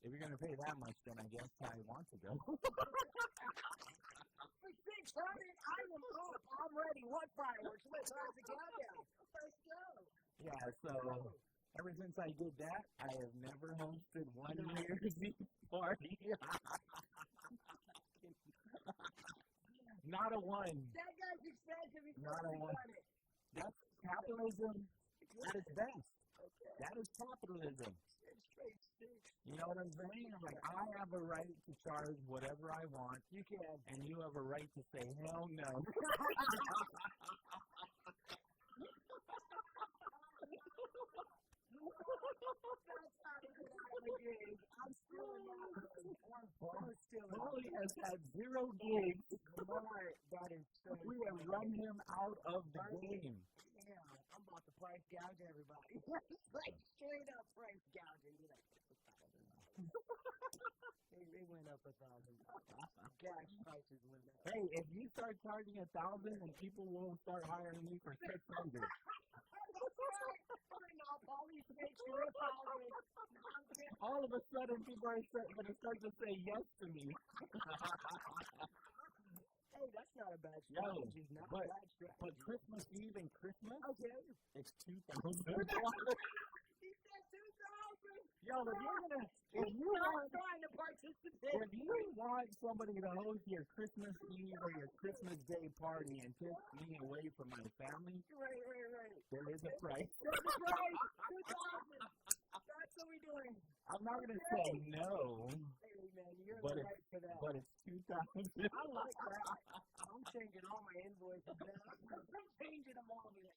If you're going to pay that much, then I guess I want to go. For 600, I'm up. I'm ready. What fireworks? Let's have the countdown. Let's go. Yeah, so ever since I did that, I have never hosted one New Year's Eve party. Not a one. That guy's expensive. He's Not a one. That's capitalism at its best. Okay. That is capitalism. Straight sticks. You know what I'm saying? I'm like, I have a right to charge whatever I want. You can. And you have a right to say, hell no. I'm still in that. Pauly has had 0 gigs. That is so We have run him out of the game. Yeah, I'm about to price gouge everybody. Like straight up price gouging. They went up 1,000. Gas prices went up. Hey, if you start charging 1,000, then people will start hiring you for 600. All of a sudden, people are going to start to say yes to me. Hey, that's not a bad Yo, strategy. but Christmas Eve and Christmas, okay. it's $2,000. He said 2,000. Yo, if you trying to participate. if you want somebody to host your Christmas Eve or your Christmas Day party and take me away from my family, right. there is a price. There's a price. 2,000. That's what we're doing. I'm not going to say no, Hey, man, you're but right for that. but it's 2,000. I like that. I'm changing all my invoices. I'm changing them all. You know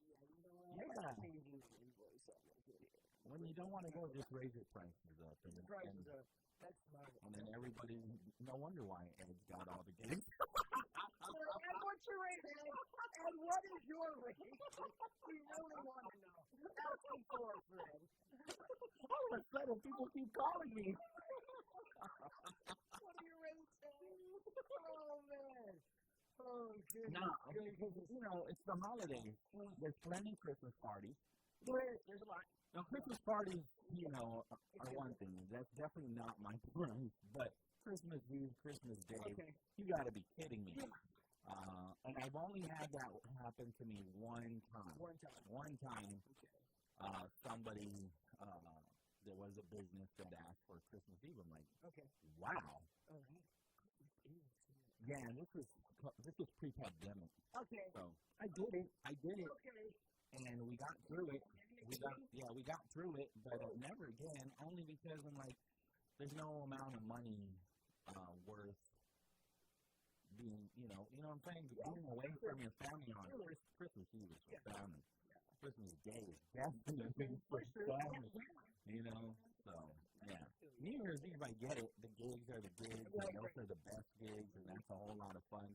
what? Yeah. I'm changing the invoice on this video. When you don't want to go, just raise your prices up. And, The prices are. That's smart. and then everybody, no wonder why Ed's got all the gigs. And what's your rate, Ed? And what is your rate? We really want to know. That's the four, Fred. All of a sudden, people keep calling me. What are your rates, Ed? Oh, man. Oh, goodness. No, because, you know, it's the holidays. There's plenty of Christmas parties. There's a lot. Now, Christmas parties, you know, are one thing. That's definitely not my price. But Christmas Eve, Christmas Day, you got to be kidding me. And I've only had that happen to me one time. One time, somebody, there was a business that asked for Christmas Eve. I'm like, wow. Yeah, and this was pre-pandemic. Okay. So I did it. Okay. And we got through it. We got through it, but never again. Only because I'm like, there's no amount of money worth being, you know what I'm saying? Being away from your family on Christmas Eve is for family. Christmas Day is definitely for family. You know, so yeah. New Year's Eve, I get it. The gigs are the gigs, and those are the best gigs, and that's a whole lot of fun.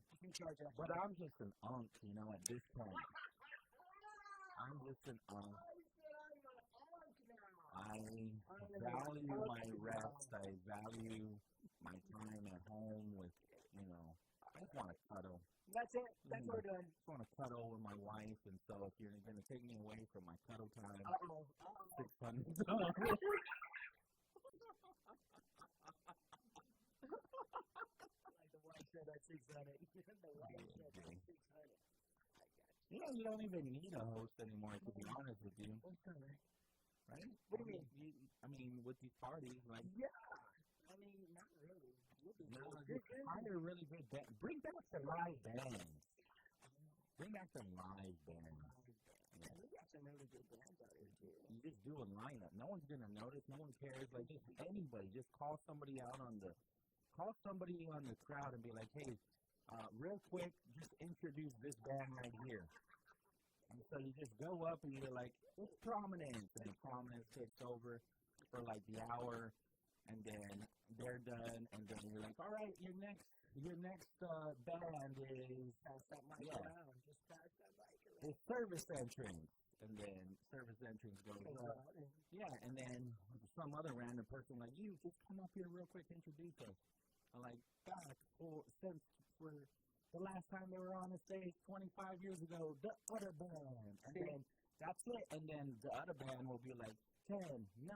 But I'm just an unk, you know, at this point. I'm just an unk. I value my rest. I value my time at home with, you know, I just want to cuddle. That's it. That's what we're doing. I just want to cuddle with my wife, and so if you're going to take me away from my cuddle time, $600. Like the wife said, that's 600. The wife said that's 600. You know, you don't even need a host anymore, to be honest with you. Right? What do you mean? I mean, with these parties, like... Yeah. I mean, not really. Just hire a really good band. Bring back the live bands. Bring back the live bands. Yeah. We got some really good bands out here, too. You just do a lineup. No one's going to notice. No one cares. Like, just anybody. Just call somebody out on the... Call somebody on the crowd and be like, hey, real quick, just introduce this band right here. And so you just go up and you're like, it's Prominence. And Prominence takes over for like the hour, and then they're done, and then you're like, all right, your next band is pass that mic around. Just pass that mic around. It's Service Entrance. And then Service Entrance goes up. Yeah, and then some other random person like, you just come up here real quick, introduce us. I'm like, God, since for the last time they were on the stage 25 years ago, the other band. And then that's it. And then the other band will be like, 10, 9,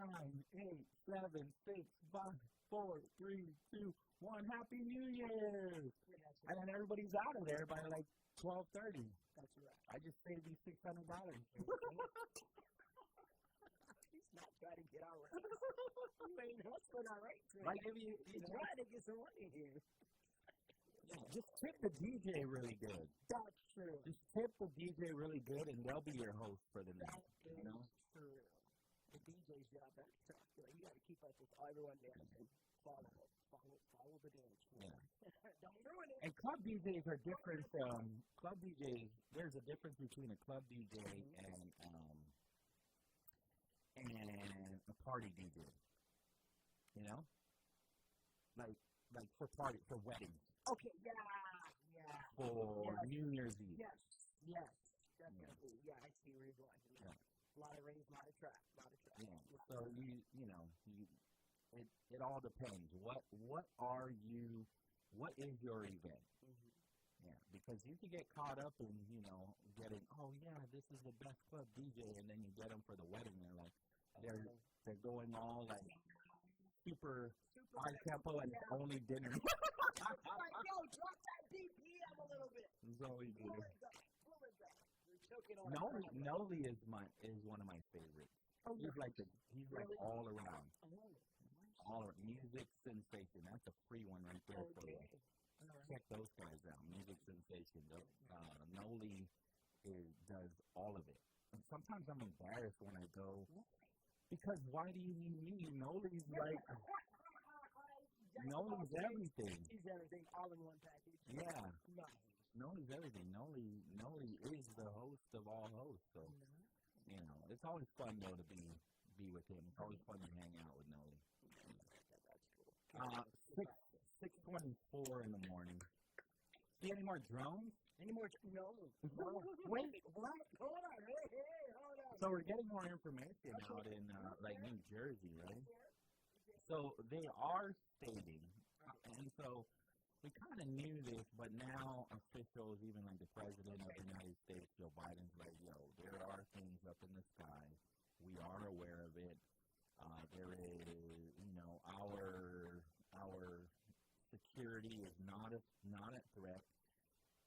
8, 7, 6, 5, 4, 3, 2, 1. Happy New Year! And then everybody's out of there by like 12:30. That's right. I just saved you $600. He's not trying to get our rates. You ain't hustling our rates. Like if He's trying to get some money here. Yeah, just tip the DJ really good. That's true. Just tip the DJ really good, and they'll be your host for the night. That You know? is true. The DJ's job, that's tough. You got to keep up with everyone dancing. Follow the dance. Yeah. Don't ruin it. And club DJs are different from club DJs. There's a difference between a club DJ and a party DJ. You know, like for weddings. Okay. Yeah. For New Year's Eve. Yes. Definitely. Yeah, I see where you're going. Yeah. A lot of rings, a lot of trap. Yeah. So it all depends. What is your event? Mm-hmm. Yeah, because you can get caught up in getting, this is the best club DJ, and then you get them for the wedding. They're like they're going all like super high tempo and only dinner. Like, yo, drop that BPM a little bit. That's all we do. Pull it back. You're choking on Noli is one of my favorites. Oh, He's like really? all around. Oh, All around. Music Sensation. That's a free one right there for you. Check those guys out. Music Sensation. Noli does all of it. And sometimes I'm embarrassed when I go, because why do you need me? Noli's like, Noli's everything. He's everything, all in one package. Yeah. Nice. Noli's everything. Noli is the host of all hosts. So, it's always fun, though, to be with him. It's always fun to hang out with Noli. That's cool. 6:24 in the morning. See any more drones? No. Wait, what? Hold on. Hey, hold on. So we're getting more information out in New Jersey, right? So they are stating, and so we kind of knew this, but now officials, even like the President of the United States, Joe Biden's like, there are things up in the sky. We are aware of it. There is, our security is not a threat,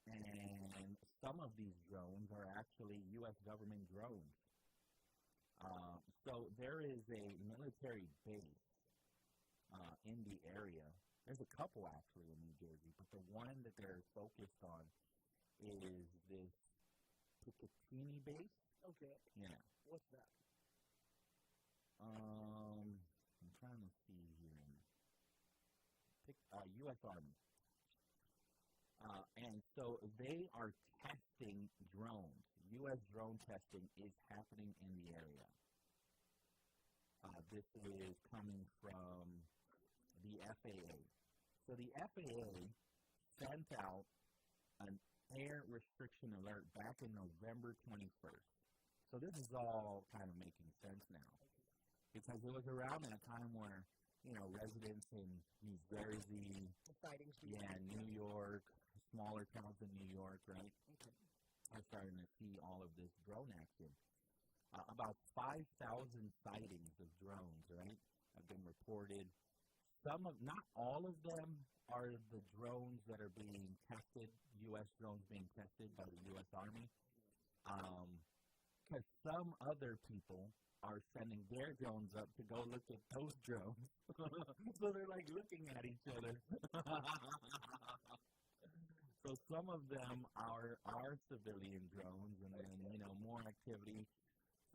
and some of these drones are actually U.S. government drones. So there is a military base in the area. There's a couple actually in New Jersey, but the one that they're focused on is this Picatinny base. Okay. Yeah. What's that? I'm trying to see here. U.S. Army. And so they are testing drones. U.S. drone testing is happening in the area. This is coming from the FAA. So the FAA sent out an air restriction alert back in November 21st. So this is all kind of making sense now. Because it was around that time where, residents in New Jersey, New York, smaller towns in New York, right, are starting to see all of this drone action. About 5,000 sightings of drones, right, have been reported. Not all of them are the drones that are being tested, U.S. drones being tested by the U.S. Army. Because some other people are sending their drones up to go look at those drones. So they're like looking at each other. So some of them are civilian drones, and then, more activity.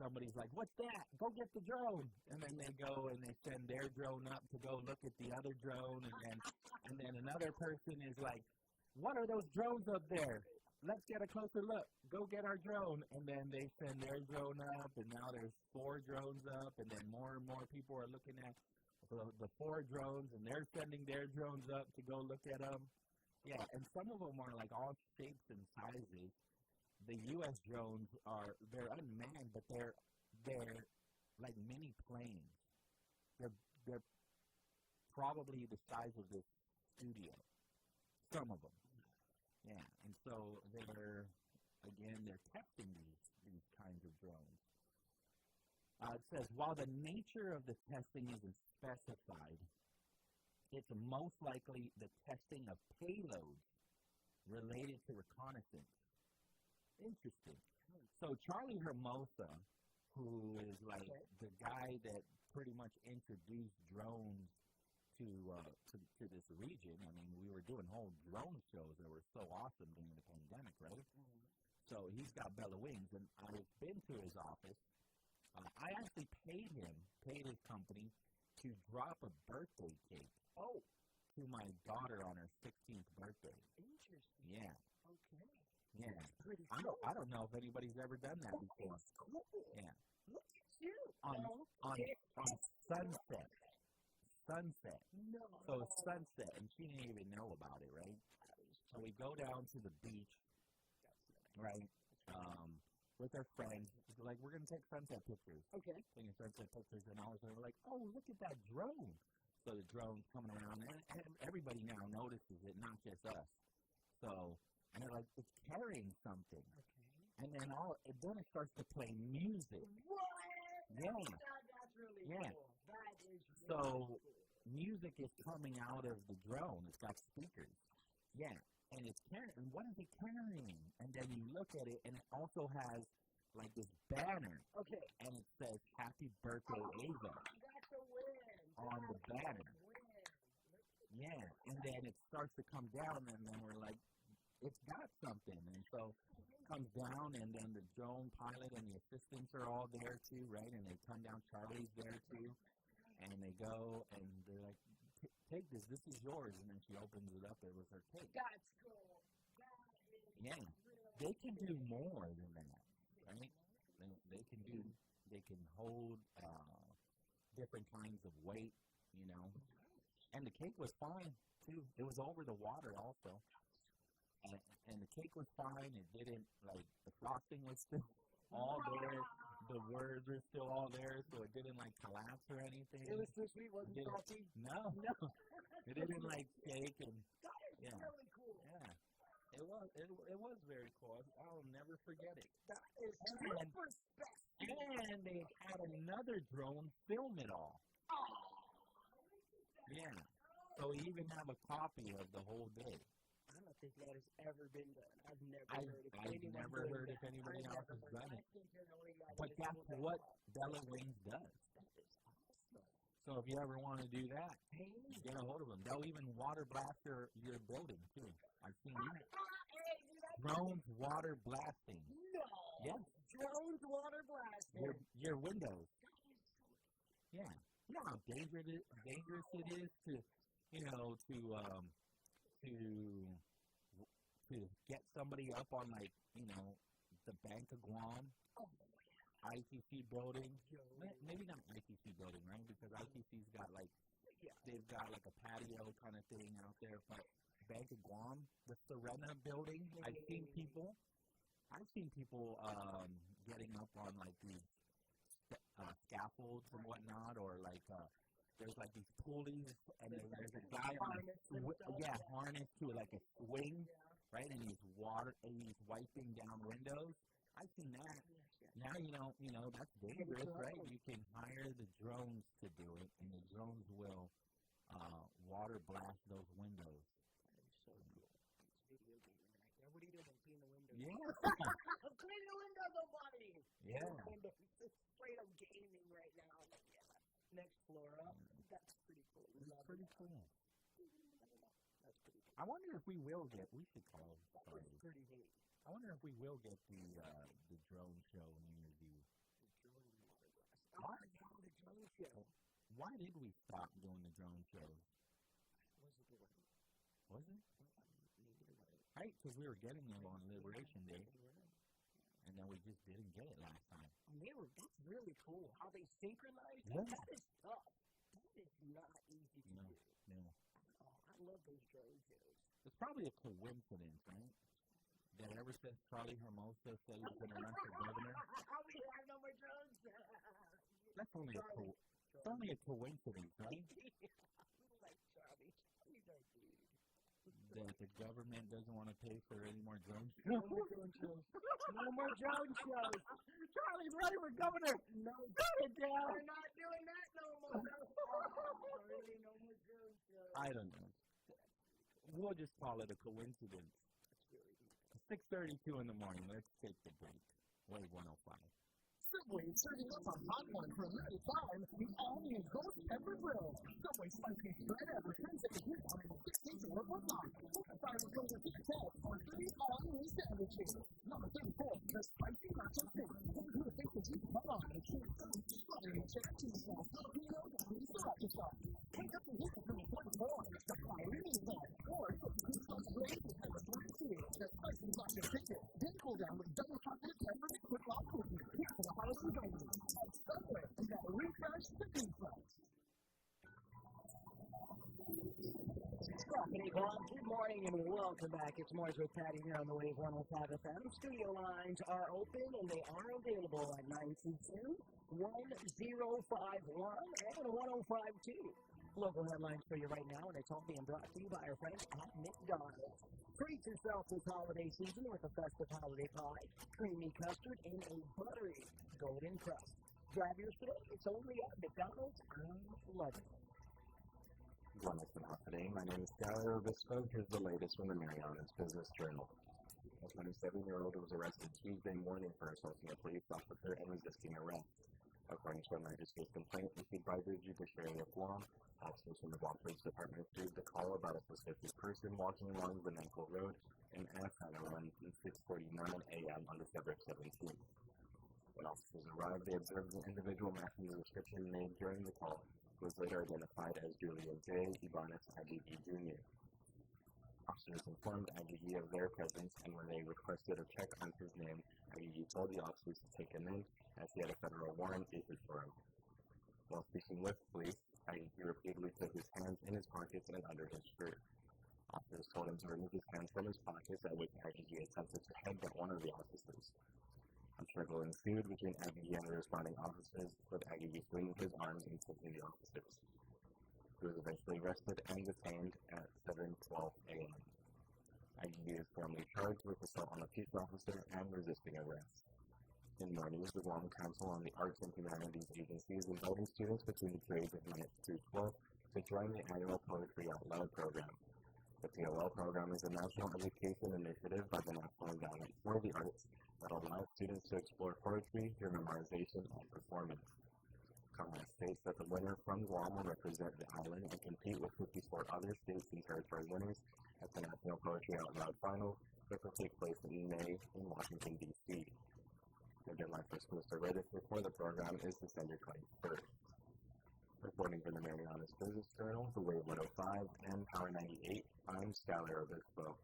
Somebody's like, what's that? Go get the drone. And then they go and they send their drone up to go look at the other drone. And then another person is like, what are those drones up there? Let's get a closer look. Go get our drone. And then they send their drone up, and now there's 4 drones up, and then more and more people are looking at the 4 drones, and they're sending their drones up to go look at them. Yeah, and some of them are like all shapes and sizes. The U.S. drones they're unmanned, but they're like mini planes. They're probably the size of this studio. Some of them. Yeah, and so they're testing these kinds of drones. It says, while the nature of the testing isn't specified, it's most likely the testing of payloads related to reconnaissance. Interesting. So Charlie Hermosa, who is like the guy that pretty much introduced drones to this region. I mean, we were doing whole drone shows that were so awesome during the pandemic, right? Mm-hmm. So he's got Bella Wings, and I've been to his office. I actually paid his company to drop a birthday cake. Oh. To my daughter on her 16th birthday. Interesting. Yeah. Okay. Yeah. That's pretty cool. I don't know if anybody's ever done that before. That's cool. Yeah. Look at you. On sunset. Sunset. No. So it's sunset, and she didn't even know about it, right? So we go down to the beach, right, with our friends. Like, we're going to take sunset pictures. Okay. Taking sunset pictures, and all of a sudden we're like, oh, look at that drone. So the drone's coming around, and everybody now notices it, not just us. So, and they're like, it's carrying something. Okay. And then it starts to play music. What? Yeah. That's really cool. That is really cool. Music is coming out of the drone. It's got speakers. Yeah. And it's carrying. What is it carrying? And then you look at it, and it also has like this banner. Okay. And it says "Happy Birthday, Ava." That's a win. On the banner. Yeah. And then it starts to come down, and then we're like, it's got something. And so it comes down, and then the drone pilot and the assistants are all there too, right? And they come down. Charlie's there too. And they go, and they're like, take this. This is yours. And then she opens it up. It was her cake. That's cool. Yeah. They can do more than that, right? They can hold different kinds of weight, you know. And the cake was fine, too. It was over the water also. And the cake was fine. It didn't, like, the frosting was still all there. The words were still all there, so it didn't, like, collapse or anything. It was too sweet, wasn't it, salty? No. It didn't, like, shake. And, that is really cool. Yeah. It was very cool. I'll never forget it. That is super special. And they had another drone film it all. Oh. Yeah. So we even have a copy of the whole day. I don't think that has ever been done. I've never heard if anybody else has done it. But that's what Bella Wings does. So if you ever want to do that, get a hold of them. They'll even water blast your building, too. I've seen that. Drones water blasting. No. Yes. Drones water blasting. Your windows. Yeah. You know how dangerous it is to get somebody up on, like, you know, the Bank of Guam. Oh. ITC building, maybe not ITC building, right? Because ITC's got they've got like a patio kind of thing out there. But Bank of Guam, the Serena building, I've seen people getting up on like these scaffolds and whatnot, or like there's like these pulleys, and then there's a guy harnessed to like a swing, right? And he's wiping down windows. I've seen that. Now you know that's dangerous, right? You can hire the drones to do it, and the drones will water blast those windows. That is so cool. It's video gaming right there. What are you doing? Clean the windows. Yeah. I'm cleaning the windows, buddy. Yeah. It's straight up gaming right now. Like, yeah. Next floor up. That's pretty cool. It's pretty cool. That's pretty cool. I wonder if we should call it. That was pretty neat. I wonder if we will get the drone show near you. The drone show. Why did we stop doing the drone shows? Was it? Right, because we were getting them on Liberation Day, and then we just didn't get it last time. That's really cool. How they synchronized. Yeah. That is tough. That is not easy to do. No. Oh, I love those drone shows. It's probably a coincidence, right? That ever since Charlie Hermosa said he was going to run for governor. We have no more drones. That's only it's only a coincidence, right? Like Charlie. He's our dude. that the government doesn't want to pay for any more drone No more drone shows. No more drone shows. Charlie's running for governor. No, Cut it down. we're not doing that no more. Really, no more drone shows. I don't know. We'll just call it a coincidence. 6:32 in the morning. Let's take the break. Wave 105. Subway serving up a hot one for a limited time. The all-new Ghost Pepper Grill. Subway spicy spread ever turns into heat on a 16 or whatnot. Five of those are test for 3 all-new sandwiches. Number 34, the spicy nacho stick. Who thinks that you can come on and choose some strawberry cheddar cheese sauce, jalapeno, and sriracha sauce. Take up the heat from the 24, the fiery meatball, or the sauce blade with pepper black cheese, the spicy nacho chicken. Then cool down with double chocolate pepper and quick log cookie. Here for the holiday baby. Somewhere, you got to refresh the refresh. Good morning and welcome back. It's Morris with Patti here on the Wave 105 FM. Studio lines are open and they are available at 922-1051 and 1052. Local headlines for you right now, and it's all being brought to you by our friends at McDonald's. Treat yourself this holiday season with a festive holiday pie, creamy custard, and a buttery golden crust. Grab yours today. It's only at McDonald's. I love it. Guam and Hafa. My name is Pauly Suba. Here's the latest from the Marianas Business Journal. A 27-year-old was arrested Tuesday morning for assaulting a police officer and resisting arrest. According to a magistrate's complaint received by the Judiciary of Guam, officers from the Guam Police Department received a call about a suspicious person walking along Venanco Road in Hafa around 6:49 a.m. on December 17th. When officers arrived, they observed an individual matching the description made during the call, who was later identified as Julian J. Ibanez Adai Jr. Officers informed Adai of their presence, and when they requested a check on his name, Adai told the officers to take him in, as he had a federal warrant issued for him. While speaking with police, Adai repeatedly put his hands in his pockets and under his shirt. Officers told him to remove his hands from his pockets, at which Adai attempted to headbutt one of the officers. A struggle ensued between Adai and the responding officers, with Adai swinging his arms and kicking the officers. He was eventually arrested and detained at 7:12 a.m. Adai is formally charged with assault on a peace officer and resisting arrest. In more news, the Guam Council on the Arts and Humanities Agency is inviting students between the grades of 9th through 12th to join the annual Poetry Out Loud program. The POL program is a national education initiative by the National Endowment for the Arts that allows students to explore poetry through memorization and performance. Congress states that the winner from Guam will represent the island and compete with 54 other states and territory winners at the National Poetry Out Loud Finals, which will take place in May in Washington, D.C. The deadline for schools to register for the program is December 21st. Reporting for the Marianas Business Journal, the Wave 105 and Power 98, I'm Skylar Obispo.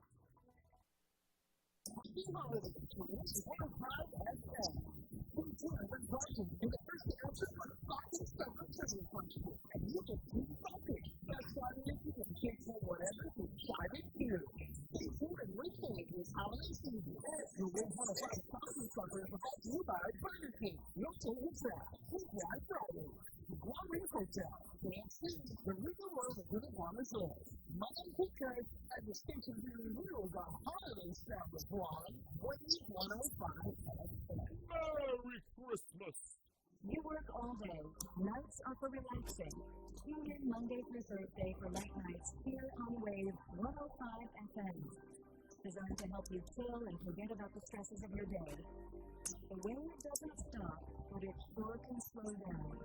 The station really rules on holiday sound of Guam. Wave 105 FM. Merry Christmas! You work all day. Nights are for relaxing. Tune in Monday through Thursday for late nights here on Wave 105 FM. Designed to help you chill and forget about the stresses of your day. The wave doesn't stop, but it sure can slow down.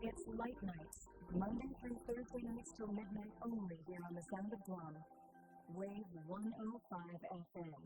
It's Light Nights, Monday through Thursday nights till midnight only here on the Sound of Guam. Wave 105 FM.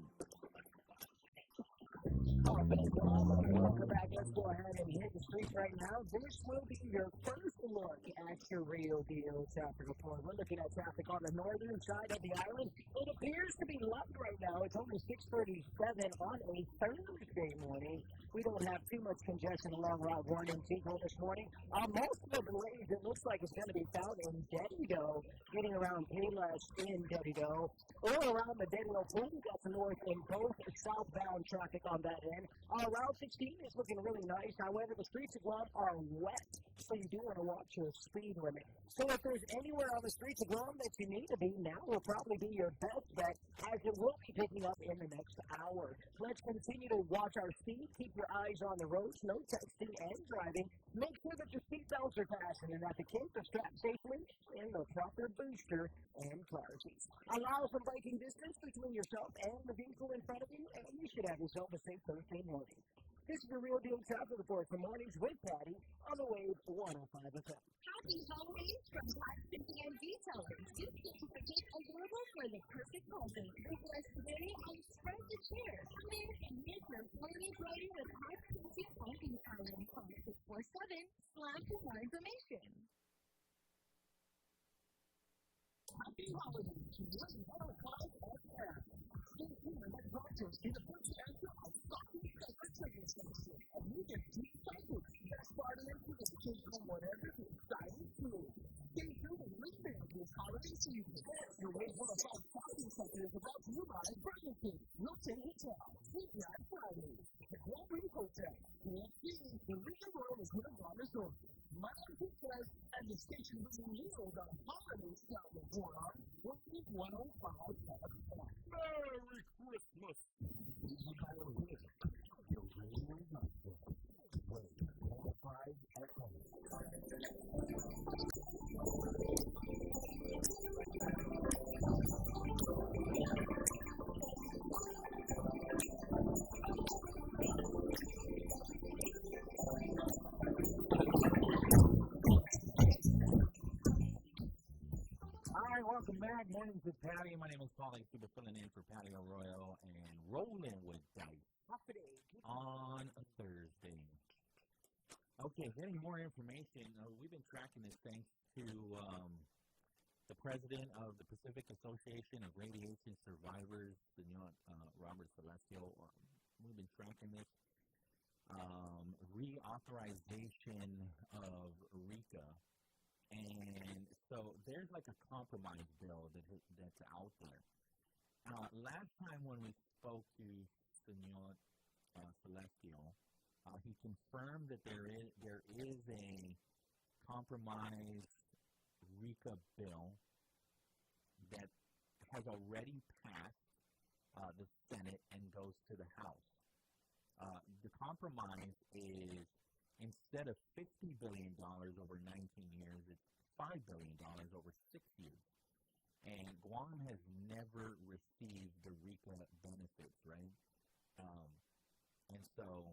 Welcome back. Let's go ahead and hit the streets right now. This will be your first look at your real deal traffic report. We're looking at traffic on the northern side of the island. It appears to be light right now. It's only 6:37 on a Thursday morning. We don't have too much congestion along Route 1 and Chico this morning. Most of the delays, it looks like it's going to be found in Dedido, getting around Payless in Dedido, or around the Dedido pool. That's north and both southbound traffic on that end. Route 16 is looking really nice. However, the streets of Guam are wet, so you do want to watch your speed limit. So if there's anywhere on the streets of Guam that you need to be, now will probably be your best bet, as it will be picking up in the next hour. Let's continue to watch our speed. Keep your eyes on the roads. No texting and driving. Make sure that your seatbelts are fastened and that the kids are strapped safely in the proper booster and car seats. Allow some braking distance between yourself and the vehicle in front of you, and you should have yourself a safe Thursday morning. This is the Real Deal Traffic Report for Mornings with Patti on the Wave 105 FM. Happy holidays from Black City and Detailers. This certificate available for the perfect present. Request today and spread the cheer. Come in and get your flirty flirty with Black City pumpkin color. Call 647 for more information. Happy holidays to 105 FM. Stay tuned and purchase in the first answer of Socky Cover Trading Station. And you get 2 cycles. Best part of information on whatever you're excited to. Stay tuned and listen this holiday season. Your Wave 105 Shopping Center is about to you by Burger King, Wilton Hotel, Sweet Black Friday, the Guam Hotel, KFC, the Region Royal is here on Resort. My name is Fred, and the station bringing you the holiday shopping Guam, Wave 105 FM. Merry Christmas! Easy Color Wave. Your radio network. Wave 105 FM. Hi, welcome back. Mornings with Patti. My name is Pauly Suba, filling in for Patti Arroyo and rolling with dice on a Thursday. Okay, getting more information. We've been tracking this thanks to the president of the Pacific Association of Radiation Survivors, Robert Celestial. We've been tracking this reauthorization of RECA. And so there's like a compromise bill that's out there. Last time when we spoke to Senor Celestial, he confirmed that there is a compromise RECA bill that has already passed the Senate and goes to the House. The compromise is, instead of $50 billion over 19 years, it's $5 billion over 6 years. And Guam has never received the RECA benefits, right? And so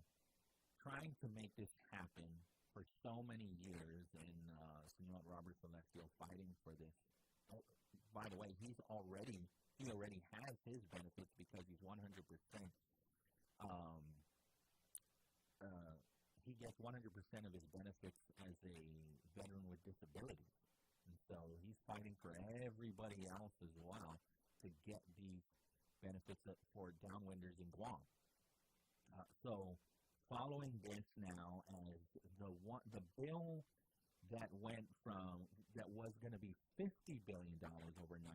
trying to make this happen for so many years, and Senor Robert Celestial fighting for this. Oh, by the way, he already has his benefits because he's 100%. He gets 100% of his benefits as a veteran with disabilities. And so he's fighting for everybody else as well to get these benefits for downwinders in Guam. So following this now, as the bill that was going to be $50 billion over 19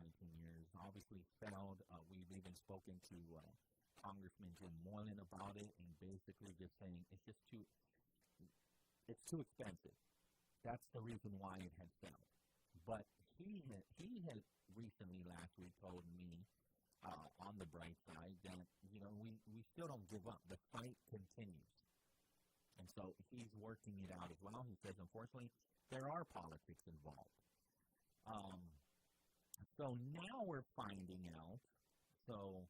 years obviously failed. We've even spoken to Congressman Jim Moylan about it, and basically just saying it's too expensive. That's the reason why it had failed. But he had recently last week told me on the bright side that we still don't give up. The fight continues, and so he's working it out as well. He says, unfortunately, there are politics involved. So now we're finding out. So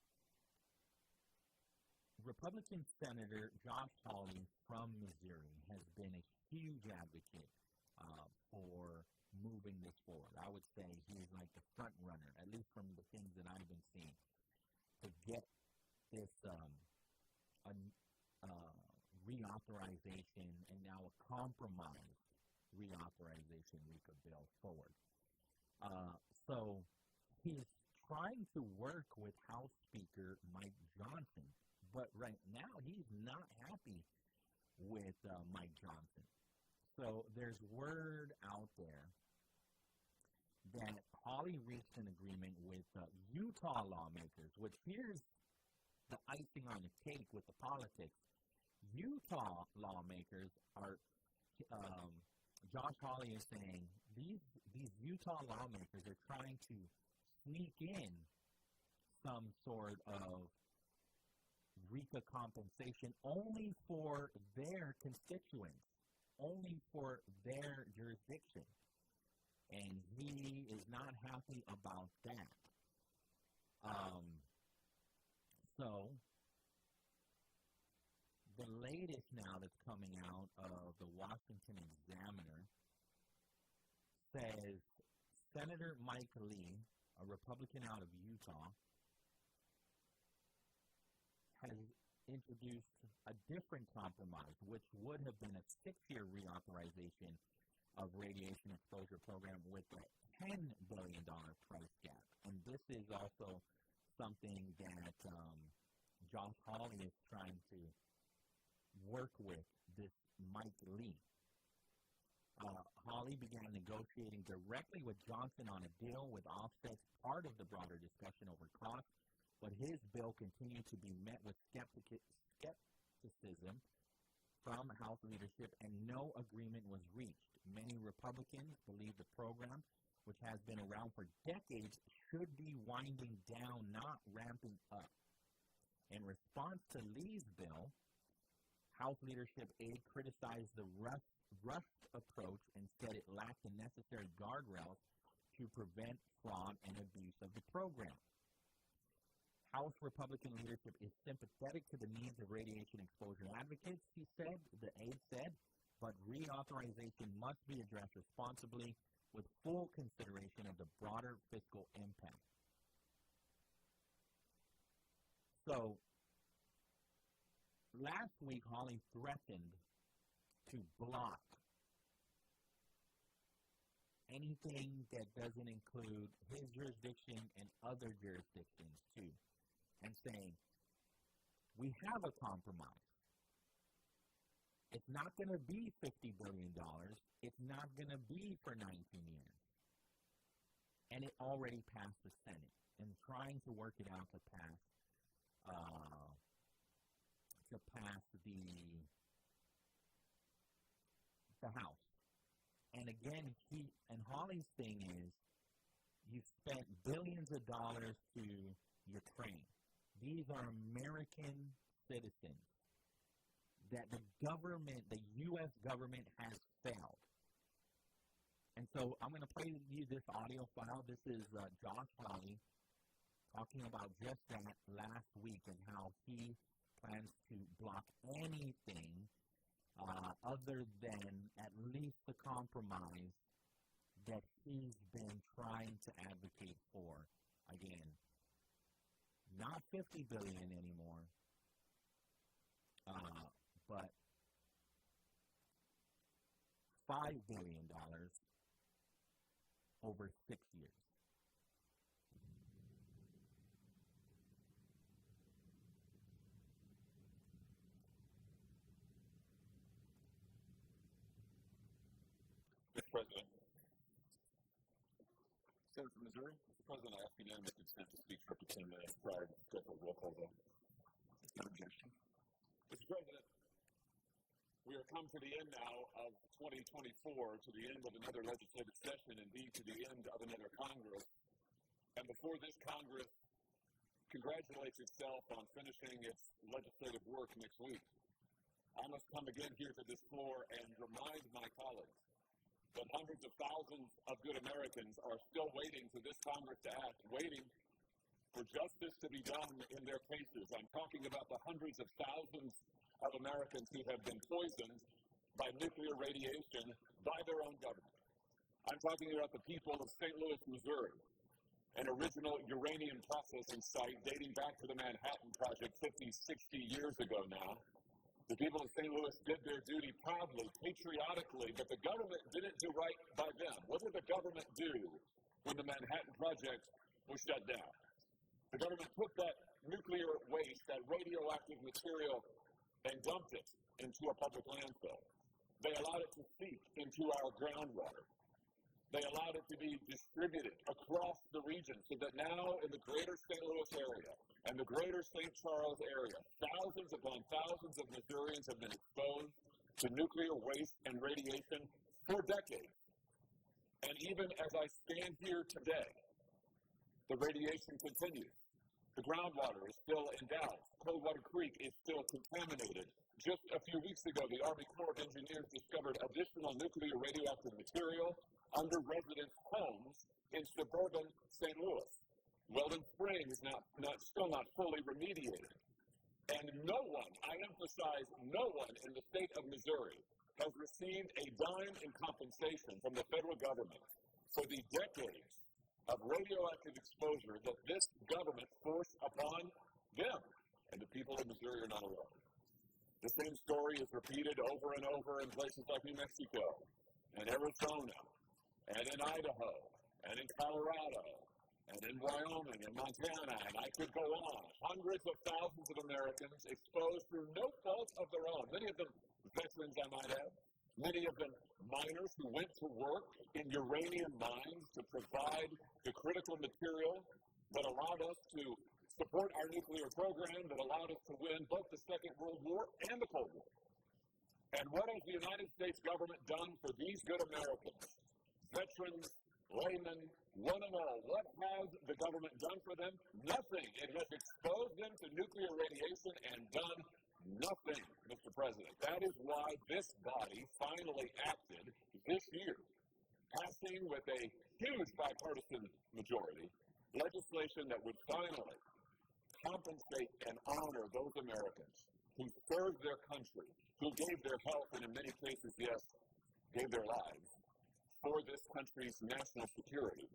Republican Senator Josh Hawley from Missouri has been a huge advocate for moving this forward. I would say he's like the front runner, at least from the things that I've been seeing, to get this reauthorization and now a compromise reauthorization RECA bill forward. So he's trying to work with House Speaker Mike Johnson, but right now he's not happy with Mike Johnson. So there's word out there that Hawley reached an agreement with Utah lawmakers, which here's the icing on the cake with the politics. Utah lawmakers are, Josh Hawley is saying, these Utah lawmakers are trying to sneak in some sort of RICA compensation only for their constituents, only for their jurisdiction. And he is not happy about that. So, the latest now that's coming out of the Washington Examiner says Senator Mike Lee, a Republican out of Utah, has introduced a different compromise, which would have been a 6-year reauthorization of radiation exposure program with a $10 billion price cap. And this is also something that Josh Hawley is trying to work with, this Mike Lee. Hawley began negotiating directly with Johnson on a deal with offsets, part of the broader discussion over costs, but his bill continued to be met with skepticism from House leadership, and no agreement was reached. Many Republicans believe the program, which has been around for decades, should be winding down, not ramping up. In response to Lee's bill, House leadership aide criticized the rushed approach and said it lacked the necessary guardrails to prevent fraud and abuse of the program. House Republican leadership is sympathetic to the needs of radiation exposure advocates, the aide said, but reauthorization must be addressed responsibly with full consideration of the broader fiscal impact. So, last week, Hawley threatened to block anything that doesn't include his jurisdiction and other jurisdictions, too, and saying, we have a compromise. It's not going to be $50 billion. It's not going to be for 19 years. And it already passed the Senate, and trying to work it out to pass the House. And again, Hawley's thing is, you spent billions of dollars to Ukraine. These are American citizens that the U.S. government has failed. And so I'm going to play you this audio file. This is Josh Hawley talking about just that last week and how he plans to block anything other than at least the compromise that he's been trying to advocate for. Again, not $50 billion anymore, but $5 billion over 6 years. Mr. President, Senator from Missouri. Mr. President, I ask unanimous consent to speak for up to 10 minutes prior to the scheduled roll call vote. No objection. Mr. President, we are come to the end now of 2024, to the end of another legislative session, indeed to the end of another Congress. And before this Congress congratulates itself on finishing its legislative work next week, I must come again here to this floor and remind my colleagues that hundreds of thousands of good Americans are still waiting for this Congress to act, waiting for justice to be done in their cases. I'm talking about the hundreds of thousands of Americans who have been poisoned by nuclear radiation by their own government. I'm talking about the people of St. Louis, Missouri, an original uranium processing site dating back to the Manhattan Project 50, 60 years ago now. The people of St. Louis did their duty proudly, patriotically, but the government didn't do right by them. What did the government do when the Manhattan Project was shut down? The government took that nuclear waste, that radioactive material, and dumped it into a public landfill. They allowed it to seep into our groundwater. They allowed it to be distributed across the region so that now in the greater St. Louis area and the greater St. Charles area, thousands upon thousands of Missourians have been exposed to nuclear waste and radiation for decades. And even as I stand here today, the radiation continues. The groundwater is still in doubt. Coldwater Creek is still contaminated. Just a few weeks ago, the Army Corps of Engineers discovered additional nuclear radioactive material under residents' homes in suburban St. Louis. Weldon Spring is still not fully remediated. And no one, I emphasize no one in the state of Missouri has received a dime in compensation from the federal government for the decades of radioactive exposure that this government forced upon them. And the people of Missouri are not alone. The same story is repeated over and over in places like New Mexico and Arizona and in Idaho and in Colorado and in Wyoming and Montana, and I could go on. Hundreds of thousands of Americans exposed through no fault of their own. Many of them veterans, I might add. Many of them miners who went to work in uranium mines to provide the critical material that allowed us to support our nuclear program, that allowed us to win both the Second World War and the Cold War. And what has the United States government done for these good Americans? Veterans, laymen, one and all, what has the government done for them? Nothing. It has exposed them to nuclear radiation and done nothing, Mr. President. That is why this body finally acted this year, passing with a huge bipartisan majority legislation that would finally compensate and honor those Americans who served their country, who gave their health, and in many cases, yes, gave their lives for this country's national security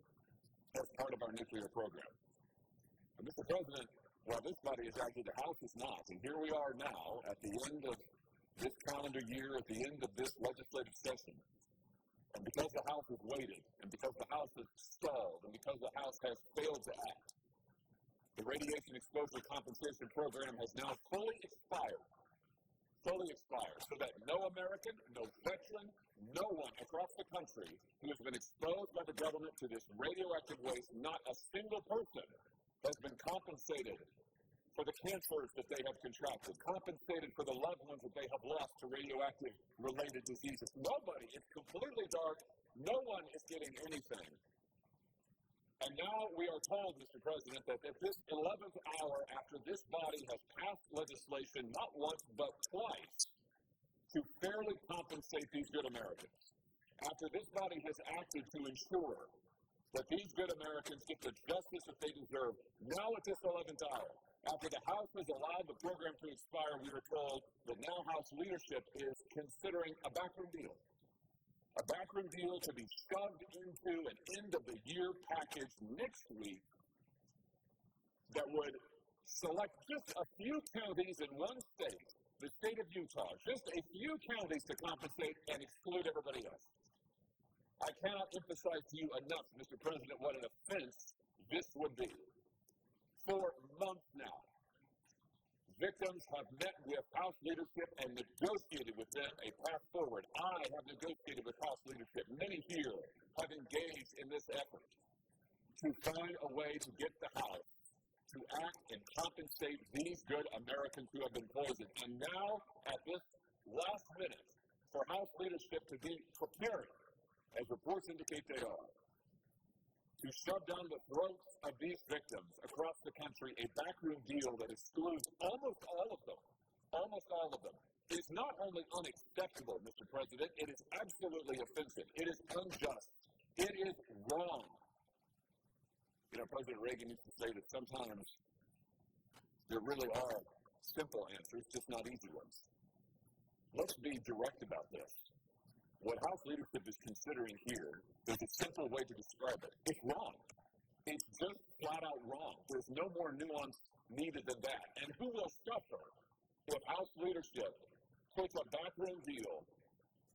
as part of our nuclear program. And Mr. President, while this body is active, the House is not. And here we are now at the end of this calendar year, at the end of this legislative session. And because the House has waited, and because the House has stalled, and because the House has failed to act, the radiation exposure compensation program has now fully expired, so that no American, no veteran, no one across the country who has been exposed by the government to this radioactive waste, not a single person has been compensated for the cancers that they have contracted, compensated for the loved ones that they have lost to radioactive-related diseases. Nobody. It's completely dark. No one is getting anything. And now we are told, Mr. President, that at this 11th hour after this body has passed legislation not once but twice to fairly compensate these good Americans, after this body has acted to ensure that these good Americans get the justice that they deserve, now at this 11th hour, after the House has allowed the program to expire, we are told that now House leadership is considering a backroom deal. A backroom deal to be shoved into an end-of-the-year package next week that would select just a few counties in one state, the state of Utah, just a few counties to compensate and exclude everybody else. I cannot emphasize to you enough, Mr. President, what an offense this would be. For months now, victims have met with House leadership and negotiated with them a path forward. I have negotiated with House leadership. Many here have engaged in this effort to find a way to get the House to act and compensate these good Americans who have been poisoned. And now, at this last minute, for House leadership to be preparing, as reports indicate they are, to shove down the throats of these victims across the country a backroom deal that excludes almost all of them, is not only unacceptable, Mr. President, it is absolutely offensive. It is unjust. It is wrong. You know, President Reagan used to say that sometimes there really are simple answers, just not easy ones. Let's be direct about this. What House leadership is considering here, there's a simple way to describe it. It's wrong. It's just flat out wrong. There's no more nuance needed than that. And who will suffer if House leadership puts a backroom deal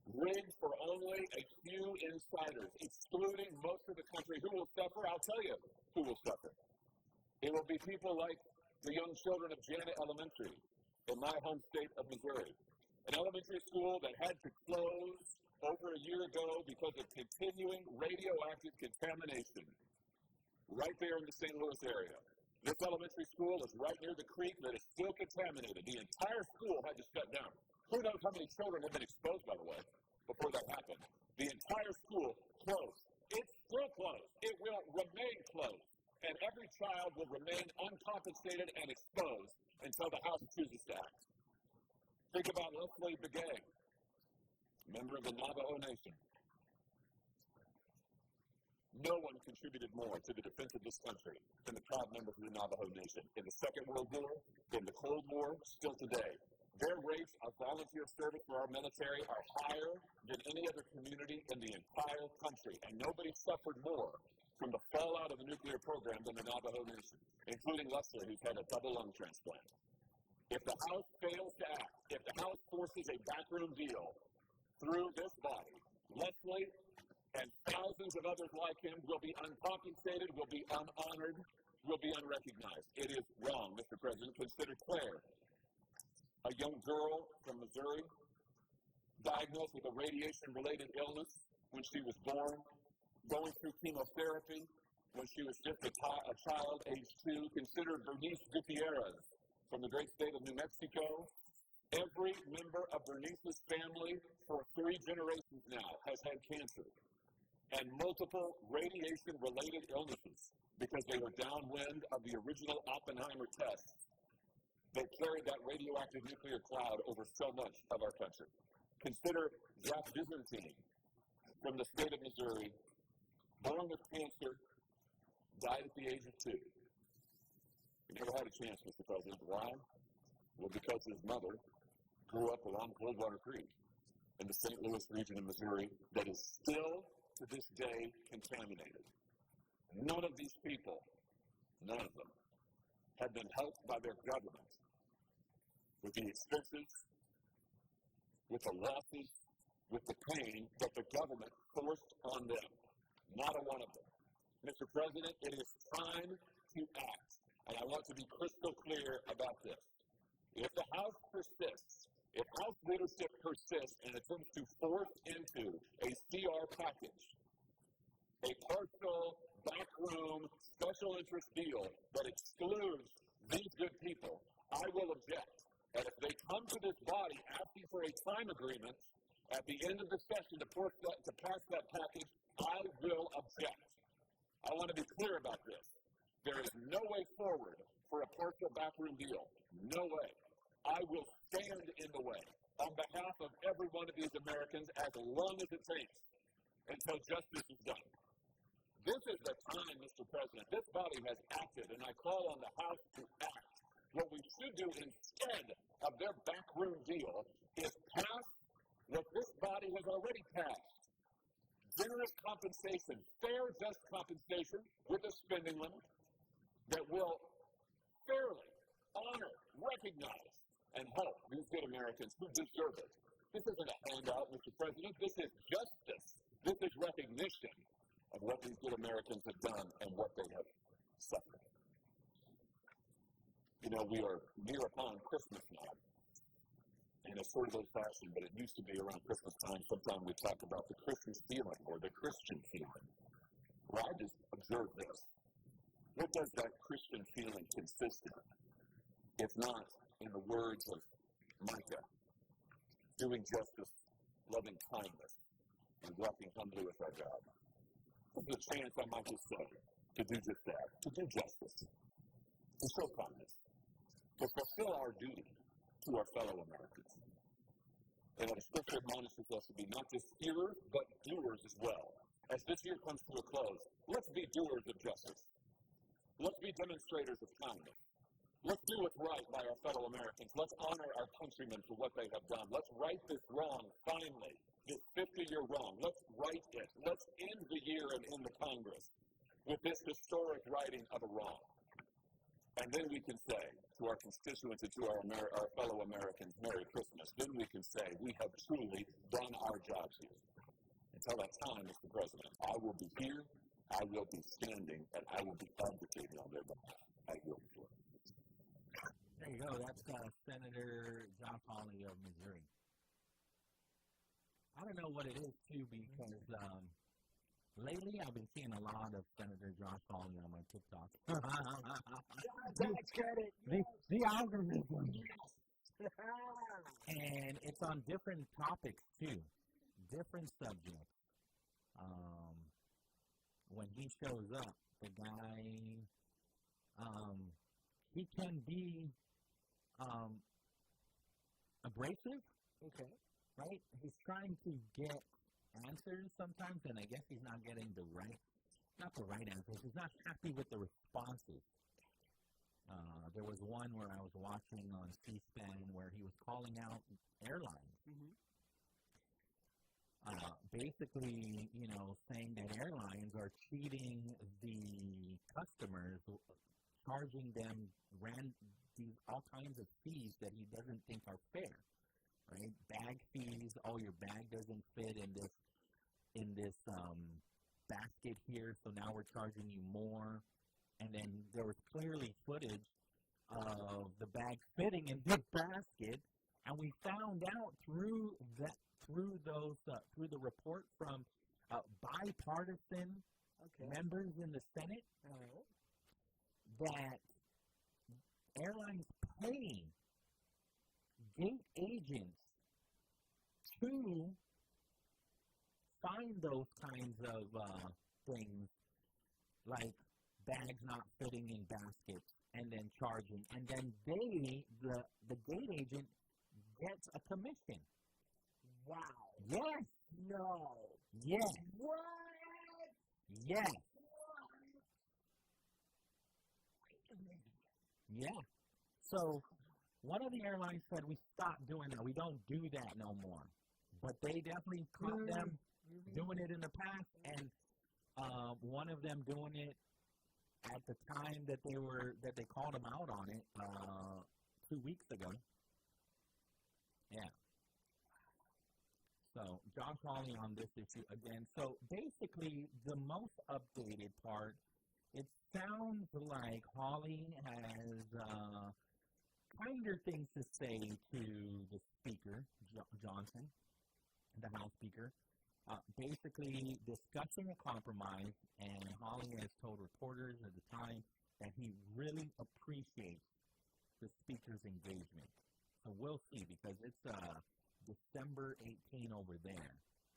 rigged for only a few insiders, excluding most of the country? Who will suffer? I'll tell you who will suffer. It will be people like the young children of Janet Elementary in my home state of Missouri, an elementary school that had to close over a year ago because of continuing radioactive contamination right there in the St. Louis area. This elementary school is right near the creek that is still contaminated. The entire school had to shut down. Who knows how many children have been exposed, by the way, before that happened. The entire school closed. It's still closed. It will remain closed. And every child will remain uncompensated and exposed until the House chooses to act. Think about Leslie Begay, member of the Navajo Nation. No one contributed more to the defense of this country than the proud members of the Navajo Nation. In the Second World War, in the Cold War, still today. Their rates of volunteer service for our military are higher than any other community in the entire country. And nobody suffered more from the fallout of the nuclear program than the Navajo Nation, including Leslie, who's had a double lung transplant. If the House fails to act, if the House forces a backroom deal through this body, Leslie and thousands of others like him will be uncompensated, will be unhonored, will be unrecognized. It is wrong, Mr. President. Consider Claire, a young girl from Missouri, diagnosed with a radiation-related illness when she was born, going through chemotherapy when she was just a child, age 2. Consider Bernice Gutierrez from the great state of New Mexico. Every member of Bernice's family for 3 generations now has had cancer and multiple radiation-related illnesses because they were downwind of the original Oppenheimer tests that carried that radioactive nuclear cloud over so much of our country. Consider Jack Byzantine from the state of Missouri, born with cancer, died at the age of 2. He never had a chance, Mr. President. Why? Well, because his mother grew up along Coldwater Creek in the St. Louis region of Missouri that is still, to this day, contaminated. None of these people, none of them, have been helped by their government with the expenses, with the losses, with the pain that the government forced on them. Not a one of them. Mr. President, it is time to act. And I want to be crystal clear about this. If the House persists, if House leadership persists and attempts to force into a CR package, a partial, backroom, special interest deal that excludes these good people, I will object. And if they come to this body asking for a time agreement at the end of the session to pass that package, I will object. I want to be clear about this. There is no way forward for a partial backroom deal. No way. I will stand in the way on behalf of every one of these Americans as long as it takes until justice is done. This is the time, Mr. President. This body has acted, and I call on the House to act. What we should do instead of their backroom deal is pass what this body has already passed. Generous compensation, fair, just compensation with a spending limit that will fairly honor, recognize, and help these good Americans who deserve it. This isn't a handout, Mr. President. This is justice. This is recognition of what these good Americans have done and what they have suffered. You know, we are near upon Christmas now. In a sort of old fashioned, but it used to be around Christmas time. Sometimes we talk about the Christmas feeling or the Christian feeling. Well, I just observe this. What does that Christian feeling consist in? If not, in the words of Micah, doing justice, loving kindness, and walking humbly with our God. There's a chance I might just say to do just that, to do justice, to show kindness, to fulfill our duty to our fellow Americans. And the Scripture admonishes us to be not just hearers, but doers as well. As this year comes to a close, let's be doers of justice. Let's be demonstrators of kindness. Let's do what's right by our fellow Americans. Let's honor our countrymen for what they have done. Let's right this wrong, finally, this 50-year wrong. Let's right it. Let's end the year and end the Congress with this historic righting of a wrong. And then we can say to our constituents and to our fellow Americans, Merry Christmas. Then we can say we have truly done our jobs here. Until that time, Mr. President, I will be here, I will be standing, and I will be advocating on their behalf. I will be doing it. There you go. That's Senator John Pauly of Missouri. I don't know what it is, too, because lately I've been seeing a lot of Senator Josh Hawley on my TikTok. That's credit. The algorithm. And it's on different topics, too. Different subjects. When he shows up, the guy, he can be abrasive. Okay. Right? He's trying to get answers sometimes, and I guess he's not getting not the right answers. He's not happy with the responses. There was one where I was watching on C-SPAN where he was calling out airlines. Mm-hmm. Basically, saying that airlines are cheating the customers, charging them all kinds of fees that he doesn't think are fair. Right? Bag fees. Oh, your bag doesn't fit in this basket here, so now we're charging you more. And then there was clearly footage of the bag fitting in this basket, and we found out through the report from bipartisan members in the Senate that airlines pay gate agents to find those kinds of things, like bags not fitting in baskets, and then charging, and then the gate agent gets a commission. Wow. Yes. No. Yes. What? Yes. Yeah. So one of the airlines said we stopped doing that. We don't do that no more. But they definitely caught them doing it in the past, and one of them doing it at the time that they called them out on it 2 weeks ago. Yeah. So Josh Hawley on this issue again. So basically, the most updated part, it sounds like Hawley has kinder things to say to the Speaker, Johnson, the House Speaker, basically discussing a compromise, and Hawley has told reporters at the time that he really appreciates the Speaker's engagement. So we'll see, because it's December 18 over there.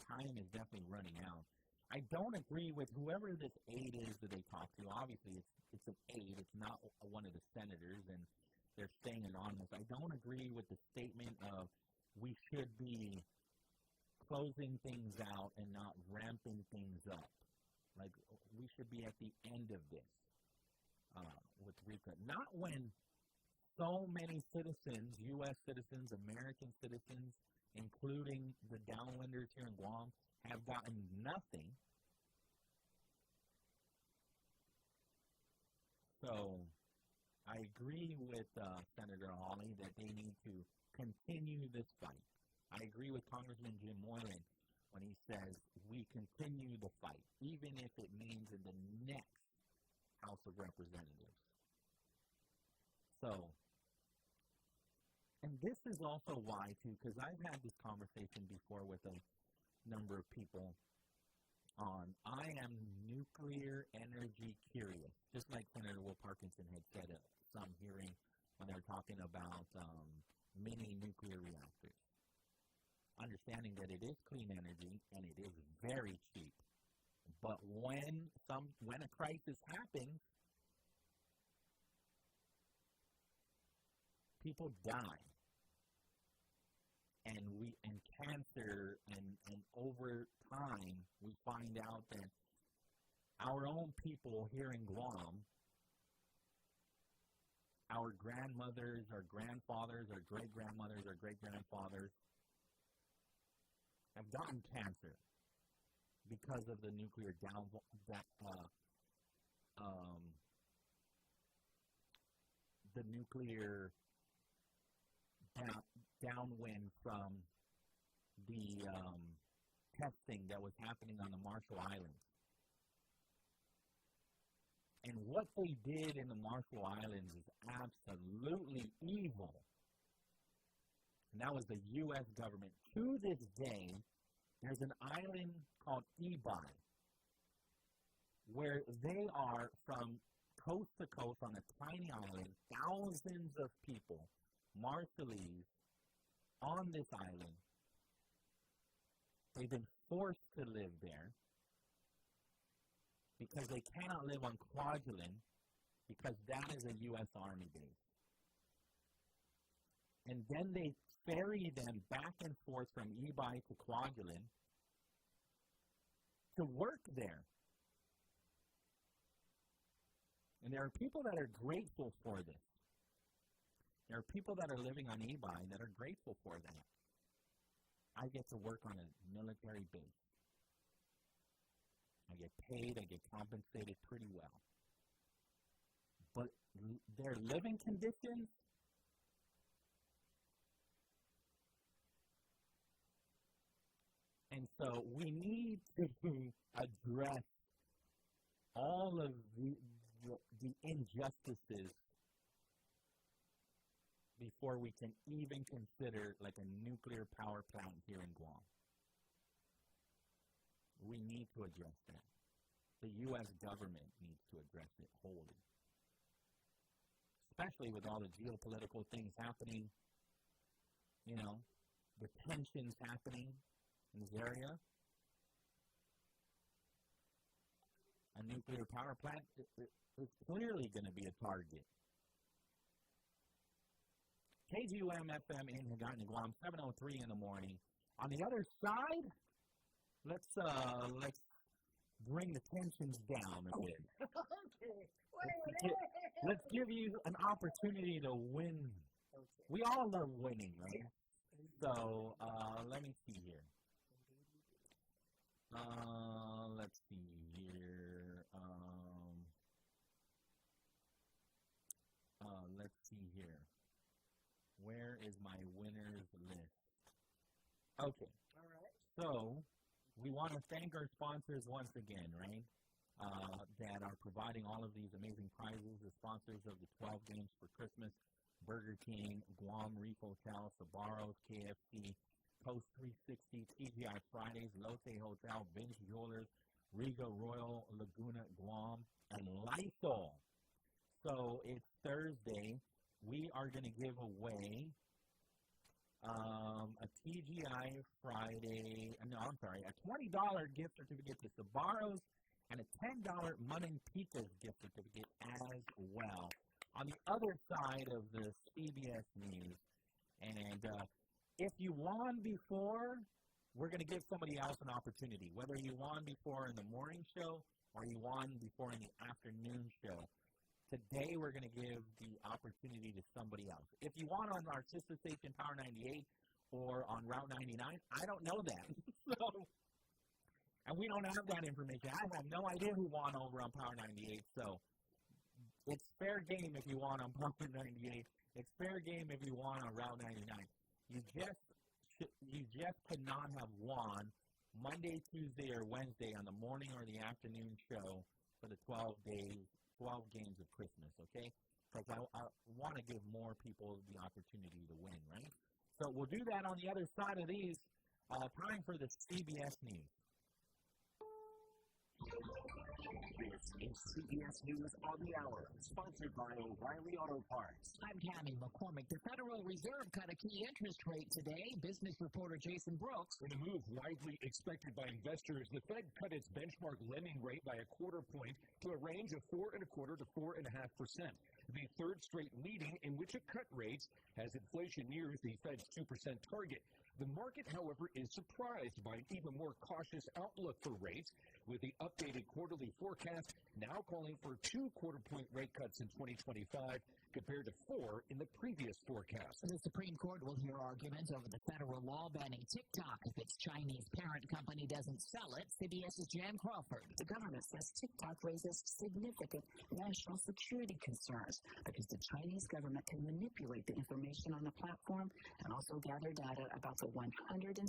Time is definitely running out. I don't agree with whoever this aide is that they talk to. Obviously, it's an aide. It's not one of the senators, and they're staying anonymous. I don't agree with the statement of we should be closing things out and not ramping things up. Like, we should be at the end of this with RICA. Not when so many citizens, U.S. citizens, American citizens, including the downwinders here in Guam, have gotten nothing. So I agree with Senator Hawley that they need to continue this fight. I agree with Congressman Jim Moylan when he says we continue the fight, even if it means in the next House of Representatives. So, and this is also why, too, because I've had this conversation before with a number of people on, I am nuclear energy curious, just like Senator Will Parkinson had said at some hearing when they were talking about mini nuclear reactors. Understanding that it is clean energy and it is very cheap. But when a crisis happens, people die. And cancer, and over time, we find out that our own people here in Guam, our grandmothers, our grandfathers, our great-grandmothers, our great-grandfathers, have gotten cancer because of the nuclear downwind from the testing that was happening on the Marshall Islands. And what they did in the Marshall Islands is absolutely evil. And that was the U.S. government. To this day, There's an island called Adai where they are from coast to coast on a tiny island, thousands of people, Marshallese, on this island. They've been forced to live there because they cannot live on Kwajalein because that is a U.S. Army base. And then they ferry them back and forth from Adai to Kwajalein to work there. And there are people that are grateful for this. There are people that are living on Adai that are grateful for that. I get to work on a military base. I get paid, I get compensated pretty well. But their living conditions, and so we need to address all of the injustices before we can even consider like a nuclear power plant here in Guam. We need to address that. The U.S. government needs to address it wholly. Especially with all the geopolitical things happening, you know, the tensions happening in this area. A nuclear power plant is clearly going to be a target. KGUM-FM in Hagåtña, Guam, 7:03 in the morning. On the other side, let's bring the tensions down a bit. Okay. Let's give you an opportunity to win. Okay. We all love winning, right? So let me see here. Let's see here. Let's see here. Where is my winners list? Okay. All right. So we want to thank our sponsors once again, right? That are providing all of these amazing prizes. The sponsors of the 12 games for Christmas: Burger King, Guam Reef Hotel, Sabaros, KFC, Post 360, TGI Fridays, Lotte Hotel, Vince Jewelers, Riga Royal Laguna Guam, and Lysol. So it's Thursday. We are going to give away a TGI Friday, a $20 gift certificate to Sabaros and a $10 Mun & Pika's gift certificate as well. On the other side of the CBS News, and if you won before, we're going to give somebody else an opportunity, whether you won before in the morning show or you won before in the afternoon show. Today, we're going to give the opportunity to somebody else. If you want on our sister station, Power 98, or on Route 99, I don't know that. And we don't have that information. I have no idea who won over on Power 98. So it's fair game if you won on Power 98. It's fair game if you won on Route 99. You just could not have won Monday, Tuesday, or Wednesday on the morning or the afternoon show for the 12 games of Christmas, okay? Because I want to give more people the opportunity to win, right? So we'll do that on the other side of these. Time for the CBS News. This is CBS News on the Hour, sponsored by O'Reilly Auto Parts. I'm Tammy McCormick. The Federal Reserve cut a key interest rate today. Business reporter Jason Brooks. In a move widely expected by investors, the Fed cut its benchmark lending rate by a quarter point to a range of 4.25% to 4.5%. The third straight meeting in which it cut rates as inflation nears the Fed's 2% target. The market, however, is surprised by an even more cautious outlook for rates, with the updated quarterly forecast now calling for 2 quarter-point rate cuts in 2025 compared to 4 in the previous forecast. The Supreme Court will hear arguments over the federal law banning TikTok if its Chinese parent company doesn't sell it. CBS's Jan Crawford. The government says TikTok raises significant national security concerns because the Chinese government can manipulate the information on the platform and also gather data about the 170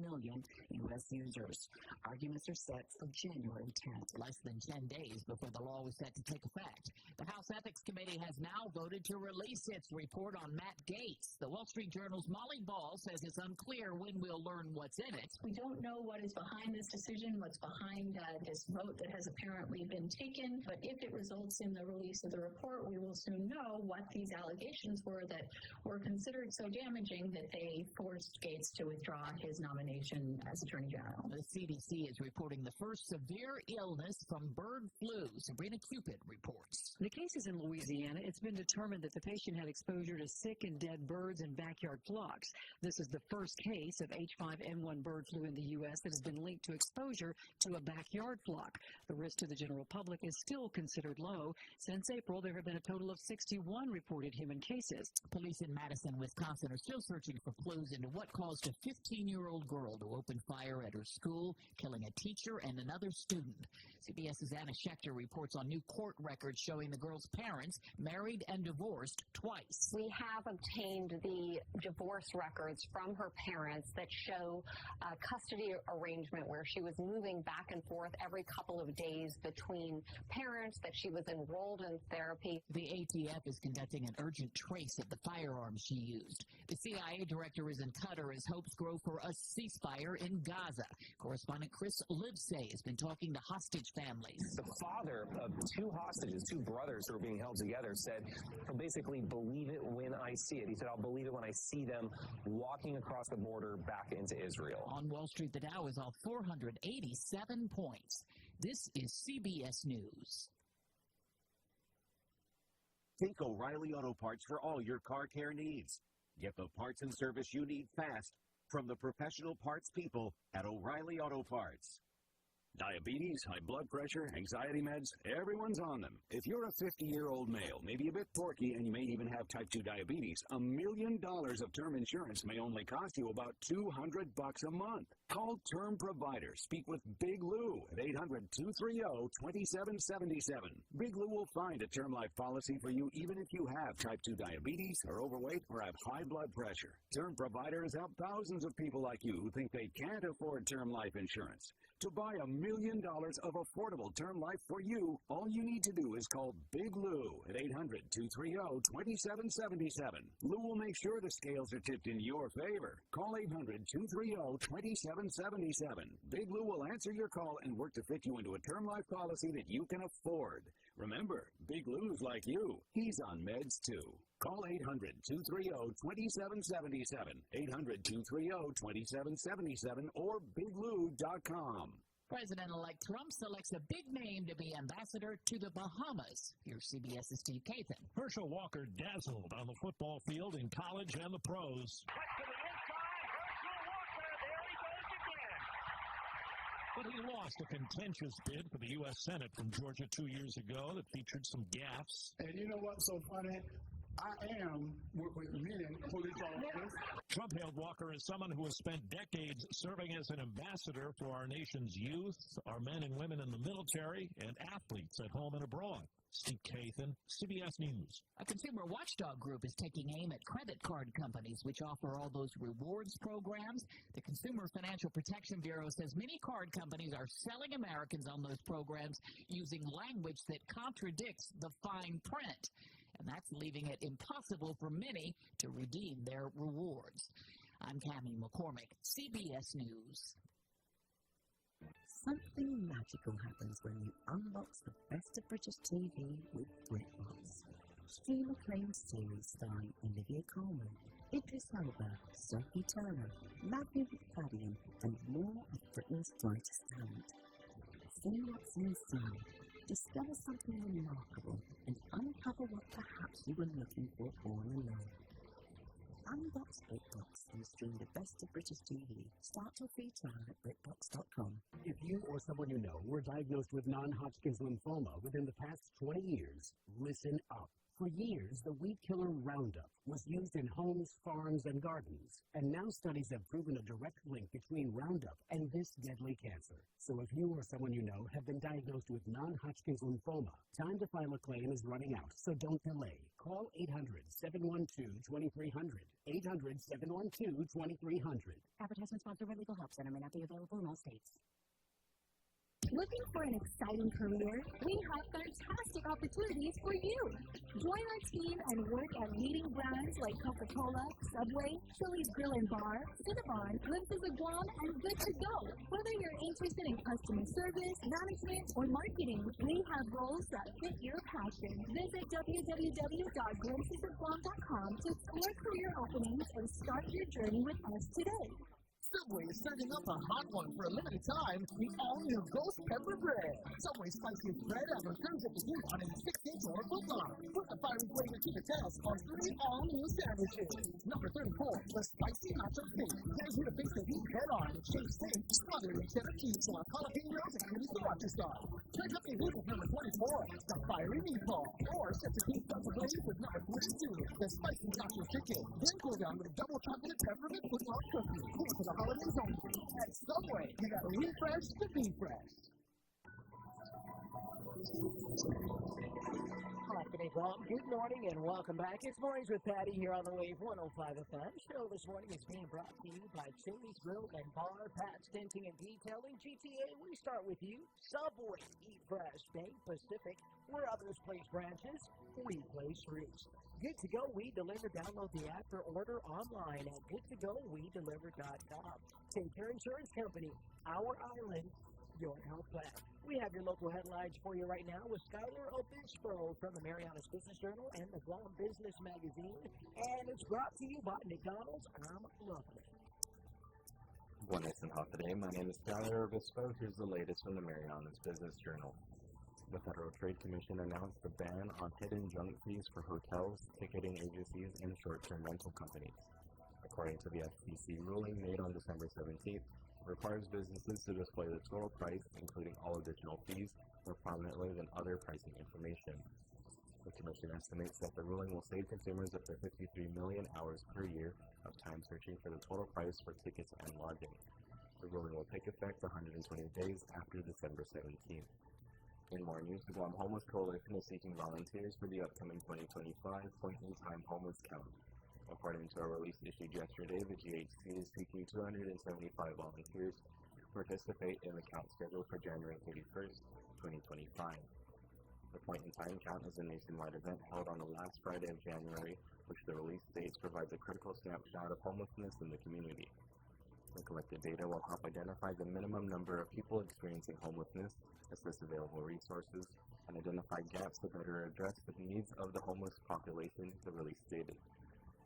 million U.S. users. Arguments are set for January 10th. Less than 10 days before the law was set to take effect. The House Ethics Committee has now voted to release its report on Matt Gaetz. The Wall Street Journal's Molly Ball says it's unclear when we'll learn what's in it. We don't know what is behind this decision, what's behind this vote that has apparently been taken, but if it results in the release of the report, we will soon know what these allegations were that were considered so damaging that they forced Gaetz to withdraw his nomination as Attorney General. The CDC is reporting the first severe illness from bird flu. Sabrina Cupid reports. The cases in Louisiana, it's been determined that the patient had exposure to sick and dead birds in backyard flocks. This is the first case of H5N1 bird flu in the U.S. that has been linked to exposure to a backyard flock. The risk to the general public is still considered low. Since April, there have been a total of 61 reported human cases. Police in Madison, Wisconsin are still searching for clues into what caused a 15-year-old girl to open fire at her school, killing a teacher and another student. CBS's Anna Schechter reports on new court records showing the girl's parents married and divorced twice. We have obtained the divorce records from her parents that show a custody arrangement where she was moving back and forth every couple of days between parents, that she was enrolled in therapy. The ATF is conducting an urgent trace of the firearms she used. The CIA director is in Qatar as hopes grow for a ceasefire in Gaza. Correspondent Chris Livesay has been talking to hostage families. The father of two hostages, two brothers who are being held together, said he'll basically believe it when I see it. He said, I'll believe it when I see them walking across the border back into Israel. On Wall Street, the Dow is off 487 points. This is CBS News. Think O'Reilly Auto Parts for all your car care needs. Get the parts and service you need fast from the professional parts people at O'Reilly Auto Parts. Diabetes, high blood pressure, anxiety meds, everyone's on them. If you're a 50-year-old male, maybe a bit porky, and you may even have type 2 diabetes, $1 million of term insurance may only cost you about $200 a month. Call Term Provider. Speak with Big Lou at 800-230-2777. Big Lou will find a term life policy for you even if you have type 2 diabetes, are overweight, or have high blood pressure. Term Provider has helped thousands of people like you who think they can't afford term life insurance. To buy $1 million of affordable term life for you, all you need to do is call Big Lou at 800-230-2777. Lou will make sure the scales are tipped in your favor. Call 800-230-2777. Big Lou will answer your call and work to fit you into a term life policy that you can afford. Remember, Big Lou's like you. He's on meds too. Call 800-230-2777, 800-230-2777, or BigLou.com. President-elect Trump selects a big name to be ambassador to the Bahamas. Here's CBS's Steve Kathan. Herschel Walker dazzled on the football field in college and the pros. But he lost a contentious bid for the U.S. Senate from Georgia 2 years ago that featured some gaffes. And you know what's so funny? I am with many police officers. Trump hailed Walker as someone who has spent decades serving as an ambassador for our nation's youth, our men and women in the military, and athletes at home and abroad. Steve Kathan, CBS News. A consumer watchdog group is taking aim at credit card companies, which offer all those rewards programs. The Consumer Financial Protection Bureau says many card companies are selling Americans on those programs using language that contradicts the fine print. And that's leaving it impossible for many to redeem their rewards. I'm Cammie McCormick, CBS News. Something magical happens when you unbox the best of British TV with BritBox. Stream acclaimed series starring Olivia Colman, Idris Elba, Sophie Turner, Matthew Fadian, and more of Britain's brightest talent. See what's inside. Discover something remarkable and uncover what perhaps you were looking for all along. Unbox BritBox and stream the best of British TV. Start your free trial at BritBox.com. If you or someone you know were diagnosed with non-Hodgkin's lymphoma within the past 20 years, listen up. For years, the weed killer Roundup was used in homes, farms, and gardens. And now studies have proven a direct link between Roundup and this deadly cancer. So if you or someone you know have been diagnosed with non-Hodgkin's lymphoma, time to file a claim is running out, so don't delay. Call 800-712-2300. 800-712-2300. Advertisement sponsored by Legal Help Center may not be available in all states. Looking for an exciting career? We have fantastic opportunities for you. Join our team and work at leading brands like Coca-Cola, Subway, Chili's Grill and Bar, Cinnabon, Glimpses of Guam, and Good to Go. Whether you're interested in customer service, management, or marketing, we have roles that fit your passion. Visit www.glimpsesofguam.com to explore career openings and start your journey with us today. Subway is serving up a hot one for a limited time, the all-new Ghost Pepper Bread. Subway's spiciest bread ever comes at the heat on a 16-inch or footlong. Put the fiery flavor to the test on 3 all-new sandwiches. Number 34, the Spicy Nacho Cake. Here's who to face the heat head-on with shake steak, strawberry cheddar cheese, or jalapenos and creamy sriracha sauce. Pick up your hit with number 24, the Fiery Meatball. Or set the heat up ablaze with number 42, the Spicy Nacho Chicken. Then cool down with a double chocolate peppermint footlong cookie. Cool for the holidays only. At Subway, you gotta refresh to be fresh. Good morning and welcome back. It's Mornings with Patti here on the Wave 105 FM. Show this morning is being brought to you by Chili's Grill and Bar, Pat's Denting and Detailing, GTA. We start with you. Subway, eat fresh. Bank Pacific, where others place branches, we place roots. Good to Go, We Deliver. Download the app or order online at goodtogowedeliver.com. Take Care Insurance Company, our island, your health plan. We have your local headlines for you right now with Skylar Obispo from the Marianas Business Journal and the Guam Business Magazine. And it's brought to you by McDonald's. I'm loving it. Buenas and Hafa Day. My name is Skylar Obispo. Here's the latest from the Marianas Business Journal. The Federal Trade Commission announced a ban on hidden junk fees for hotels, ticketing agencies, and short-term rental companies. According to the FTC ruling made on December 17th, requires businesses to display the total price, including all additional fees, more prominently than other pricing information. The Commission estimates that the ruling will save consumers up to 53 million hours per year of time searching for the total price for tickets and lodging. The ruling will take effect 120 days after December 17th. In more news, the Guam Homeless Coalition is seeking volunteers for the upcoming 2025 point-in-time homeless count. According to a release issued yesterday, the GHC is seeking 275 volunteers to participate in the count scheduled for January 31st, 2025. The point-in-time count is a nationwide event held on the last Friday of January, which the release states provides a critical snapshot of homelessness in the community. The collected data will help identify the minimum number of people experiencing homelessness, assess available resources, and identify gaps to better address the needs of the homeless population, the release stated.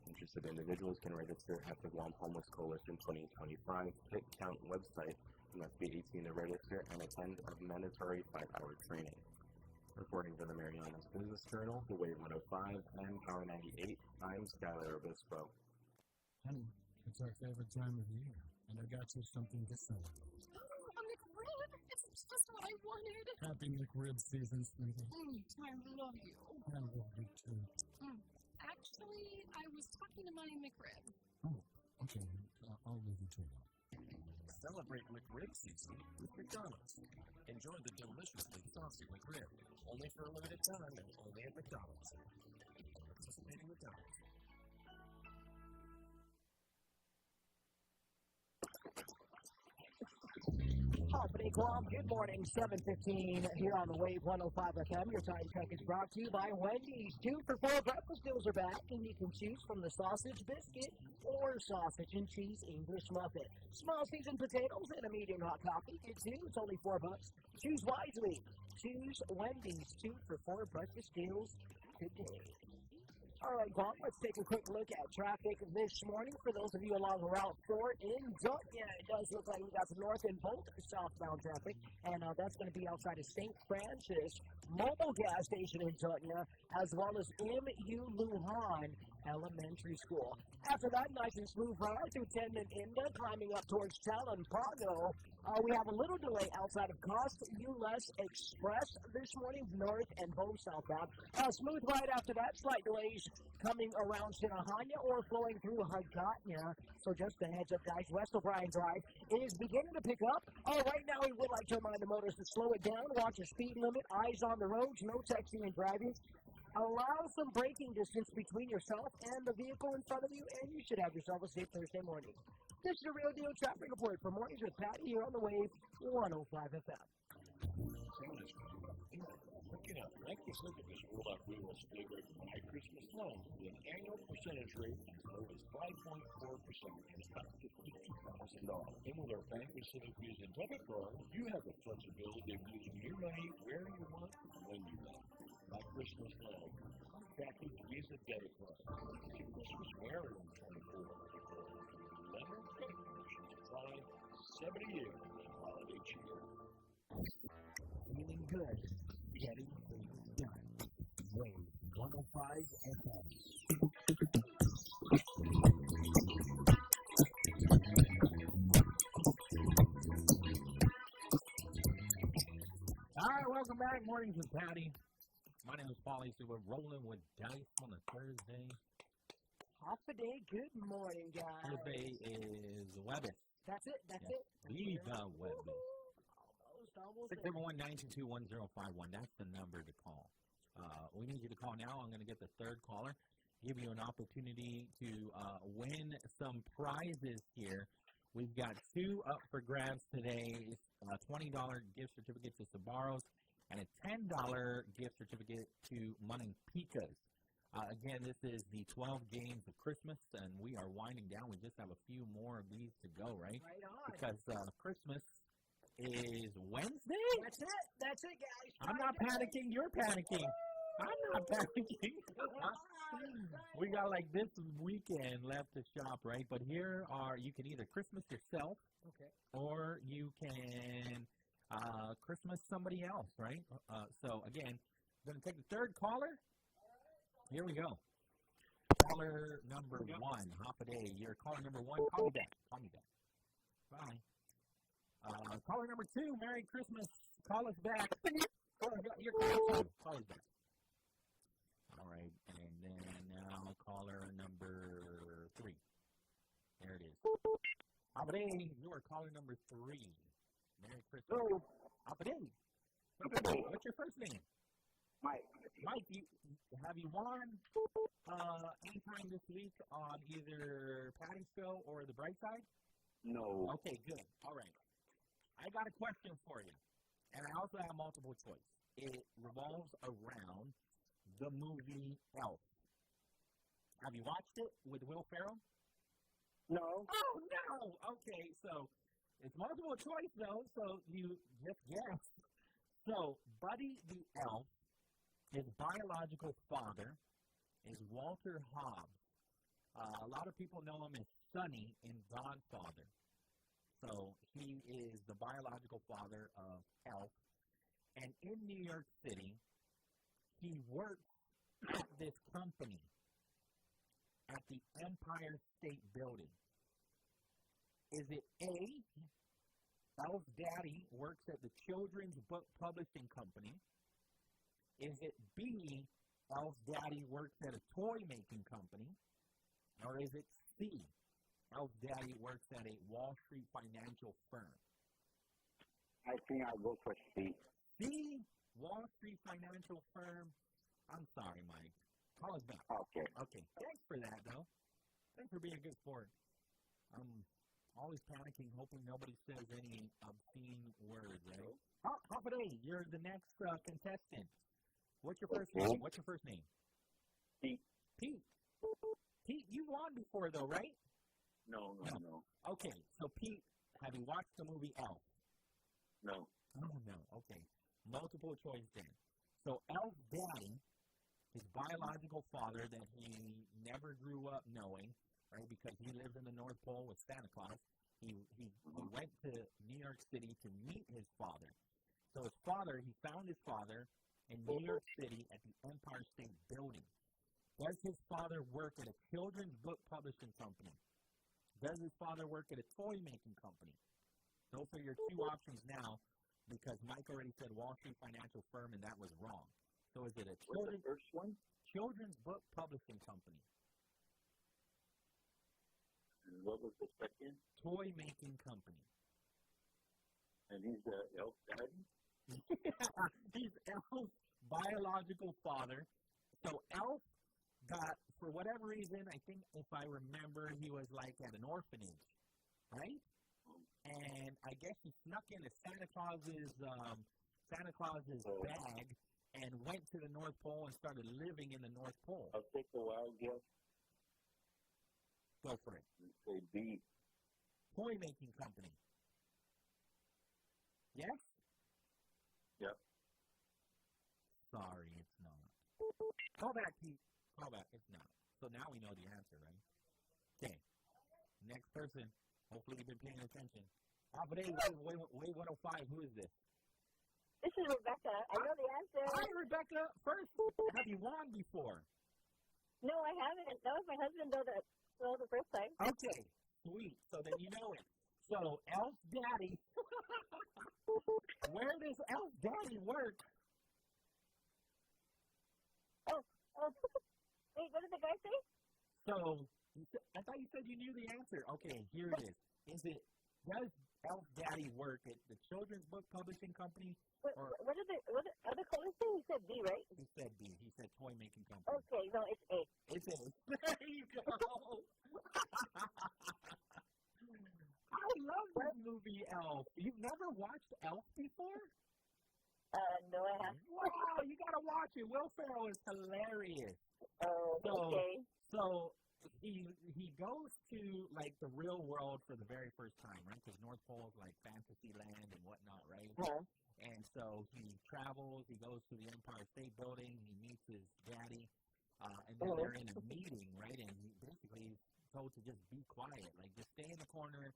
Interested individuals can register at the Guam Homeless Coalition 2025 Pick Count website and must be 18 to register and attend a mandatory 5-hour training. Reporting for the Marianas Business Journal, the Wave 105 and Power 98, I'm Skylar Obispo. Honey, it's our favorite time of year, and I got you something to celebrate. Oh, a McRib! It's just what I wanted. Happy McRib season, sweetie. I love you. I love you too. Actually, I was talking to my McRib. Oh, okay. I'll leave you to it. Celebrate McRib season with McDonald's. Enjoy the deliciously saucy McRib, only for a limited time and only at McDonald's. Participating McDonald's. Guam, good morning, 7:15 here on the Wave 105 FM. Your time check is brought to you by Wendy's. 2 for $4 breakfast deals are back, and you can choose from the sausage biscuit or sausage and cheese English muffin. Small seasoned potatoes and a medium hot coffee. Get 2, it's only $4. Choose wisely. Choose Wendy's. 2 for $4 breakfast deals today. All right, Guam, let's take a quick look at traffic this morning. For those of you along Route 4 in Dunya, it does look like we got some north and both southbound traffic, and that's going to be outside of St. Francis Mobile Gas Station in Dunya, as well as MU Lujan Elementary School. After that, nice and smooth ride through 10 and Inda, climbing up towards Talon Pago. We have a little delay outside of Cost US Express this morning, north and both southbound. Smooth ride after that, slight delays coming around Sinahanya or flowing through Haggatnya. So just a heads up, guys, West O'Brien Drive is beginning to pick up. Right now, we would like to remind the motorists to slow it down, watch the speed limit, eyes on the roads, no texting and driving. Allow some braking distance between yourself and the vehicle in front of you, and you should have yourself a safe Thursday morning. This is a Real Deal Traffic Report for Mornings with Patti here on the Wave 105 FM. Looking at like this look at this rollout we will stay away from high Christmas loans with an annual percentage rate as low as 5.4% and up to $50,000. And with our bank facilities and debit card, you have the flexibility of using your money where you want and when you want. My Christmas loan. Package Visa debit card. Christmas Maryland 24. Lender credit conditions apply. 70 years holiday cheer. Feeling good. Getting things done. Wave 105 FM. All right, welcome back. Mornings with Patty. My name is Pauly Suba, rolling with dice on a Thursday. Hafa day. Good morning, guys. Thursday is Webbis. That's it. That's it. Viva Webbis. Almost 671-922-1051. That's the number to call. We need you to call now. I'm going to get the third caller, give you an opportunity to win some prizes here. We've got two up for grabs today. It's a $20 gift certificate to Sbarro's and a $10 gift certificate to Maningpikas. Again, this is the 12 games of Christmas, and we are winding down. We just have a few more of these to go, right? Right on. Because Christmas is Wednesday? That's it, guys. I'm not panicking. You're panicking. I'm not panicking. We got like this weekend left to shop, right? But here are, you can either Christmas yourself, okay, or you can Christmas somebody else, right? So again, I'm going to take the third caller. Here we go. Caller number one, Hafa day. You're caller number one. Call me back. Call me back. Bye. Caller number two, Merry Christmas. Call us back. You're call us back. All right, and then now caller number three. There it is. Hafa day, you are caller number three. Merry Christmas. Hafa day. What's your first name? Mike. Mike, have you won anytime this week on either Patty's Show or The Bright Side? No. Okay, good. All right. I got a question for you, and I also have multiple choice. It revolves around the movie Elf. Have you watched it with Will Ferrell? No. Oh, no! Okay, so it's multiple choice, though, so you just guess. So, Buddy the Elf, his biological father is Walter Hobbs. A lot of people know him as Sonny in Godfather. So he is the biological father of Elf. And in New York City, he works at this company at the Empire State Building. Is it A, Elf's daddy works at the Children's Book Publishing Company? Is it B, Elf's daddy works at a toy-making company? Or is it C, Elf's daddy works at a Wall Street financial firm? I think I'll go for C. C, Wall Street financial firm? I'm sorry, Mike. Call us back. Okay. Okay. Thanks for that, though. Thanks for being a good sport. I'm always panicking, hoping nobody says any obscene words, right? Hafa day, you're the next contestant. What's your first name? What's your first name? Pete. Pete. Pete, you won before, though, right? No. Okay, so Pete, have you watched the movie Elf? No. Oh, no. Okay. Multiple choice then. So Elf's daddy, his biological father that he never grew up knowing, right, because he lived in the North Pole with Santa Claus, he went to New York City to meet his father. So his father, he found his father in New York City at the Empire State Building. Does his father work at a children's book publishing company? Does his father work at a toy-making company? Those are your two options now, because Mike already said Wall Street financial firm, and that was wrong. So is it a first one? Children's book publishing company? And what was the second? Toy-making company. And he's the Elf daddy? He's Elf's biological father. So Elf got, for whatever reason, I think if I remember, he was like at an orphanage, right? And I guess he snuck into Santa Claus's Santa Claus's bag and went to the North Pole and started living in the North Pole? I'll take the wild guess. Go for it. Say B. Toy making company. Yes? Yep. Sorry, it's not. Call back. It's not. So now we know the answer, right? Okay. Next person. Hopefully you've been paying attention. Adai, Wave 105. Who is this? This is Rebecca. I know the answer. Hi, Rebecca. First, have you won before? No, I haven't. That was my husband, though, the first time. Okay. Sweet. So then you know it. So, Elf Daddy. Where does Elf Daddy work? Oh. Wait, what did the guy say? So, I thought you said you knew the answer. Okay, here it is. Does Elf Daddy work at the Children's Book Publishing Company? What are the other colors say? He said B, right? He said B. He said toy making company. Okay, no, it's A. It's A. There you go. I love that movie, Elf. You've never watched Elf before? No, I haven't. Wow, you gotta watch it. Will Ferrell is hilarious. Oh, okay. So he goes to like the real world for the very first time, right? Because North Pole is like fantasy land and whatnot, right? Uh-huh. And so he travels. He goes to the Empire State Building. He meets his daddy, and then they're in a meeting, right? And he basically is told to just be quiet, like just stay in the corner.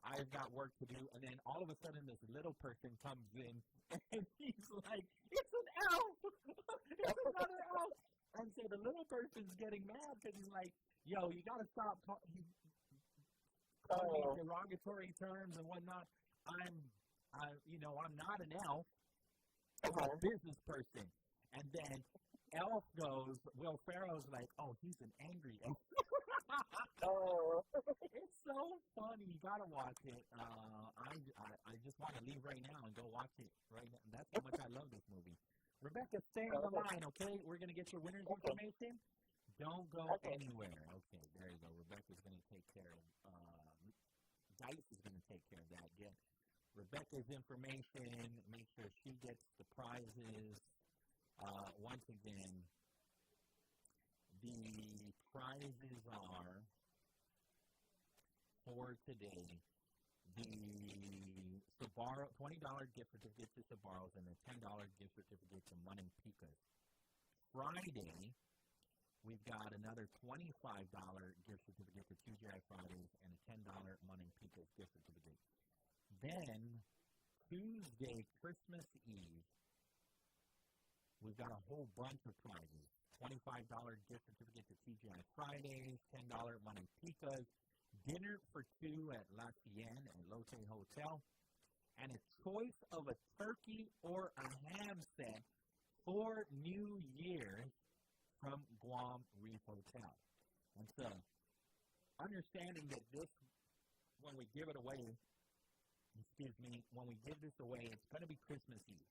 I've got work to do. And then all of a sudden, this little person comes in, and he's like, "It's an elf! It's another elf!" And so the little person's getting mad because he's like, "Yo, you got to stop calling derogatory terms and whatnot. I'm not an elf. I'm a business person." And then Elf goes, Will Ferrell's like, "Oh, he's an angry elf." It's so funny. You gotta watch it. I just want to leave right now and go watch it right now. That's how much I love this movie. Rebecca, stay on the line, okay? We're gonna get your winner's information. Don't go anywhere. Okay, there you go. Rebecca's gonna take care of. Dice is gonna take care of that. Get Rebecca's information. Make sure she gets the prizes. Once again, the prizes are for today the Sbarro $20 gift certificate to Sbarro's and a $10 gift certificate to Munning Pika's. Friday, we've got another $25 gift certificate to TGI Fridays and a $10 Munning Pika's gift certificate. Then, Tuesday, Christmas Eve, we've got a whole bunch of prizes. $25 gift certificate to TGI Fridays, $10 Munning Pika's, dinner for two at La Tienne and Lotte Hotel, and a choice of a turkey or a ham set for New Year's from Guam Reef Hotel. And so, understanding that this, when we give it away, when we give this away, it's going to be Christmas Eve,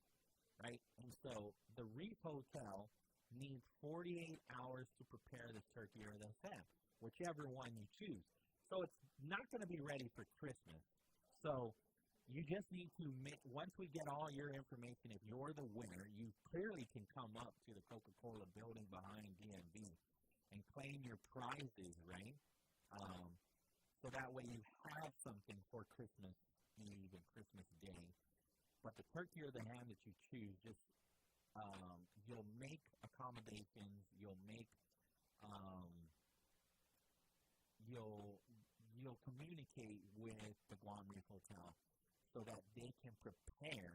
right? And so, the Reef Hotel needs 48 hours to prepare this turkey or this ham, whichever one you choose. So it's not going to be ready for Christmas. So you just need to once we get all your information, if you're the winner, you clearly can come up to the Coca-Cola building behind DMV and claim your prizes, right? So that way you have something for Christmas Eve and Christmas Day. But the turkey or the ham that you choose, just you'll make accommodations, you'll communicate with the Guam Reef Hotel so that they can prepare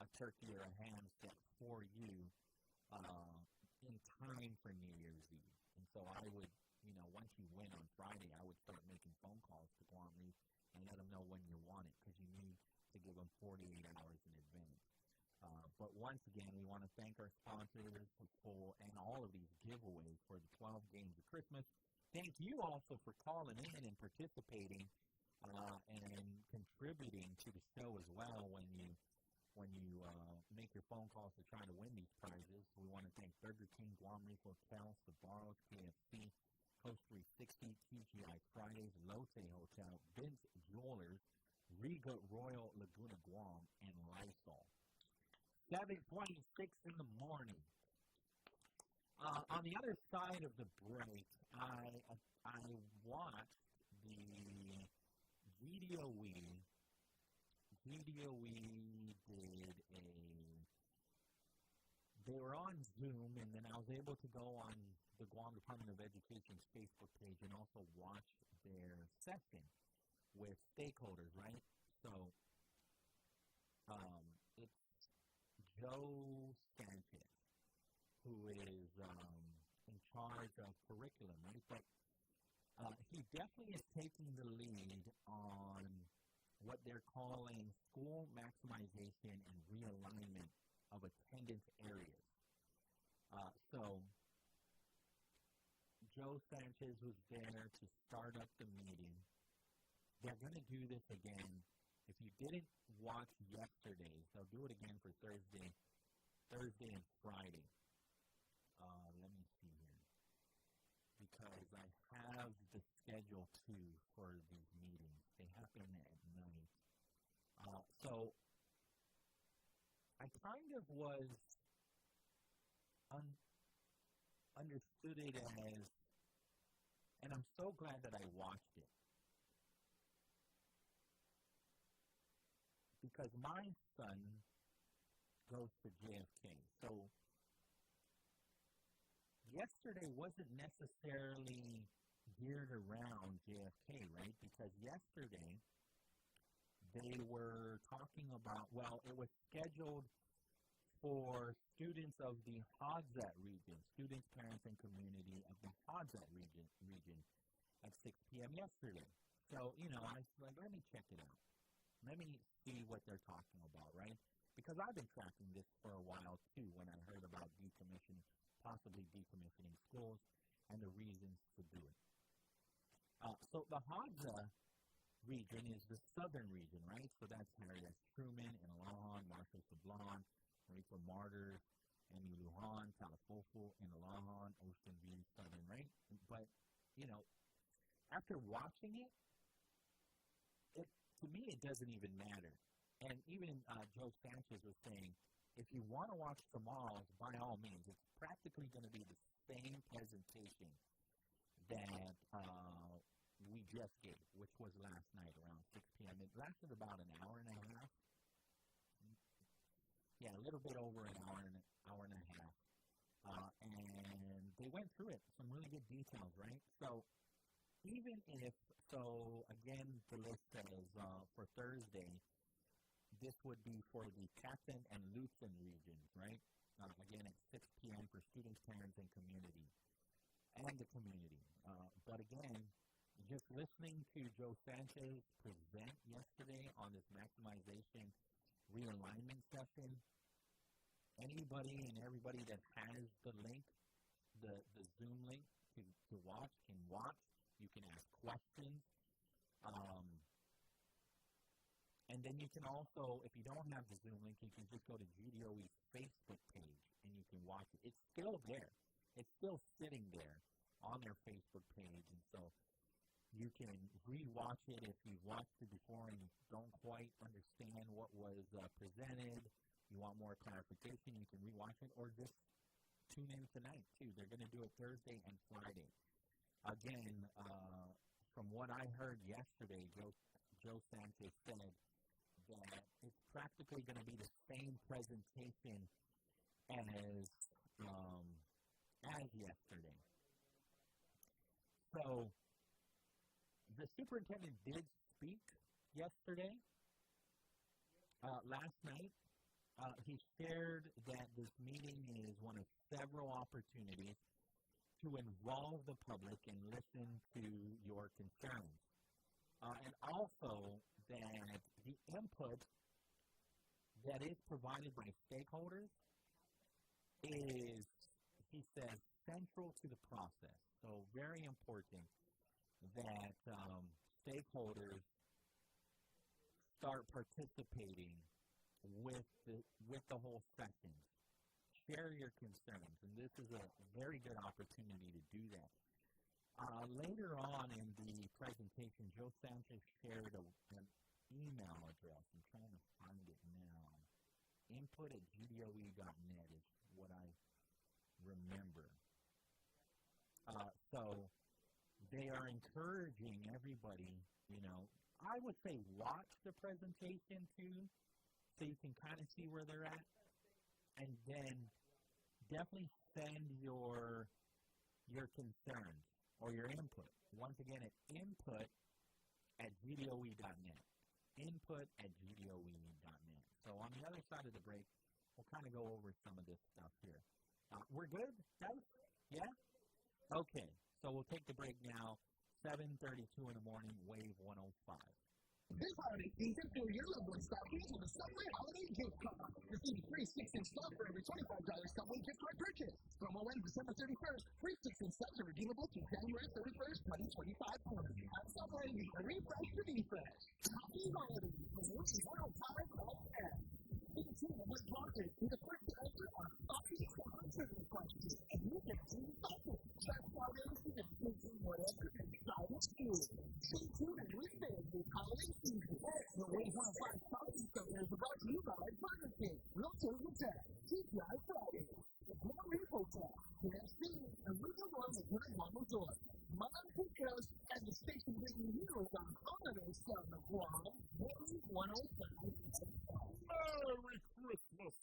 a turkey or a ham set for you in time for New Year's Eve. And so I would, once you win on Friday, I would start making phone calls to Guam Reef and let them know when you want it because you need to give them 48 hours in advance. But once again, we want to thank our sponsors and all of these giveaways for the 12 games of Christmas. Thank you also for calling in and participating and contributing to the show as well when you make your phone calls to try to win these prizes. We want to thank Burger King, Guam Reef Hotel, Sbarro's, KFC, Coast 360, TGI Fridays, Lotte Hotel, Vince Jewelers, Riga Royal Laguna Guam, and Lysol. 7:26 in the morning. On the other side of the break, I watched the video we did they were on Zoom, and then I was able to go on the Guam Department of Education's Facebook page and also watch their session with stakeholders, right? So, it's Joe Sanchez, who is in charge of curriculum, right? But he definitely is taking the lead on what they're calling school maximization and realignment of attendance areas. So Joe Sanchez was there to start up the meeting. They're going to do this again. If you didn't watch yesterday, they'll do it again for Thursday and Friday. Let me see here, because I have the schedule too for these meetings. They happen at night. So I kind of was understood it as, and I'm so glad that I watched it, because my son goes to JFK. So yesterday wasn't necessarily geared around JFK, right? Because yesterday they were talking about, well, it was scheduled for students of the Hadza region, students, parents, and community of the Hadza region at 6 p.m. yesterday. So, I was like, let me check it out. Let me see what they're talking about, right? Because I've been tracking this for a while, too, when I heard about possibly decommissioning schools and the reasons to do it. So the Hadza region is the southern region, right? So that's Marianas, Truman, and Alahan, Marshall, Sablan, Mariko Martyrs, Emi Lujan, Talafofu, and Alahan, Ocean View, southern, right? But, after watching it, to me, it doesn't even matter. And even Joe Sanchez was saying, if you want to watch tomorrow's, by all means, it's practically going to be the same presentation that we just gave, which was last night around 6 p.m. It lasted about an hour and a half. Yeah, a little bit over an hour and a half. And they went through it, some really good details, right? So even if, again, the list says for Thursday, this would be for the Catton and Luzon regions, right? Again, at 6 p.m. for students, parents, and community. But again, just listening to Joe Sanchez present yesterday on this maximization realignment session, anybody and everybody that has the link, the Zoom link to watch can watch. You can ask questions. And then you can also, if you don't have the Zoom link, you can just go to GDOE's Facebook page and you can watch it. It's still there. It's still sitting there on their Facebook page. And so you can re-watch it if you've watched it before and you don't quite understand what was presented. You want more clarification, you can re-watch it, or just tune in tonight, too. They're going to do it Thursday and Friday. Again, from what I heard yesterday, Joe Sanchez said that it's practically going to be the same presentation as yesterday. So the superintendent did speak yesterday. Last night, he shared that this meeting is one of several opportunities to involve the public and listen to your concerns. And also that the input that is provided by stakeholders is, he says, central to the process. So very important that stakeholders start participating with the whole session. Share your concerns, and this is a very good opportunity to do that. Later on in the presentation, Joe Sanchez shared an email address. I'm trying to find it now. input@gdoe.net is what I remember. So they are encouraging everybody, I would say watch the presentation too, so you can kind of see where they're at, and then definitely send your concerns or your input. Once again, at input@gdoe.net. Input@gdoe.net. So on the other side of the break, we'll kind of go over some of this stuff here. We're good, guys? Yeah? Okay, so we'll take the break now. 7:32 in the morning, Wave 105. This holiday season, fill your loved one's stockings with a Subway Holiday Gift Card. Receive a free 6-inch sub for every $25 Subway gift card purchase. Promo ends December 31st. Free 6-inch subs are redeemable through January 31st, 2025 only. At Subway, refresh to be fresh. Happy holidays from Wave 105 FM. Stay tuned on What's Market to the first answer on Patti Arroyo question. And you can see Patti. Check Fridays to the whatever excites you. Stay tuned and Weekday with holiday season. The Wave 105 Patti Center is brought to you by Burger King, Rotos Hotel, TGI Fridays, the Glory Hotel, KFC, and River One with Guam Resort. Mom Picos and the station bringing you is on holiday summer Guam, Wave 105. Merry Christmas!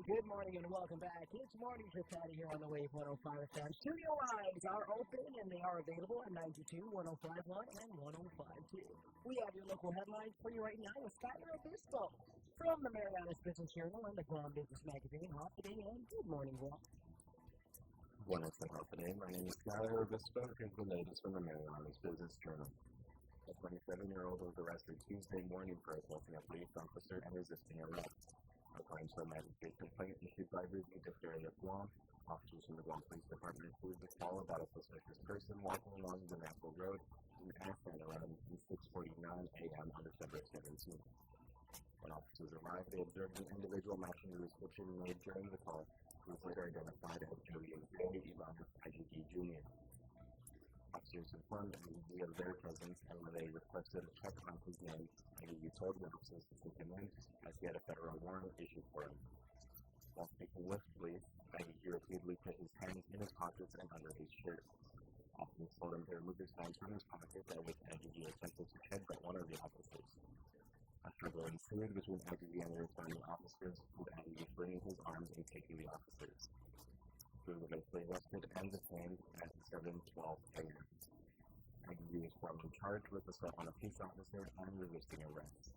Good morning and welcome back. It's Mornings with Patti here on the Wave 105 FM. Studio lines are open and they are available at 92, 105.1, and 105.2. We have your local headlines for you right now with Skyler Obispo from the Marianas Business Journal and the Guam Business Magazine. Hafa and good morning, Guam. Buenos and Hafa. My name is Skyler Obispo. Here's the latest from the Marianas Business Journal. A 27-year-old was arrested Tuesday morning for assaulting a police officer and resisting arrest. According to a magistrate complaint issued by Review Diphtheria of Guam, officers from the Guam Police Department received a call about a suspicious person walking along the Nashville Road in Ashland around 6:49 a.m. on December 17th. When officers arrived, they observed an individual matching the description made during the call, who was later identified as Joey IGD Jr. Officers informed IGD of their presence, and when they requested a check on his name, IGD told the officers to take him in, as he had a federal warrant issued for him. While speaking with police, IGD repeatedly put his hands in his pockets and under his shirt. Officers told him to remove his hands from his pockets, at which IGD attempted to headbutt one of the officers. A struggle ensued between IGD and the responding officers, with IGD bringing his arms and taking the officers. He was eventually arrested and detained at 7:12 a.m. IGD was formally charged with assault on a peace officer and resisting arrest.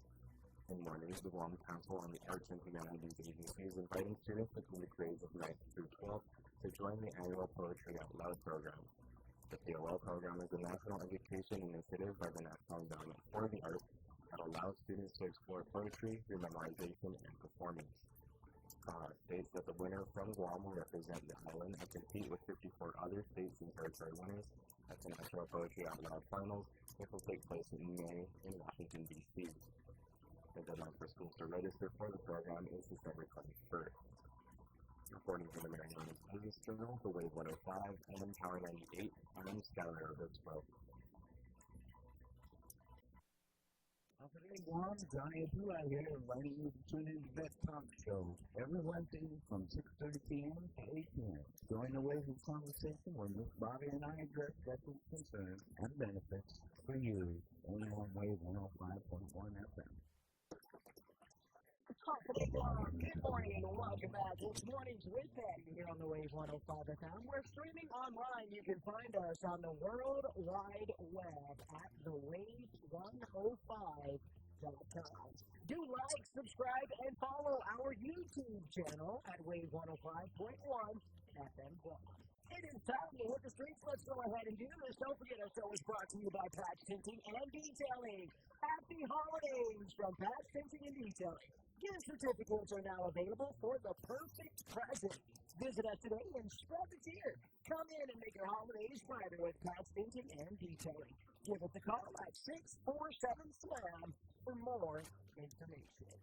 In mornings, the Guam Council on the Arts and Humanities Agency is inviting students between the grades of 9th through 12th to join the annual Poetry Out Loud program. The POL program is a national education initiative by the National Endowment for the Arts that allows students to explore poetry through memorization and performance. States that the winner from Guam will represent the island and compete with 54 other states and territory winners at the National Poetry Out Loud Finals, which will take place in May in Washington, D.C. The deadline for schools to register for the program is December 21st. Reporting from the Marianas Business Journal, the Wave 105, and Power 98, I'm Skyler Obispo. Today, Guam, Johnny Adai here, inviting you to tune in to that talk show every Wednesday from 6:30 p.m. to 8 p.m. Join the Wave of Conversation where Miss Bobby and I address veterans' concerns and benefits for you, only on Wave 105.1 FM. Good morning and welcome back. It's Mornings with Patti here on the Wave 105 FM. We're streaming online. You can find us on the World Wide Web at thewave105.com. Do like, subscribe, and follow our YouTube channel at Wave 105.1 FM Guam. It is time to hit the streets. Let's go ahead and do this. Don't forget our show is brought to you by Patch Tinting and Detailing. Happy holidays from Patch Tinting and Detailing. Gift certificates are now available for the perfect present. Visit us today and spread the cheer. Come in and make your holidays brighter with Patch Tinting and Detailing. Give us a call at 647-SLAM for more information.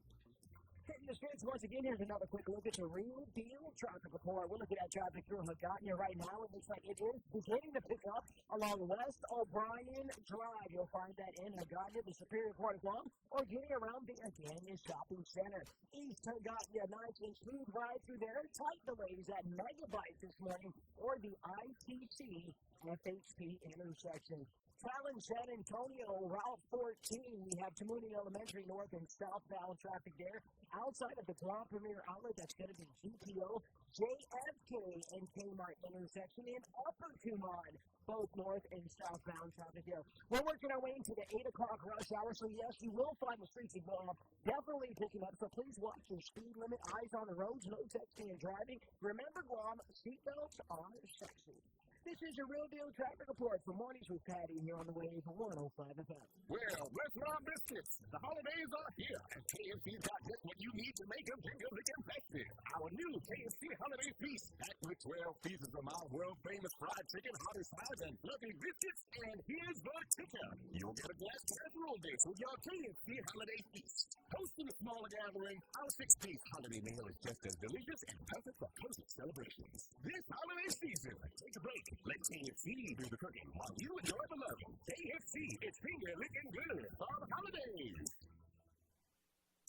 Hitting the streets once again. Here's another quick look at the real deal traffic report. We're looking at traffic through Hagåtña right now. It looks like it is beginning to pick up along West O'Brien Drive. You'll find that in Hagåtña, the Superior Court of Guam, or getting around the Agania Shopping Center. East Hagåtña, nice and smooth ride through there. Tight delays at Megabyte this morning, or the ITC FHP intersection. Fallon, San Antonio, Route 14. We have Tamuni Elementary north and southbound traffic there. Outside of the Guam Premier Outlet, that's going to be GPO, JFK, and Kmart intersection in Upper Kumon, both north and southbound traffic there. We're working our way into the 8 o'clock rush hour, so yes, you will find the streets of Guam definitely picking up, so please watch your speed limit, eyes on the roads, no texting and driving. Remember, Guam, seatbelts are sexy. This is your Real Deal Traffic Report for Mornings with Patty here on the Wave 105 FM. Well, restaurant biscuits. The holidays are here, and KFC's got just what you need to make them jingle effective. Our new KFC Holiday Feast, packed with 12 pieces of our world-famous fried chicken, hot sides, and fluffy biscuits. And here's the kicker. You'll get a glass casserole dish with your KFC Holiday Feast. Hosting a smaller gathering, our 6-piece holiday meal is just as delicious and perfect for cozy celebrations. This holiday season, take a break. Let KFC do the cooking while you enjoy the love. KFC, it's finger licking good for the holidays.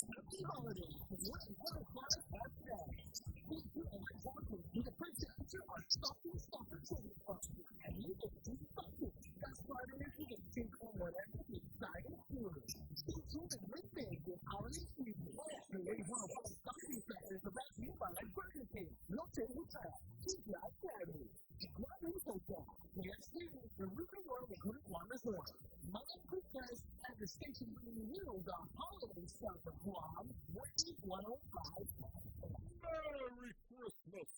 Happy holidays from 105 FM. Thank you and welcome to the presentation of Stocking Stuffer Chicken Function. And you get to something. That's why there is a take on whatever the exciting food. Stay tuned and win big with holiday season. The Wave 105 Stocking Stuffer is about to you by Burger King, Lotte Hotel, TGI Academy, Guam Hotel, KFC, the Ruby World of Good Guam Resort. Monday through Thursday at the station bringing you the holiday stuff of Guam, Wave 105. Merry Christmas!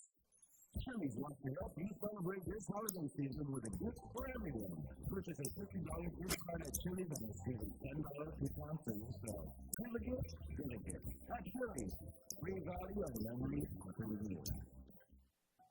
Chili's wants to help you celebrate this holiday season with a gift for everyone. Purchase a $50 gift card at Chili's and receive a $10 coupon for yourself. Have a gift, get a gift. At Chili's, great value and memories for the year.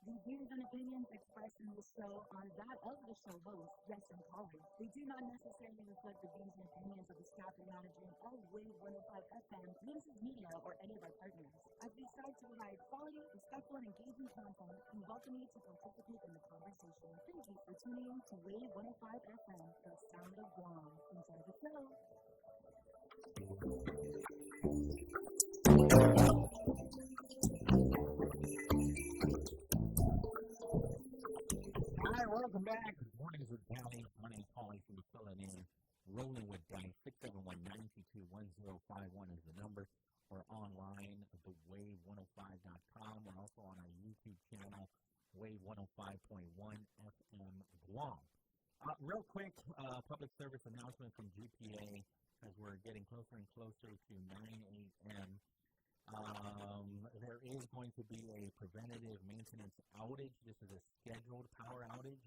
The views and opinions expressed in this show are that of the show host, Jess and Polly. They do not necessarily reflect the views and opinions of the staff and management of Wave 105 FM, News Media, or any of our partners. As we strive to provide quality, respectful, and engaging content, we welcome you to participate in the conversation. Thank you for tuning in to Wave 105 FM, the sound of Guam. Enjoy the show. Hi, welcome back. Mornings with Adai. My name is Pauly Suba, filling in. Rolling with Adai. 671-922-1051 is the number. We're online at thewave105.com. We're also on our YouTube channel, Wave 105.1 FM Guam. Real quick, public service announcement from GPA as we're getting closer and closer to 9 a.m. There is going to be a preventative maintenance outage. This is a scheduled power outage,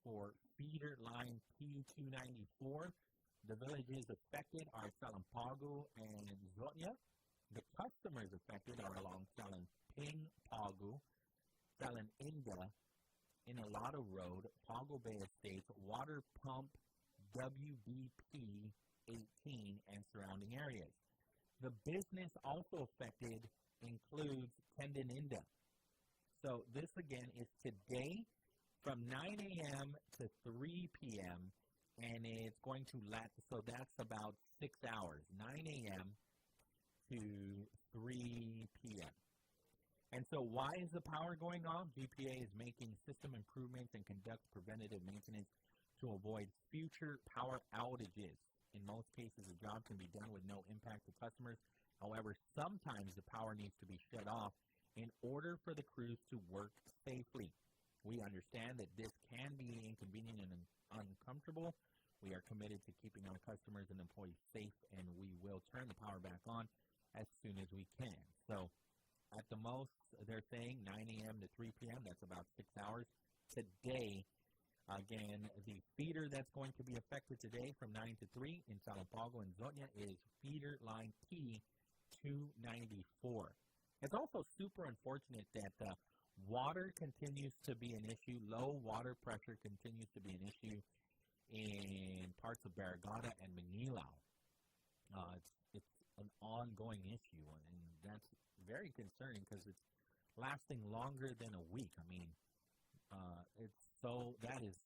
for feeder line P294. The villages affected are Salampagu and Zotnya. The customers affected are along Salan Ping Pagu, Salan Inga, Inalado Road, Pago Bay Estates, Water Pump WBP 18, and surrounding areas. The business also affected includes Tendeninda. So this again is today from 9 a.m. to 3 p.m. and it's going to last, so that's about 6 hours, 9 a.m. to 3 p.m. And so why is the power going off? GPA is making system improvements and conduct preventative maintenance to avoid future power outages. In most cases, the job can be done with no impact to customers. However, sometimes the power needs to be shut off in order for the crews to work safely. We understand that this can be inconvenient and uncomfortable. We are committed to keeping our customers and employees safe, and we will turn the power back on as soon as we can. So at the most, they're saying 9 a.m. to 3 p.m. That's about 6 hours. Today, again, the feeder that's going to be affected today from 9 to 3 in Salampagu and Zotnya is feeder line P294. It's also super unfortunate that water continues to be an issue. Low water pressure continues to be an issue in parts of Barragata and Manilao. It's an ongoing issue, and that's very concerning because it's lasting longer than a week. I mean, that is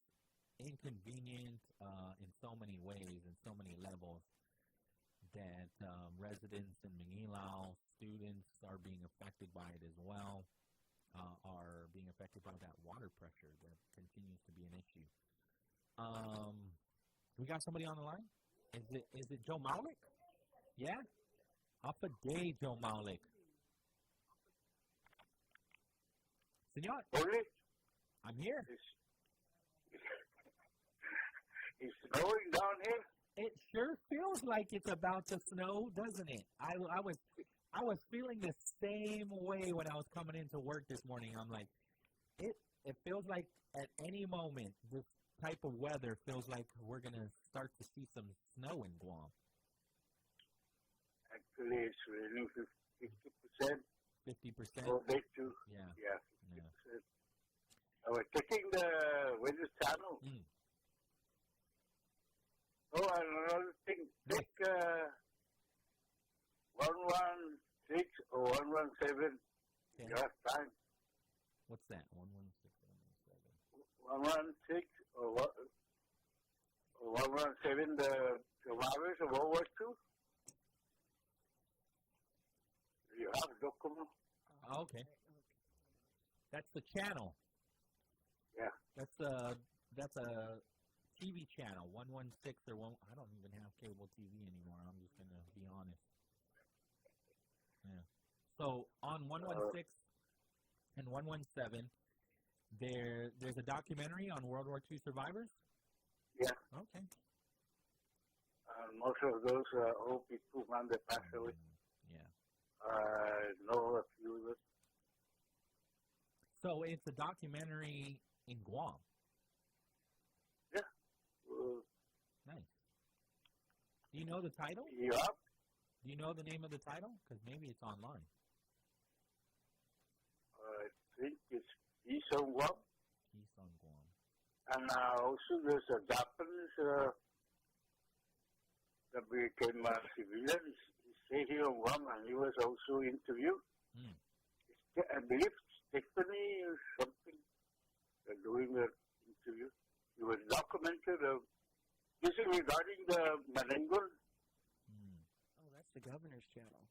inconvenient in so many ways, in so many levels, that residents in Manilao, students are being affected by it as well, are being affected by that water pressure that continues to be an issue. We got somebody on the line? Is it Joe Malik? Yeah? Hafa day, Joe Malik. Senor? I'm here. It's snowing down here? It sure feels like it's about to snow, doesn't it? I was feeling the same way when I was coming into work this morning. I'm like, it feels like at any moment this type of weather feels like we're going to start to see some snow in Guam. Actually, it's raining 50%. 50%? Oh, they too. Yeah. Yeah, 50%. I was checking the weather channel. Oh, another thing. Take 116 or 117. Okay. You have time. What's that? 116, 116 or 117, the survivors of World War II. You have a document. Okay. That's the channel. Yeah. That's a TV channel, 116 or one. I don't even have cable TV anymore. I'm just gonna be honest. Yeah. So on 116 and 117, there's a documentary on World War II survivors. Yeah. Okay. Most of those old people when they pass away. Yeah. I know a few of them. So it's a documentary in Guam. Yeah. Nice. Do you know the title? Yeah. Do you know the name of the title? Because maybe it's online. I think it's Peace on Guam. Peace on Guam. And also there's a Japanese that became a civilian. He stayed here on Guam and he was also interviewed. I believe Stephanie or something doing an interview. He was documented. This is regarding the Manengon. Oh, that's the governor's channel.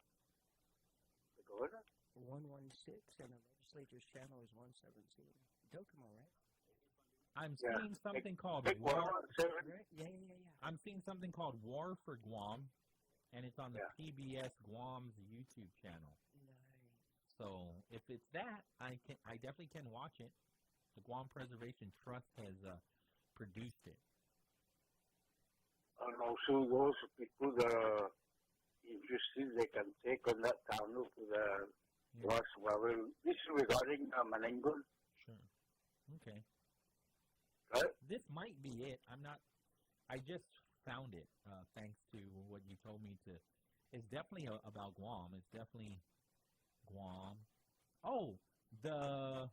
The governor? 116, and the legislature's channel is 117. Docomo, right? I'm seeing something called War. I'm seeing something called War for Guam, and it's on the PBS Guam's YouTube channel. So if it's that, I definitely can watch it. The Guam Preservation Trust has produced it. And also those people that are interested, they can take on that channel to the watch. This is regarding Manengon. Sure. Okay. Right? This might be it. I just found it thanks to what you told me to. It's definitely about Guam. It's definitely Guam. Oh, there's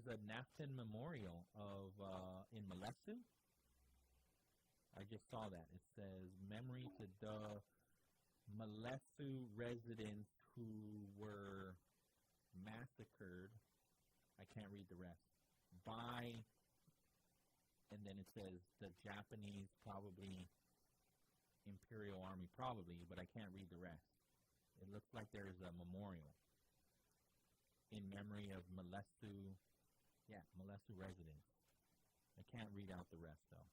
a Naftan Memorial of in Molesu. I just saw that. It says memory to the Molesu residents who were massacred. I can't read the rest. By, and then it says the Japanese, probably Imperial Army, probably, but I can't read the rest. It looks like there's a memorial in memory of Molesu residents. I can't read out the rest, though.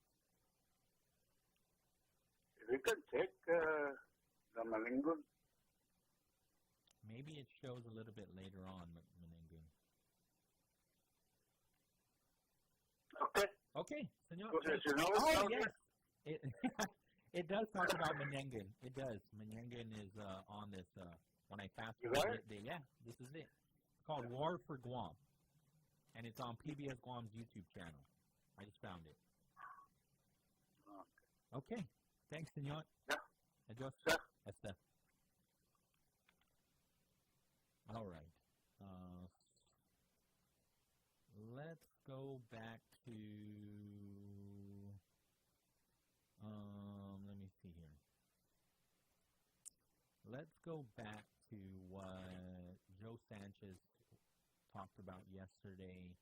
We can take the Manengon. Maybe it shows a little bit later on, Manengon. Okay, senor. Oh, yes. It does talk about Manengon. It does. Manengon is on this. When I fast forward it, this is it. It's called War for Guam, and it's on PBS Guam's YouTube channel. I just found it. Okay. Thanks, senor. Adios. Hasta. All right. Let's go back to. Let me see here. let's go back to what Joe Sanchez talked about yesterday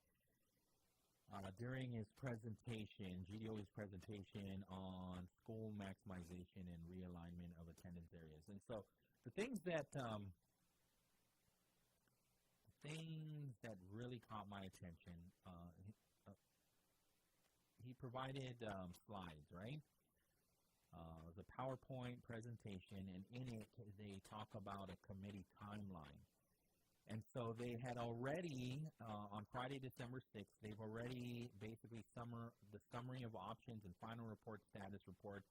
during his presentation, GDOE's presentation on school maximization and realignment of attendance areas. And so the things that really caught my attention, he provided slides, right? The PowerPoint presentation, and in it they talk about a committee timeline. And so they had already, on Friday, December 6th, they've already basically the summary of options and final report, status report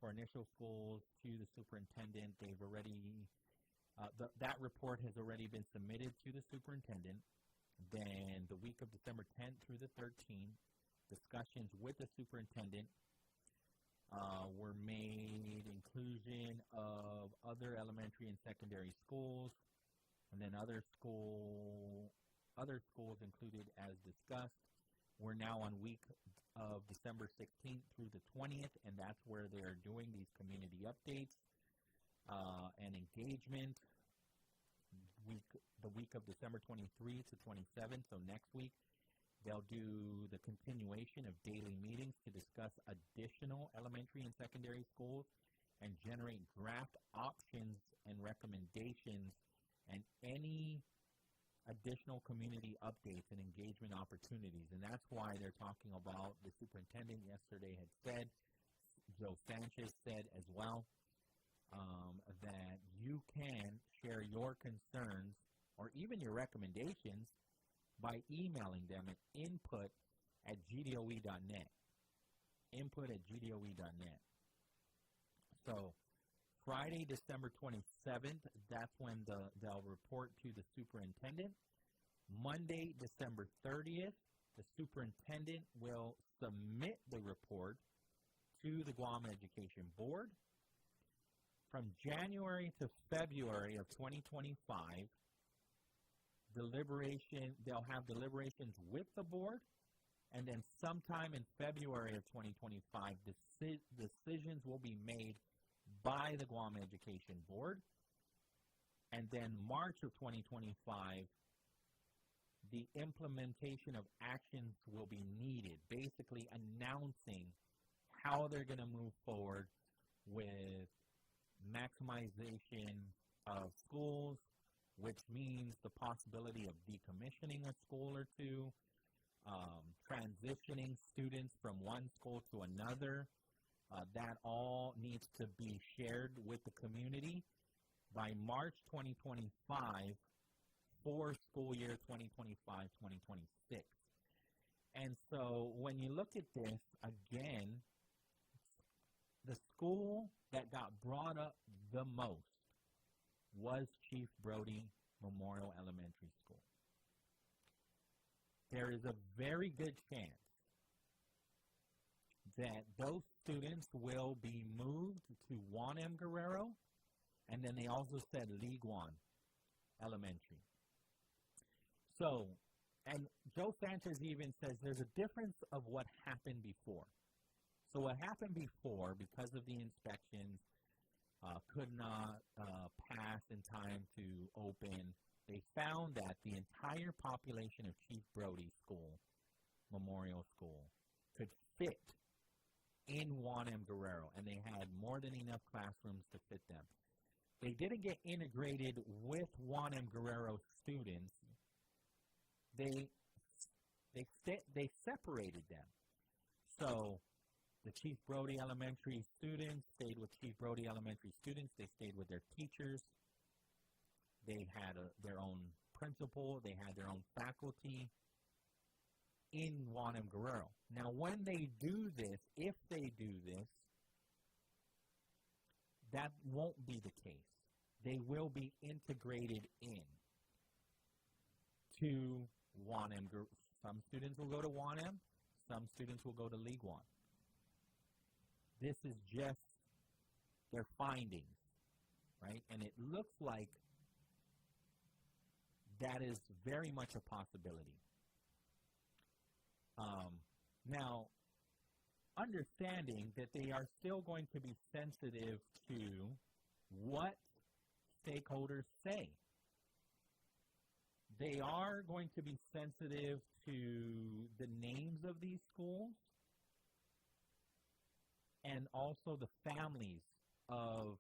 for initial schools to the superintendent. They've already, that report has already been submitted to the superintendent. Then the week of December 10th through the 13th, discussions with the superintendent were made, inclusion of other elementary and secondary schools, and then other schools included as discussed. We're now on week of December 16th through the 20th, and that's where they're doing these community updates and engagement. The week of December 23 to 27, so next week, they'll do the continuation of daily meetings to discuss additional elementary and secondary schools and generate draft options and recommendations and any additional community updates and engagement opportunities. And that's why they're talking about, the superintendent yesterday had said, Joe Sanchez said as well, that you can share your concerns or even your recommendations by emailing them at input@gdoe.net. Input@gdoe.net. So Friday, December 27th, that's when they'll report to the superintendent. Monday, December 30th, the superintendent will submit the report to the Guam Education Board. From January to February of 2025, they'll have deliberations with the board, and then sometime in February of 2025, decisions will be made by the Guam Education Board. And then March of 2025, the implementation of actions will be needed, basically announcing how they're going to move forward with maximization of schools, which means the possibility of decommissioning a school or two, transitioning students from one school to another. That all needs to be shared with the community by March 2025 for school year 2025-2026. And so when you look at this, again, the school that got brought up the most was Chief Brody Memorial Elementary School. There is a very good chance that those students will be moved to Juan M. Guerrero, and then they also said League One Elementary. So, and Joe Sanchez even says there's a difference of what happened before. So what happened before, because of the inspections, could not pass in time to open. They found that the entire population of Chief Brody School, Memorial School, could fit in Juan M. Guerrero, and they had more than enough classrooms to fit them. They didn't get integrated with Juan M. Guerrero students. They separated them. So the Chief Brody Elementary students stayed with Chief Brody Elementary students. They stayed with their teachers. They had their own principal. They had their own faculty in Juan M. Guerrero. Now, when they do this, if they do this, that won't be the case. They will be integrated in to Juan M. Guerrero. Some students will go to Juan M. Some students will go to League One. This is just their findings, right? And it looks like that is very much a possibility. Now, understanding that they are still going to be sensitive to what stakeholders say. They are going to be sensitive to the names of these schools and also the families of,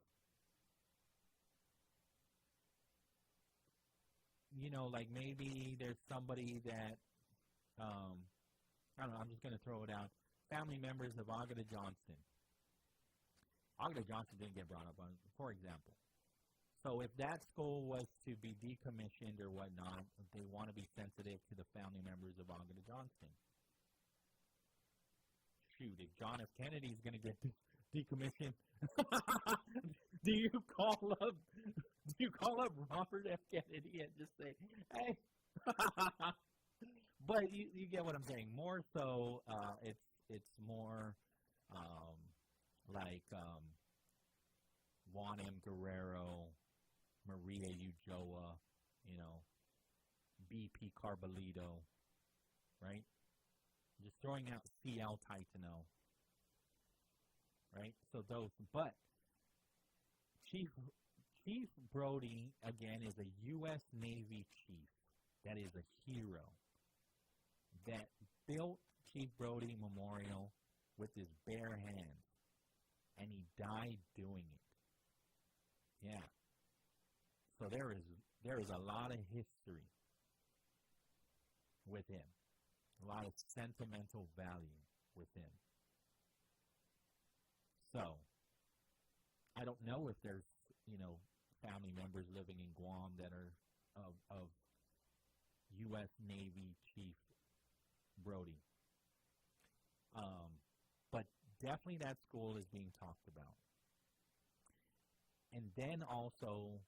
like maybe there's somebody that, I don't know, I'm just going to throw it out. Family members of Agada Johnson. Agada Johnson didn't get brought up on, for example. So if that school was to be decommissioned or whatnot, they want to be sensitive to the family members of Agada Johnson. Shoot, if John F. Kennedy is going to get decommissioned, do you call up Robert F. Kennedy and just say, hey? But you get what I'm saying. More so, it's more like Juan M. Guerrero, Maria Ulloa, B.P. Carbolito, right? Just throwing out C.L. Titano, right? So those, but Chief Brody, again, is a U.S. Navy chief that is a hero that built Chief Brody Memorial with his bare hands, and he died doing it. Yeah. So there is a lot of history with him, a lot of sentimental value with him. So I don't know if there's family members living in Guam that are of U.S. Navy Chief Brody. But definitely that school is being talked about. And then also,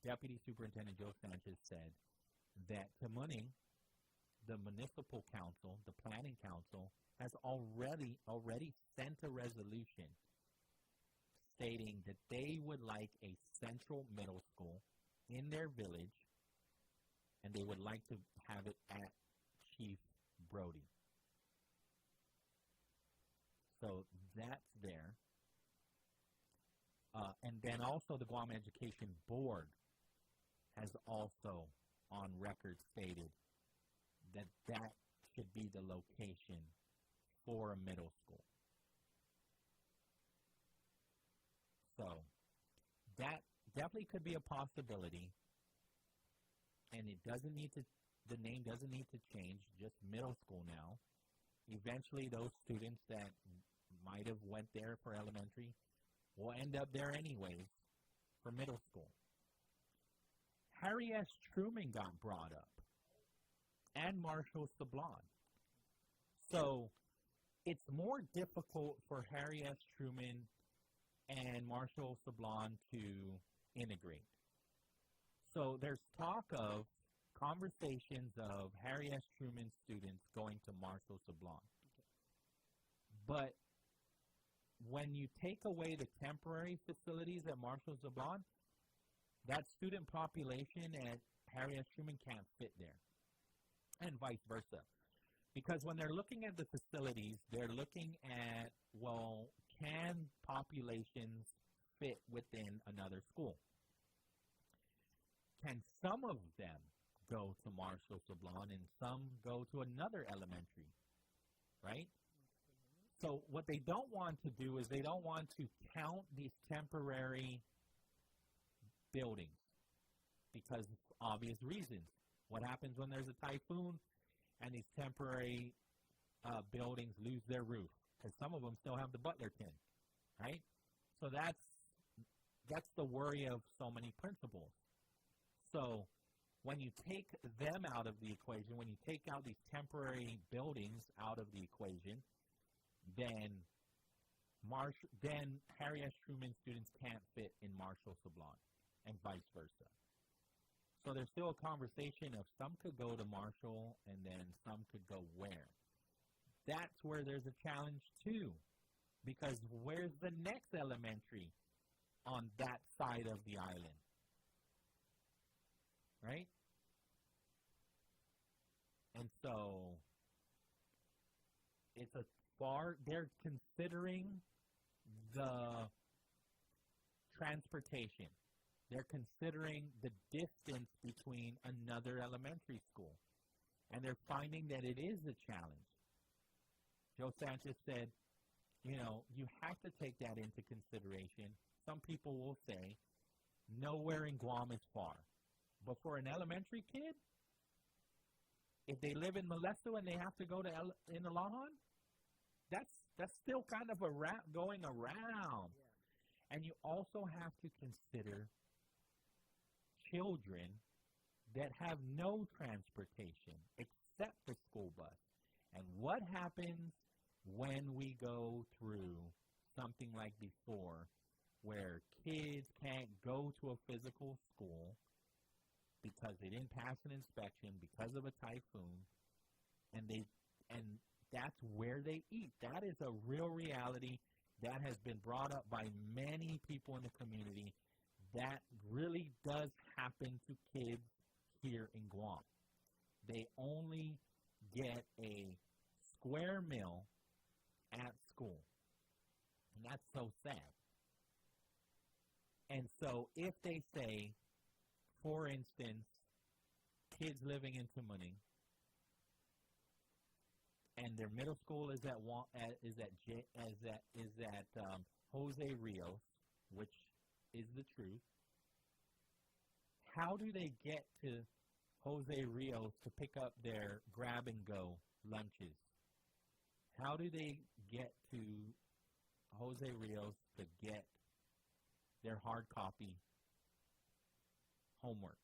Deputy Superintendent Joe Sanchez said that Tamuning, the municipal council, the planning council, has already sent a resolution stating that they would like a central middle school in their village, and they would like to have it at Chief Brody. So that's there. And then also the Guam Education Board has also on record stated that that should be the location for a middle school. So that definitely could be a possibility, and it doesn't need to, the name doesn't need to change, just middle school now. Eventually those students that might have went there for elementary will end up there anyways for middle school. Harry S. Truman got brought up, and Marshall Sablon. So it's more difficult for Harry S. Truman and Marshall Sablon to integrate. So there's talk of conversations of Harry S. Truman students going to Marshall Sablon. But when you take away the temporary facilities at Marshall Sablon, that student population at Harry S. Truman can't fit there, and vice versa. Because when they're looking at the facilities, they're looking at, well, can populations fit within another school? Can some of them go to Marshall Sablon and some go to another elementary, right? So what they don't want to do is they don't want to count these temporary buildings because of obvious reasons. What happens when there's a typhoon and these temporary buildings lose their roof? Because some of them still have the butler tin, right? So that's the worry of so many principals. So when you take them out of the equation, when you take out these temporary buildings out of the equation, then Harry S. Truman students can't fit in Marshall Sablon, and vice versa. So there's still a conversation of some could go to Marshall and then some could go where. That's where there's a challenge too, because where's the next elementary on that side of the island? Right? And so it's they're considering the transportation. They're considering the distance between another elementary school. And they're finding that it is a challenge. Joe Sanchez said, you know, you have to take that into consideration. Some people will say, nowhere in Guam is far. But for an elementary kid, if they live in Molesto and they have to go to in Alahan, that's still kind of a going around. Yeah. And you also have to consider children that have no transportation except the school bus. And what happens when we go through something like before, where kids can't go to a physical school because they didn't pass an inspection because of a typhoon, and that's where they eat. That is a real reality that has been brought up by many people in the community. That really does happen to kids here in Guam. They only get a square meal at school. And that's so sad. And so if they say, for instance, kids living in Tumuning, and their middle school is at Jose Rios, which is the truth, how do they get to Jose Rios to pick up their grab-and-go lunches? How do they get to Jose Rios to get their hard copy homework?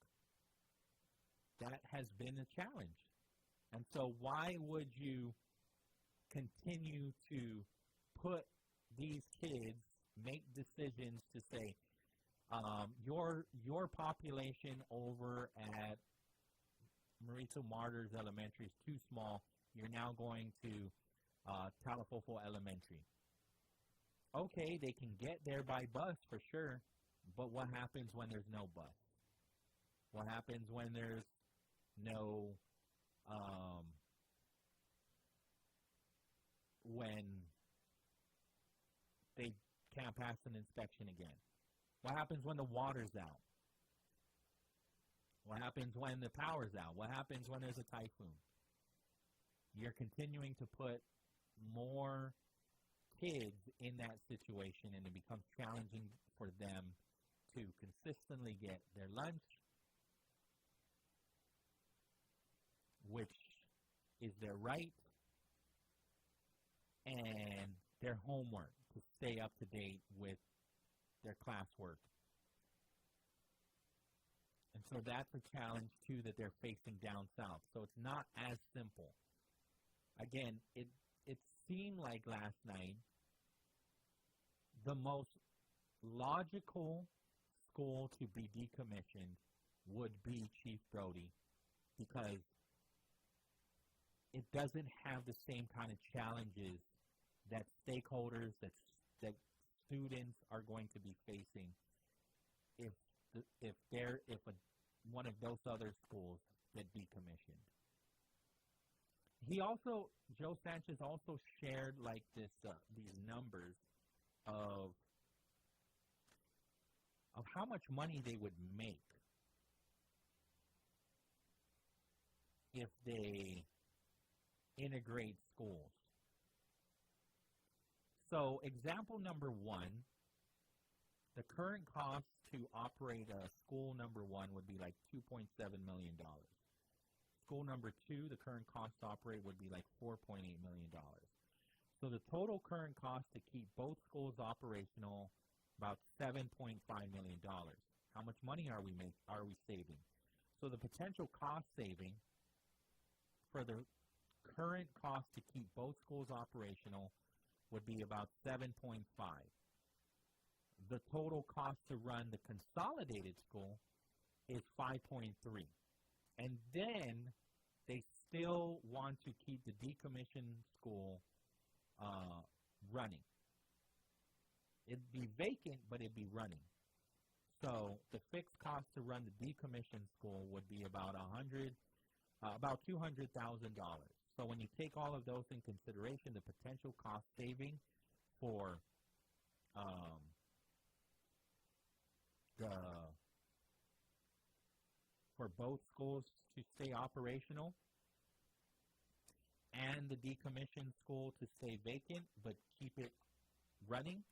That has been a challenge. And so why would you continue to put these kids, make decisions to say, your population over at Marito Martyrs Elementary is too small. You're now going to Talafofo Elementary. Okay, they can get there by bus for sure, but what happens when there's no bus? What happens when there's no, when they can't pass an inspection again? What happens when the water's out? What happens when the power's out? What happens when there's a typhoon? You're continuing to put more kids in that situation, and it becomes challenging for them to consistently get their lunch, which is their right, and their homework to stay up to date with their classwork. And so that's a challenge, too, that they're facing down south. So it's not as simple. Again, it seemed like last night the most logical school to be decommissioned would be Chief Brody, because it doesn't have the same kind of challenges that stakeholders, that students are going to be facing if one of those other schools get decommissioned. Joe Sanchez also shared like these numbers of how much money they would make if they integrate schools. So example number one, the current cost to operate a school number one would be like $2.7 million. School number two, the current cost to operate would be like $4.8 million. So the total current cost to keep both schools operational, about $7.5 million. How much money are we saving? So the potential cost saving for the current cost to keep both schools operational would be about 7.5. The total cost to run the consolidated school is 5.3. And then they still want to keep the decommissioned school running. It'd be vacant, but it'd be running. So the fixed cost to run the decommissioned school would be about $200,000. So when you take all of those in consideration, the potential cost saving for for both schools to stay operational and the decommissioned school to stay vacant but keep it running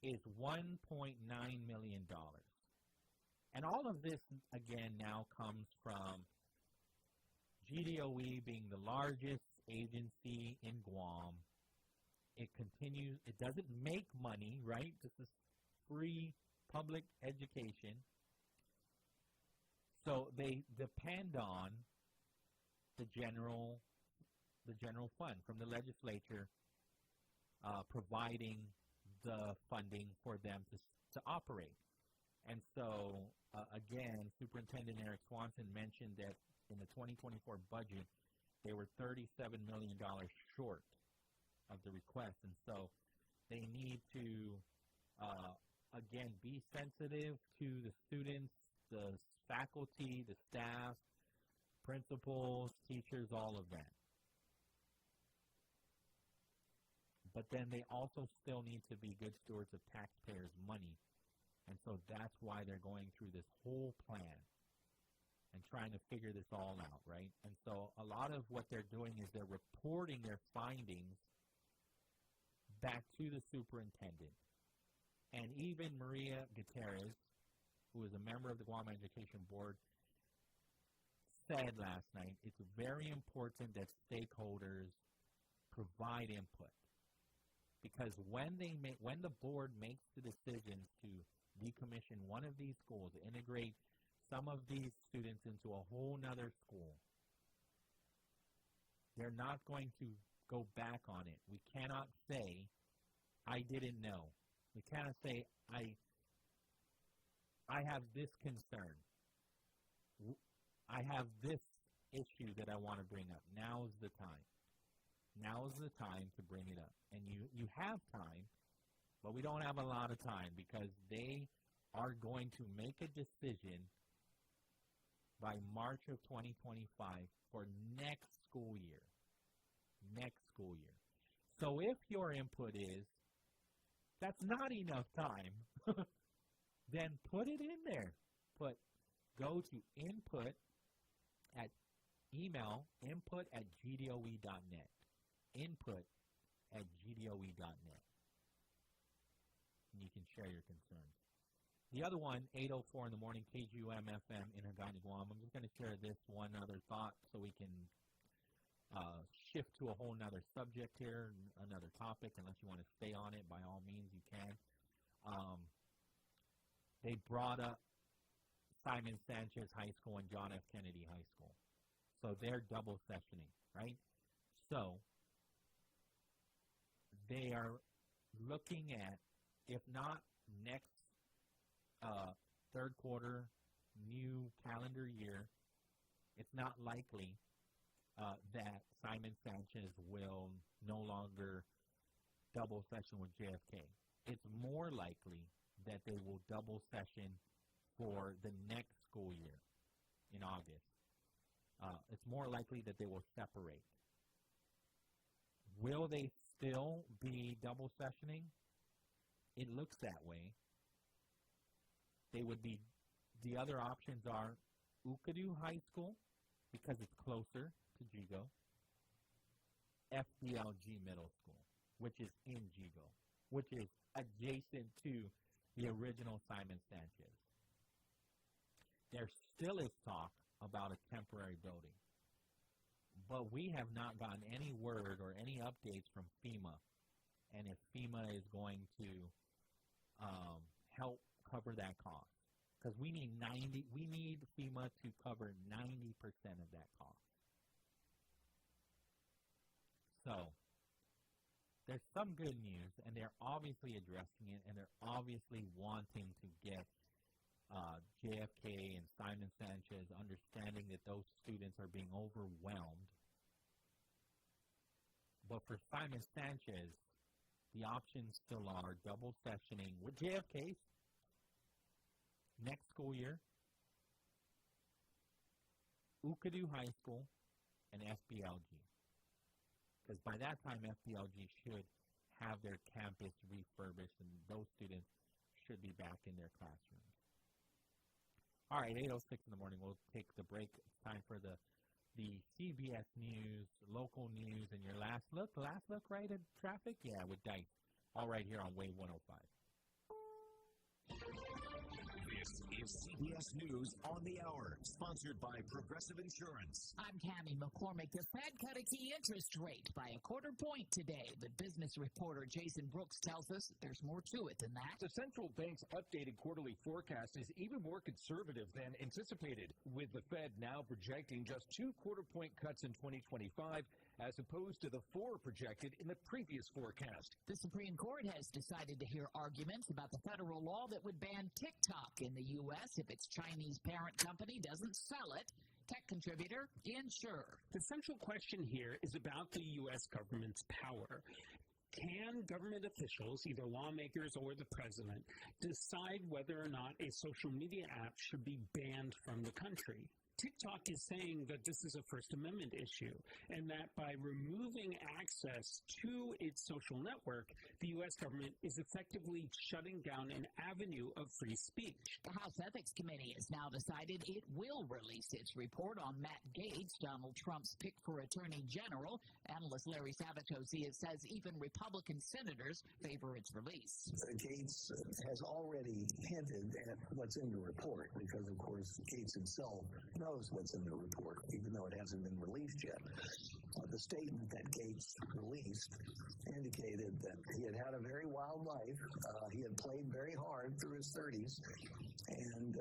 is $1.9 million. And all of this, again, now comes from GDOE being the largest agency in Guam. It continues, it doesn't make money, right? This is free public education. So they depend on the general fund from the legislature providing the funding for them to operate. And so, again, Superintendent Eric Swanson mentioned that in the 2024 budget, they were $37 million short of the request. And so they need to, again, be sensitive to the students, the faculty, the staff, principals, teachers, all of that. But then they also still need to be good stewards of taxpayers' money. And so that's why they're going through this whole plan and trying to figure this all out, right? And so a lot of what they're doing is they're reporting their findings back to the superintendent. And even Maria Gutierrez, who is a member of the Guam Education Board, said last night it's very important that stakeholders provide input. Because when the board makes the decision to decommission one of these schools, integrate some of these students into a whole nother school, they're not going to go back on it. We cannot say, I didn't know. We cannot say, I have this concern. I have this issue that I want to bring up. Now is the time. Now is the time to bring it up. And you have time, but we don't have a lot of time because they are going to make a decision by March of 2025 for next school year. Next school year. So if your input is, that's not enough time, then put it in there. Go to input at gdoe.net. Input@gdoe.net. And you can share your concerns. The other one, 8:04 in the morning, KGUM-FM in Hagani, Guam. I'm just going to share this one other thought so we can shift to a whole nother subject here, another topic. Unless you want to stay on it, by all means you can. They brought up Simon Sanchez High School and John F. Kennedy High School. So they're double sessioning, right? So they are looking at, if not next third quarter, new calendar year, it's not likely that Simon Sanchez will no longer double session with JFK. It's more likely that they will double session for the next school year in August. It's more likely that they will separate. Will they still be double sessioning? It looks that way. They would be, the other options are Ukadu High School, because it's closer to Jigo, FDLG Middle School, which is in Jigo, which is adjacent to the original Simon Sanchez. There still is talk about a temporary building, but we have not gotten any word or any updates from FEMA, and if FEMA is going to help cover that cost, because we need FEMA to cover 90% of that cost. So there's some good news, and they're obviously addressing it, and they're obviously wanting to get JFK and Simon Sanchez understanding that those students are being overwhelmed. But for Simon Sanchez, the options still are double sessioning with JFK next school year, Ukadu High School, and FBLG. Because by that time, FBLG should have their campus refurbished, and those students should be back in their classrooms. All right, 8:06 in the morning. We'll take the break. Time for the CBS News, local news, and your last look right at traffic? Yeah, with Dice. All right here on Wave 105. This is CBS News on the Hour, sponsored by Progressive Insurance. I'm Tammy McCormick. The Fed cut a key interest rate by a quarter point today, but business reporter Jason Brooks tells us there's more to it than that. The central bank's updated quarterly forecast is even more conservative than anticipated, with the Fed now projecting just 2 quarter-point cuts in 2025, as opposed to the 4 projected in the previous forecast. The Supreme Court has decided to hear arguments about the federal law that would ban TikTok in the U.S. if its Chinese parent company doesn't sell it. Tech contributor Ian Scher. The central question here is about the U.S. government's power. Can government officials, either lawmakers or the president, decide whether or not a social media app should be banned from the country? TikTok is saying that this is a First Amendment issue and that by removing access to its social network, the U.S. government is effectively shutting down an avenue of free speech. The House Ethics Committee has now decided it will release its report on Matt Gaetz, Donald Trump's pick for Attorney General. Analyst Larry Sabatosi says even Republican senators favor its release. Gaetz has already hinted at what's in the report because, of course, Gaetz himself knows what's in the report, even though it hasn't been released yet. The statement that Gaetz released indicated that he had had a very wild life. He had played very hard through his 30s, and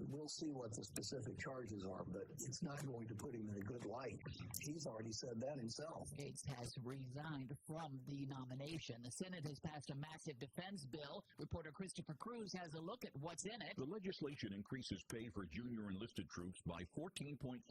we'll see what the specific charges are, but it's not going to put him in a good light. He's already said that himself. Gaetz has resigned from the nomination. The Senate has passed a massive defense bill. Reporter Christopher Cruz has a look at what's in it. The legislation increases pay for junior enlisted troops by 14.5%,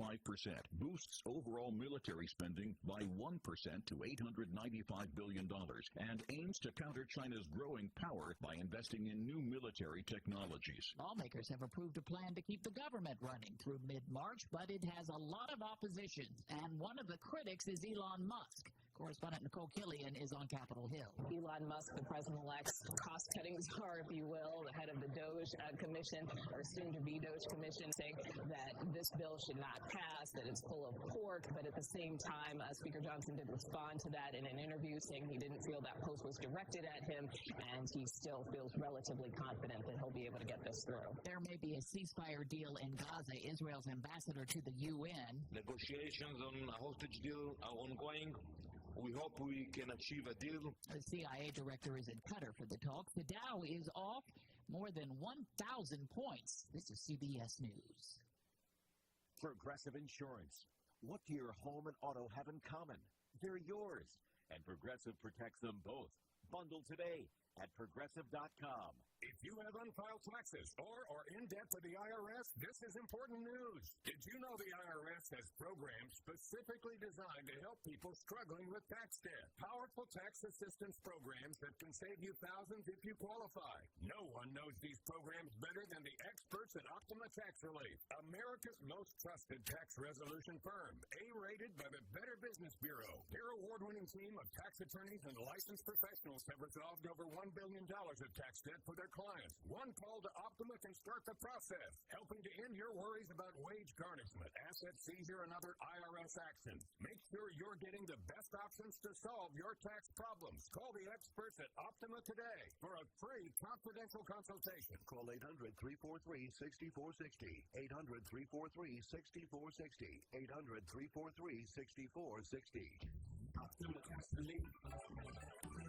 boosts overall military spending by 1% to $895 billion, and aims to counter China's growing power by investing in new military technologies. Lawmakers have approved a plan to keep the government running through mid-March, but it has a lot of opposition, and one of the critics is Elon Musk. Correspondent Nicole Killian is on Capitol Hill. Elon Musk, the president-elect's cost-cutting czar, if you will, the head of the DOGE Commission, or soon-to-be DOGE Commission, saying that this bill should not pass, that it's full of pork, but at the same time, Speaker Johnson did respond to that in an interview, saying he didn't feel that post was directed at him, and he still feels relatively confident that he'll be able to get this through. There may be a ceasefire deal in Gaza. Israel's ambassador to the UN. Negotiations on a hostage deal are ongoing. We hope we can achieve a deal. The CIA director is in Qatar for the talk. The Dow is off more than 1,000 points. This is CBS News. Progressive Insurance. What do your home and auto have in common? They're yours, and Progressive protects them both. Bundle today at Progressive.com. If you have unfiled taxes or are in debt to the IRS, this is important news. Did you know the IRS has programs specifically designed to help people struggling with tax debt? Powerful tax assistance programs that can save you thousands if you qualify. No one knows these programs better than the experts at Optima Tax Relief, America's most trusted tax resolution firm, A-rated by the Better Business Bureau. Their award-winning team of tax attorneys and licensed professionals have resolved over $1 billion of tax debt for their clients. One call to Optima can start the process, helping to end your worries about wage garnishment, asset seizure, and other IRS actions. Make sure you're getting the best options to solve your tax problems. Call the experts at Optima today for a free confidential consultation. Call 800-343-6460. 800-343-6460. 800-343-6460. Optima Tax Relief.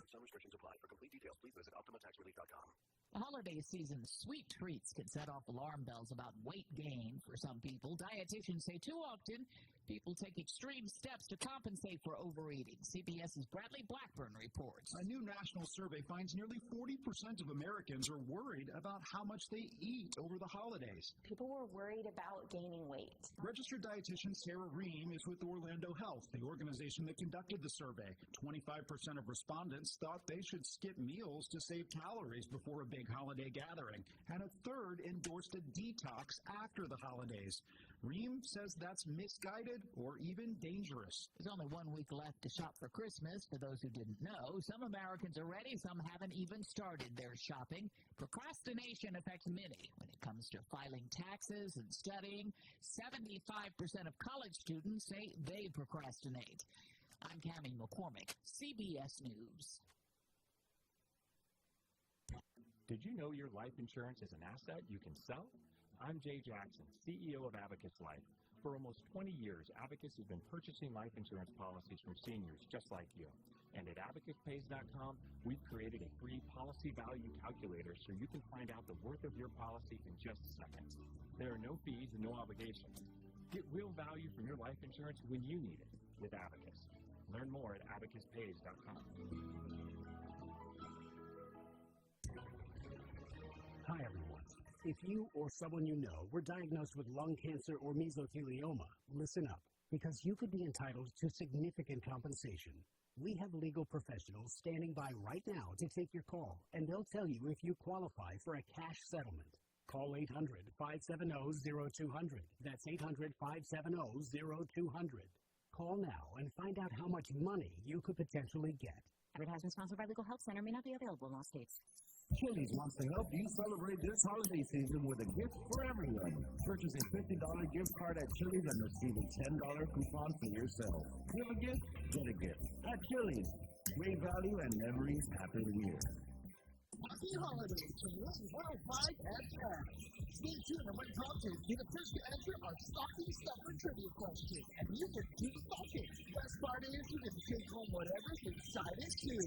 Some restrictions apply. For complete details, please visit OptimaTaxRelief.com. The holiday season, sweet treats can set off alarm bells about weight gain for some people. Dietitians say too often people take extreme steps to compensate for overeating. CBS's Bradley Blackburn reports. A new national survey finds nearly 40% of Americans are worried about how much they eat over the holidays. People were worried about gaining weight. Registered dietitian Sarah Ream is with Orlando Health, the organization that conducted the survey. 25% of respondents thought they should skip meals to save calories before a big holiday gathering, and a third endorsed a detox after the holidays. Ream says that's misguided or even dangerous. There's only 1 week left to shop for Christmas. For those who didn't know, some Americans are ready, some haven't even started their shopping. Procrastination affects many when it comes to filing taxes and studying. 75% of college students say they procrastinate. I'm Cammie McCormick, CBS News. Did you know your life insurance is an asset you can sell? I'm Jay Jackson, CEO of Abacus Life. For almost 20 years, Abacus has been purchasing life insurance policies from seniors just like you. And at AbacusPays.com, we've created a free policy value calculator so you can find out the worth of your policy in just seconds. There are no fees and no obligations. Get real value from your life insurance when you need it with Abacus. Learn more at AbacusPays.com. Hi, everyone. If you or someone you know were diagnosed with lung cancer or mesothelioma, listen up, because you could be entitled to significant compensation. We have legal professionals standing by right now to take your call, and they'll tell you if you qualify for a cash settlement. Call 800-570-0200. That's 800-570-0200. Call now and find out how much money you could potentially get. Advertisement sponsored by Legal Help Center, may not be available in all states. Chili's wants to help you celebrate this holiday season with a gift for everyone. Purchase a $50 gift card at Chili's and receive a $10 coupon for yourself. Give a gift, get a gift. At Chili's, great value and memories happy year. Happy holidays from 105 FM. Stay tuned and when prompted, be the first to answer our stocking stuffer trivia question. And you can keep stocking. Best part is you can take home whatever's inside it too.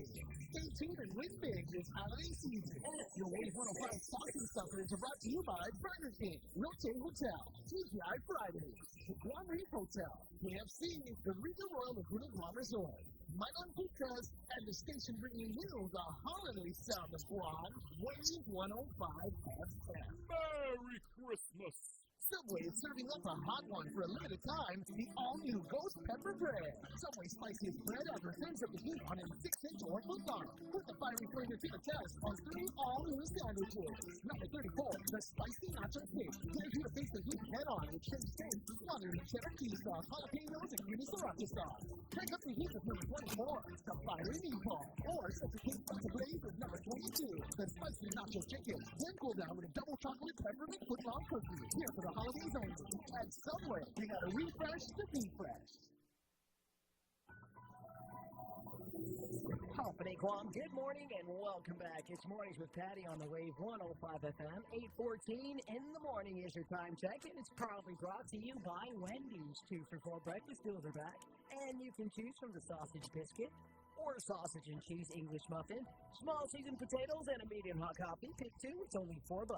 Stay tuned and win big this holiday season. Your Wave 105 stocking stuffer is brought to you by Burger King, Rote Hotel, TGI Fridays, the Guam Reef Hotel, KFC, the Regal Royal Laguna Guam Resort, Michael and Petras, and the station bringing you the holiday sound of Guam, Wave 105 FM. Merry Christmas! Subway is serving up a hot one for a limited time, the all-new Ghost Pepper Bread. Subway spiciest bread ever turns up the heat on a 6-inch or footlong. Put the fiery flavor to the test on 3 all-new sandwiches. Number 34, the Spicy Nacho Stick. Dare you to face the heat head-on with shrimp steak, smothered in cheddar cheese sauce, jalapenos, and creamy sriracha sauce. Crank up the heat with number 24, the Fiery Meatball. Or set the cake to blaze with number 22, the Spicy Nacho Chicken. Then cool down with a double chocolate peppermint footlong cookie. Here for the holidays only. At Subway, we got a refresh to be fresh. Company Guam, good morning and welcome back. It's Mornings with Patty on the Wave 105 FM. 8:14 in the morning is your time check, and it's proudly brought to you by Wendy's. 2 for $4 breakfast deals are back, and you can choose from the sausage biscuit or sausage and cheese English muffin, small seasoned potatoes, and a medium hot coffee. Pick 2, it's only $4.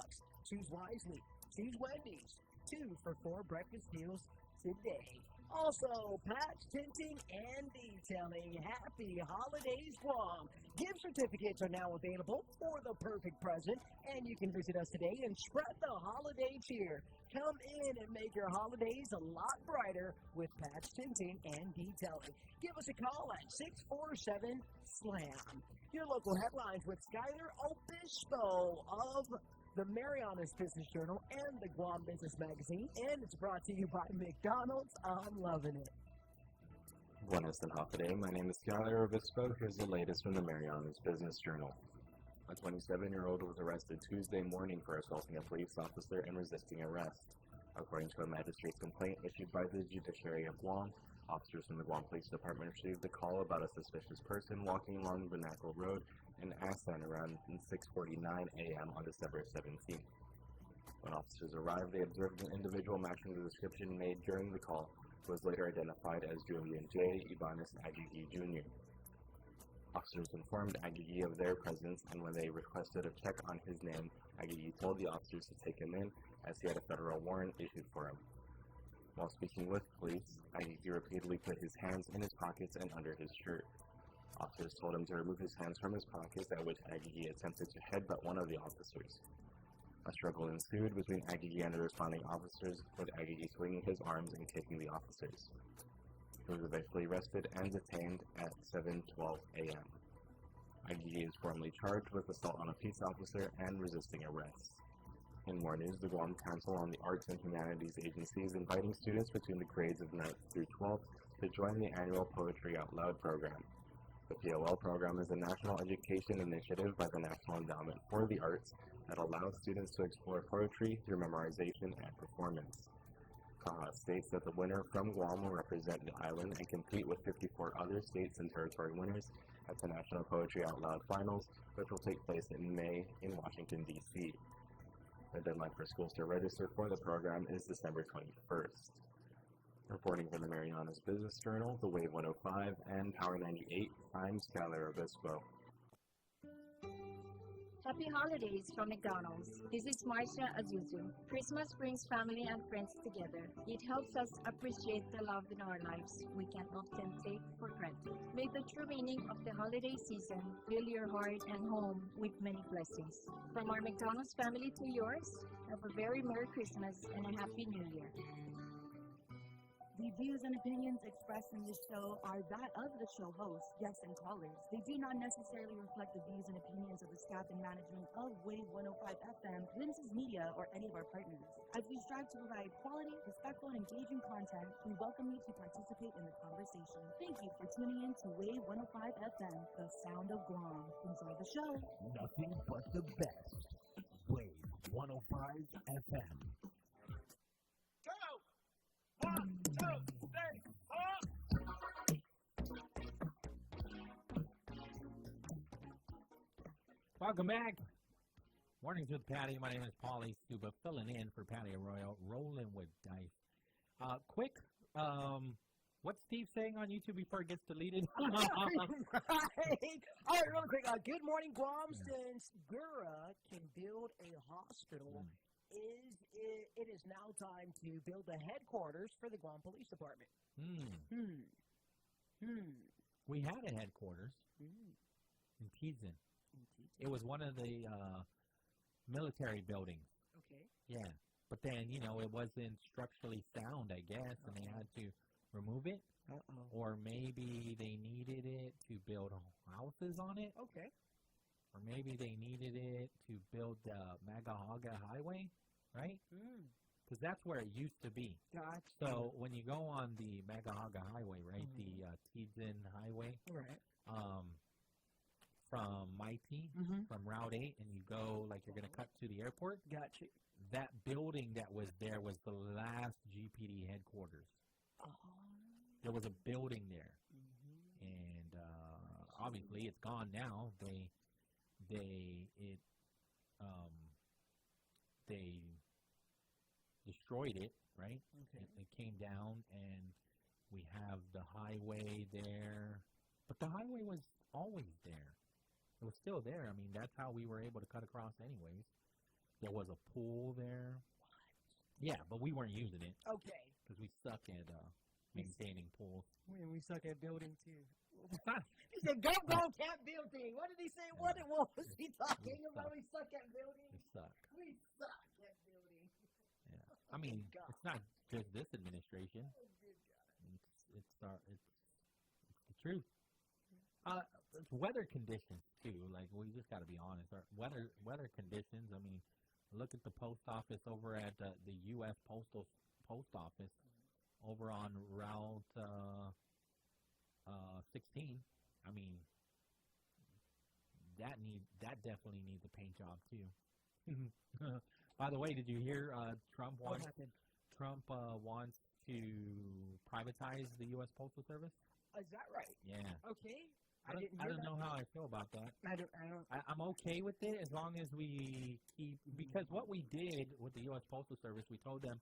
Choose wisely. Choose Wendy's. 2 for $4 breakfast deals today. Also, patch tinting and detailing. Happy holidays, Guam. Gift certificates are now available for the perfect present, and you can visit us today and spread the holiday cheer. Come in and make your holidays a lot brighter with patch tinting and detailing. Give us a call at 647-SLAM. Your local headlines with Skylar Obispo of the Marianas Business Journal and the Guam Business Magazine, and it's brought to you by McDonald's. I'm loving it. Buenos and Hafa Day. My name is Skylar Obispo. Here's the latest from the Marianas Business Journal. A 27-year-old was arrested Tuesday morning for assaulting a police officer and resisting arrest. According to a magistrate's complaint issued by the Judiciary of Guam, officers from the Guam Police Department received a call about a suspicious person walking along Vernacle Road in Asan around 6:49 a.m. on December 17th. When officers arrived, they observed an individual matching the description made during the call, who was later identified as Julian J. Ibanez Agigi Jr. Officers informed Agigi of their presence, and when they requested a check on his name, Agigi told the officers to take him in, as he had a federal warrant issued for him. While speaking with police, Agigi repeatedly put his hands in his pockets and under his shirt. Officers told him to remove his hands from his pockets, at which Agigi attempted to headbutt one of the officers. A struggle ensued between Agigi and the responding officers, with Agigi swinging his arms and kicking the officers. He was eventually arrested and detained at 7:12 a.m. Agigi is formally charged with assault on a peace officer and resisting arrest. In more news, the Guam Council on the Arts and Humanities Agency is inviting students between the grades of 9th through 12th to join the annual Poetry Out Loud program. The POL program is a national education initiative by the National Endowment for the Arts that allows students to explore poetry through memorization and performance. Hafa states that the winner from Guam will represent the island and compete with 54 other states and territory winners at the National Poetry Out Loud Finals, which will take place in May in Washington, D.C. The deadline for schools to register for the program is December 21st. Reporting from the Marianas Business Journal, the Wave 105, and Power 98, I'm Skylar Obispo. Happy holidays from McDonald's. This is Marcia Azuzu. Christmas brings family and friends together. It helps us appreciate the love in our lives we can often take for granted. May the true meaning of the holiday season fill your heart and home with many blessings. From our McDonald's family to yours, have a very Merry Christmas and a Happy New Year. The views and opinions expressed in this show are that of the show host, guests, and callers. They do not necessarily reflect the views and opinions of the staff and management of Wave 105 FM, Glimpses Media, or any of our partners. As we strive to provide quality, respectful, and engaging content, we welcome you to participate in the conversation. Thank you for tuning in to Wave 105 FM, the sound of Guam. Enjoy the show. Nothing but the best. Wave 105 FM. Welcome back. Mornings with Patti. My name is Pauly Suba, filling in for Patti Arroyo, rolling with dice. Quick, what's Steve saying on YouTube before it gets deleted? Right. All right, real quick. Good morning, Guam. Since Gura can build a hospital, it is now time to build the headquarters for the Guam Police Department. We had a headquarters in Tizin. It was one of the military buildings. Okay. Yeah. But then, it wasn't structurally sound, I guess, and they had to remove it. Or maybe they needed it to build houses on it. Okay. Or maybe they needed it to build the Magahaga Highway, right? Because that's where it used to be. Gotcha. So when you go on the Magahaga Highway, right, the Tizin Highway, right, from Mighty, from Route 8, and you go, like, you're going to cut to the airport. Gotcha. That building that was there was the last GPD headquarters. There was a building there. And obviously it's gone now. They destroyed it, right? Okay. It came down, and we have the highway there. But the highway was always there. It was still there. I mean, that's how we were able to cut across anyways. There was a pool there. What? Yeah, but we weren't using it. Okay. Because we suck at maintaining pools. We suck at building, too. He said, go, cat building. What did he say? What was he talking about? We suck at building? We suck. We suck at building. Yeah. I mean, it's not just this administration. It's the truth. It's weather conditions too. Like, we just got to be honest. Our weather conditions. I mean, look at the post office over at the U.S. Post Office over on Route 16. I mean, that definitely needs a paint job too. By the way, did you hear Trump wants to privatize the U.S. Postal Service? Is that right? Yeah. Okay. I don't know how I feel about that. I'm okay with it as long as we keep, because what we did with the U.S. Postal Service, we told them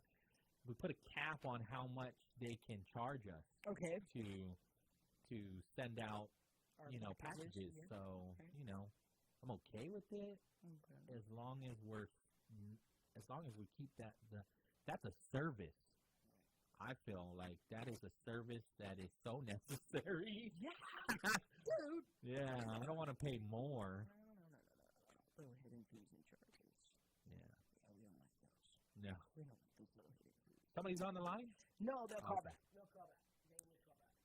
we put a cap on how much they can charge us. Okay. To send out, packages. Yeah. So, I'm okay with it as long as we keep that's a service. I feel like that is a service that is so necessary. Yeah, dude. Yeah, I don't want to pay more. No. Little hidden fees and charges. Yeah. We don't like those. No. We don't like those little hidden fees. Somebody's on the line? No, they'll call back.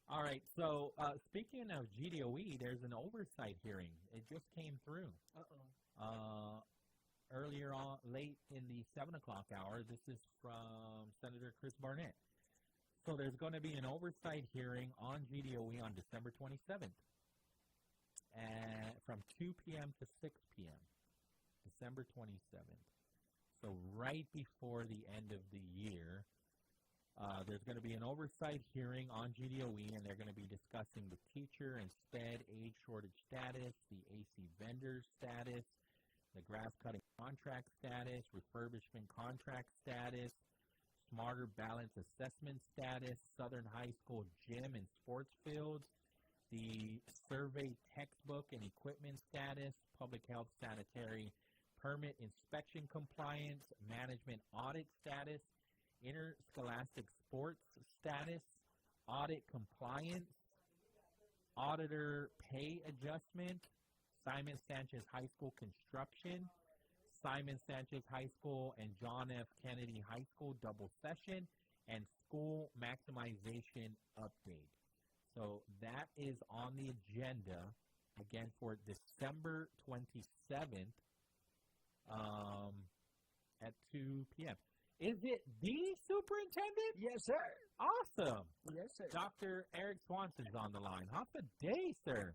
All right, so speaking of GDOE, there's an oversight hearing. It just came through. earlier on, late in the 7 o'clock hour. This is from Senator Chris Barnett. So there's going to be an oversight hearing on GDOE on December 27th from 2 p.m. to 6 p.m., December 27th. So right before the end of the year, there's going to be an oversight hearing on GDOE, and they're going to be discussing the teacher and SPED age shortage status, the AC vendor status, the grass cutting contract status, refurbishment contract status, Smarter Balance Assessment status, Southern High School gym and sports fields, the survey textbook and equipment status, public health sanitary permit inspection compliance, management audit status, interscholastic sports status, audit compliance, auditor pay adjustment, Simon Sanchez High School construction, Simon Sanchez High School and John F. Kennedy High School double session, and school maximization update. So that is on the agenda, again, for December 27th at 2 p.m. Is it the superintendent? Yes, sir. Awesome. Yes, sir. Dr. Eric Swanson's on the line. How's the day, sir?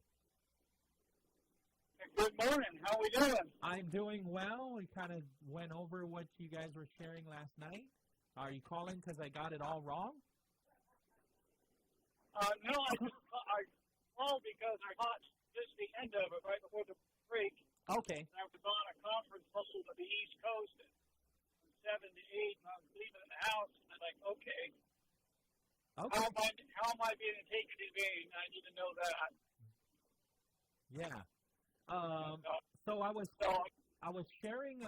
Good morning. How we doing? I'm doing well. We kind of went over what you guys were sharing last night. Are you calling because I got it all wrong? No, I called because I caught just the end of it right before the break. Okay. I was on a conference call to the East Coast from 7 to 8, and I was leaving the house, and I'm like, okay. How am I being taken advantage? I need to know that. Yeah. So I was sharing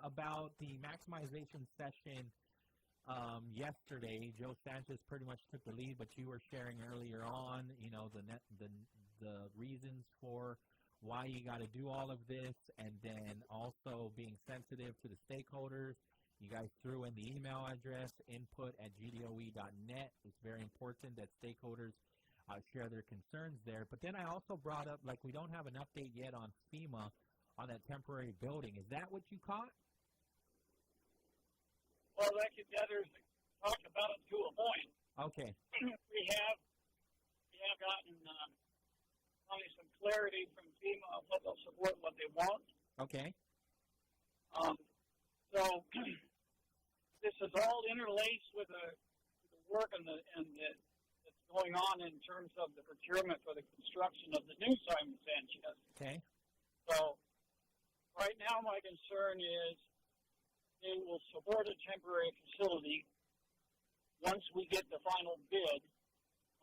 about the maximization session yesterday. Joe Sanchez pretty much took the lead, but you were sharing earlier on, you know, the reasons for why you got to do all of this, and then also being sensitive to the stakeholders. You guys threw in the email address, input@gdoe.net. It's very important that stakeholders share their concerns there. But then I also brought up, like, we don't have an update yet on FEMA on that temporary building. Is that what you caught? Well, there's talk about it to a point. Okay. We have gotten probably some clarity from FEMA of what they'll support, what they won't. Okay. So this is all interlaced with the work and that's going on in terms of the procurement for the construction of the new Simon Sanchez. Okay. So right now my concern is they will support a temporary facility once we get the final bid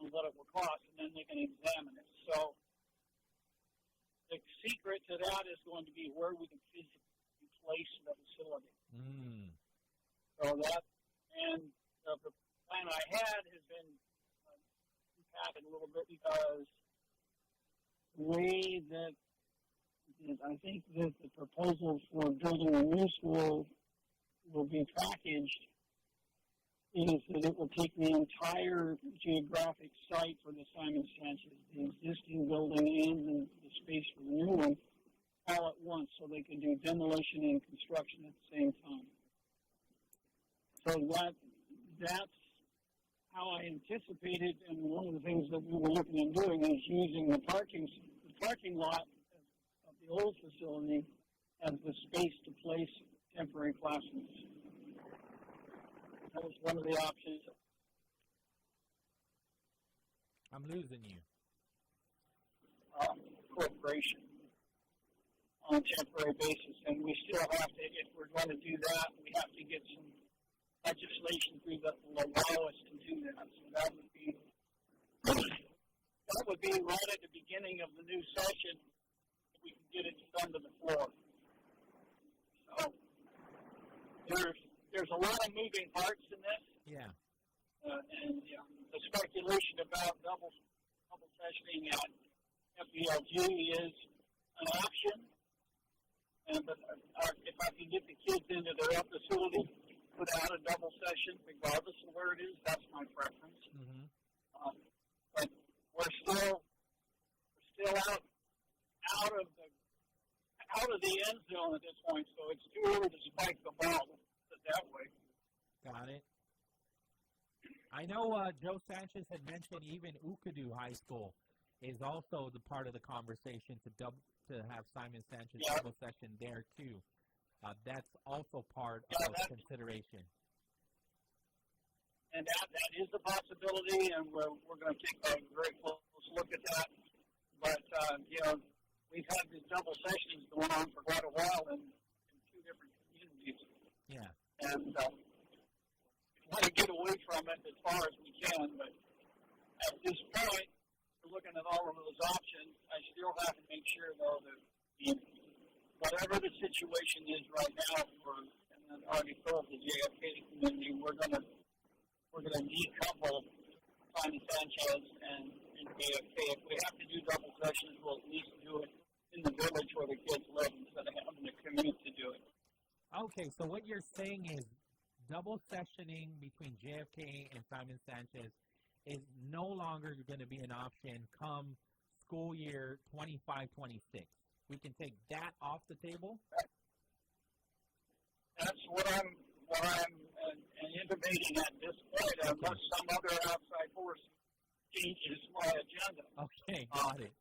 on what it will cost, and then they can examine it. So the secret to that is going to be where we can physically place the facility. So that, and the plan I had has been impacted a little bit because the way that I think that the proposal for building a new school will be packaged is that it will take the entire geographic site for the Simon Sanchez, the existing building and the space for the new one, all at once, so they can do demolition and construction at the same time. So that's how I anticipated, and one of the things that we were looking at doing is using the parking lot of the old facility as the space to place temporary classrooms. That was one of the options. I'm losing you. Corporation on a temporary basis, and we still have to, if we're going to do that, we have to get some legislation through that will allow us to do that. So that would be right at the beginning of the new session. We can get it done to the floor. So there's a lot of moving parts in this. Yeah. And the speculation about double sessioning at FELG is an option. But if I can get the kids into their facility without a double session, regardless of where it is, that's my preference. Mm-hmm. But we're still out out of the end zone at this point, so it's too early to spike the ball that way. Got it. I know Joe Sanchez had mentioned even Ukadu High School is also the part of the conversation to have Simon Sanchez double session there too. That's also part of consideration. And that is a possibility, and we're going to take a very close look at that. But we've had these double sessions going on for quite a while in two different communities. Yeah. And we want to get away from it as far as we can, but at this point, we're looking at all of those options. I still have to make sure, though, that whatever the situation is right now and I've already told the JFK community, we're going to decouple Simon Sanchez and JFK. If we have to do double sessions, we'll at least do it in the village where the kids live instead of having to commute to do it. Okay, so what you're saying is double sessioning between JFK and Simon Sanchez is no longer going to be an option come school year 25-26. We can take that off the table? That's what I'm intimating at this point, unless some other outside force changes my agenda. Okay, got it.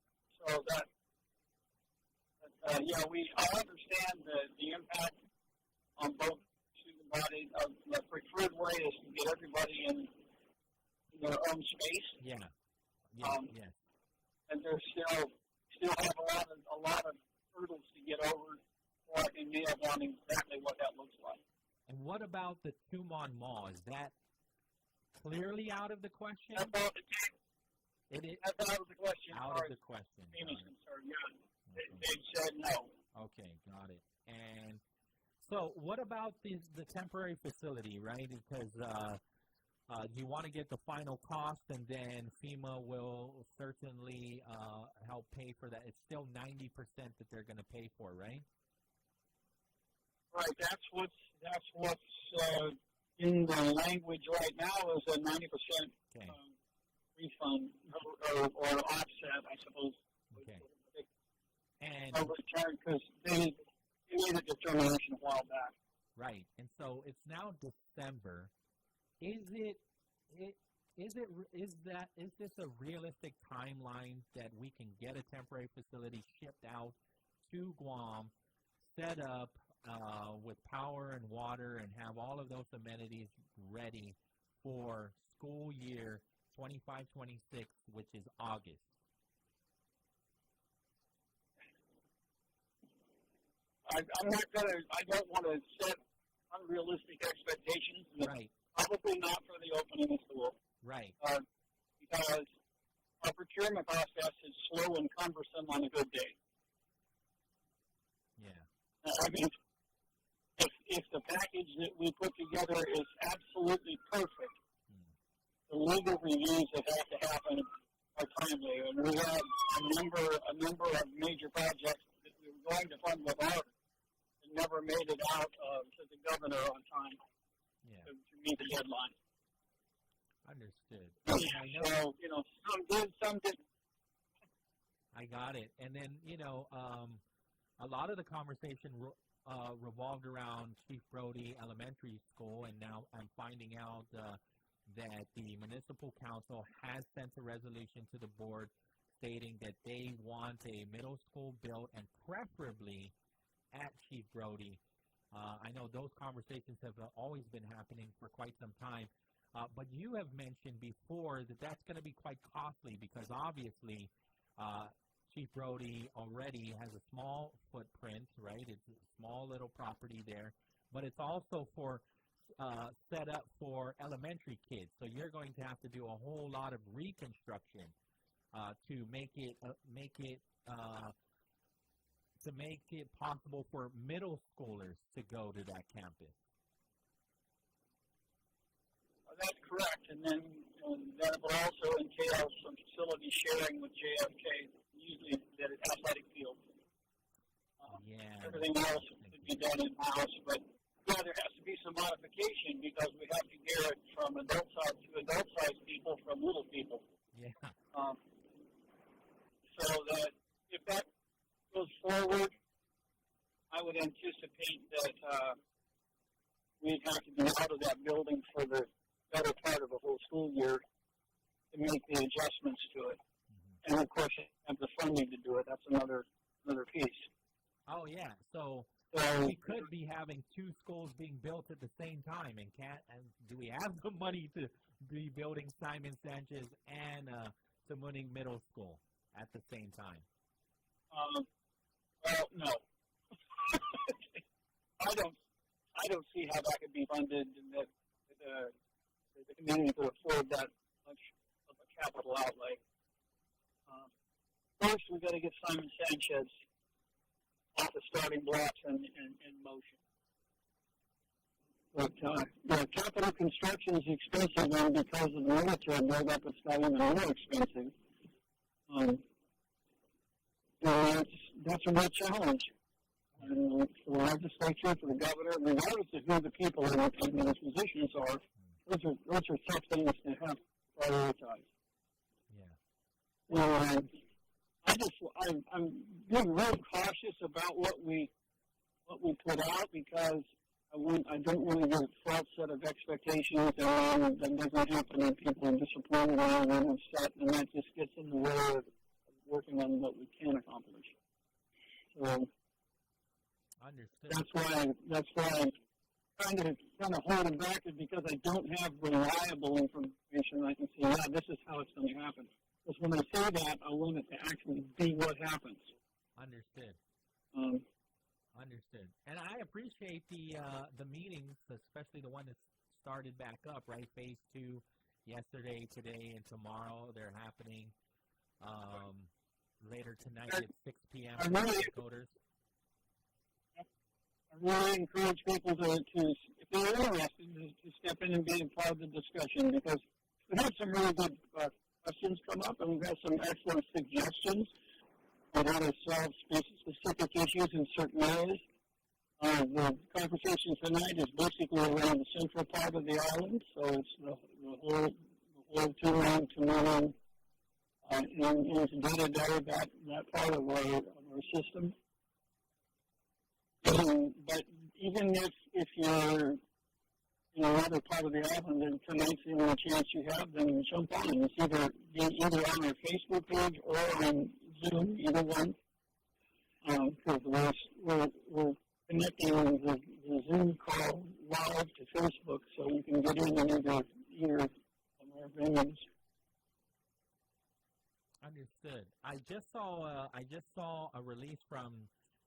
So I understand the impact on both student bodies. The preferred way is to get everybody in their own space. Yeah. Yes. And there's still have a lot of hurdles to get over before I can nail down exactly what that looks like. And what about the Tumon Mall? Is that clearly out of the question? That's out of the question. Out of the question. Amy's concerned, yeah. They said no. Okay, got it. And so what about the temporary facility, right? Because you want to get the final cost, and then FEMA will certainly help pay for that. It's still 90% that they're going to pay for, right? Right. That's what's in the language right now is a 90% refund or offset, I suppose. Okay. And return because they made a determination a while back. Right. And so it's now December. Is this a realistic timeline that we can get a temporary facility shipped out to Guam, set up with power and water, and have all of those amenities ready for school year 25-26, which is August? I don't want to set unrealistic expectations. Right. Probably not for the opening of school. Right. Because our procurement process is slow and cumbersome on a good day. Yeah. I mean, if the package that we put together is absolutely perfect, the legal reviews that have to happen are timely. And we had a number of major projects that we were going to fund with ARP and never made it out to the governor on time to meet the deadline. Understood. So, some did, some didn't. I got it. And then, a lot of the conversation revolved around Chief Brody Elementary School, and now I'm finding out that the municipal council has sent a resolution to the board stating that they want a middle school built, and preferably at Chief Brody. I know those conversations have always been happening for quite some time. But you have mentioned before that that's going to be quite costly because obviously Chief Brody already has a small footprint, right? It's a small little property there, but it's also set up for elementary kids. So you're going to have to do a whole lot of reconstruction to make it possible for middle schoolers to go to that campus. That's correct, and then that will also entail some facility sharing with JFK, usually at athletic fields. Everything else could be done in-house, but there has to be some modification because we have to gear it from adult size to adult size people from little people. Yeah. So that if that goes forward, would anticipate that we'd have to be out of that building for the better part of the whole school year to make the adjustments to it. And of course, have the funding to do it. That's another piece. Oh yeah, so we could be having two schools being built at the same time, and do we have the money to be building Simon Sanchez and Tamuning Middle School at the same time? Well, no. I don't see how that could be funded, and that the community could afford that much of a capital outlay. First, we've got to get Simon Sanchez off the starting blocks and in motion. But capital construction is expensive, and because of the military buildup, it's got even more expensive. That's a real challenge. And for the legislature, for the governor, regardless of who the people in those positions are, those are tough things to have to prioritize. Yeah. I'm being real cautious about what we put out, because I don't want to get a false set of expectations and that doesn't happen, and people are disappointed and upset, and that just gets in the way of working on what we can accomplish. So understood. That's why I'm kind of holding back, is because I don't have reliable information. I can say, yeah, this is how it's going to happen. Because when I say that, I want it to actually be what happens. Understood. Understood. And I appreciate the meetings, especially the one that started back up, right? Phase 2, yesterday, today, and tomorrow. They're happening later tonight at 6 p.m. for coders. I really encourage people to, if they're interested, to step in and be a part of the discussion, because we had some really good questions come up, and we've had some excellent suggestions on how to solve specific issues in certain areas. The conversation tonight is basically around the central part of the island, so it's the whole Turon, Tamuning, and into that part of our system. But even if you're in another part of the island, and tonight's the only chance you have, then jump on. It's either on our Facebook page or on Zoom, either one. Because we're connecting the Zoom call live to Facebook, so you can get in either of our venues. Understood. I just saw a release from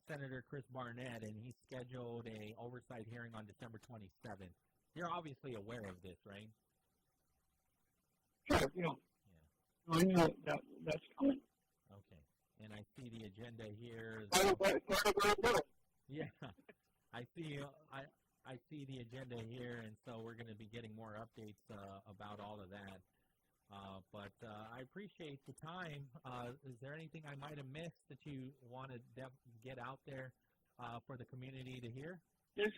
Senator Chris Barnett, and he scheduled a oversight hearing on December 27th. You're obviously aware of this, right? Sure, yeah. I know that's coming. Okay. And I see the agenda here. Yeah. I see the agenda here, and so we're going to be getting more updates about all of that. But I appreciate the time. Is there anything I might have missed that you want to get out there for the community to hear? Yes.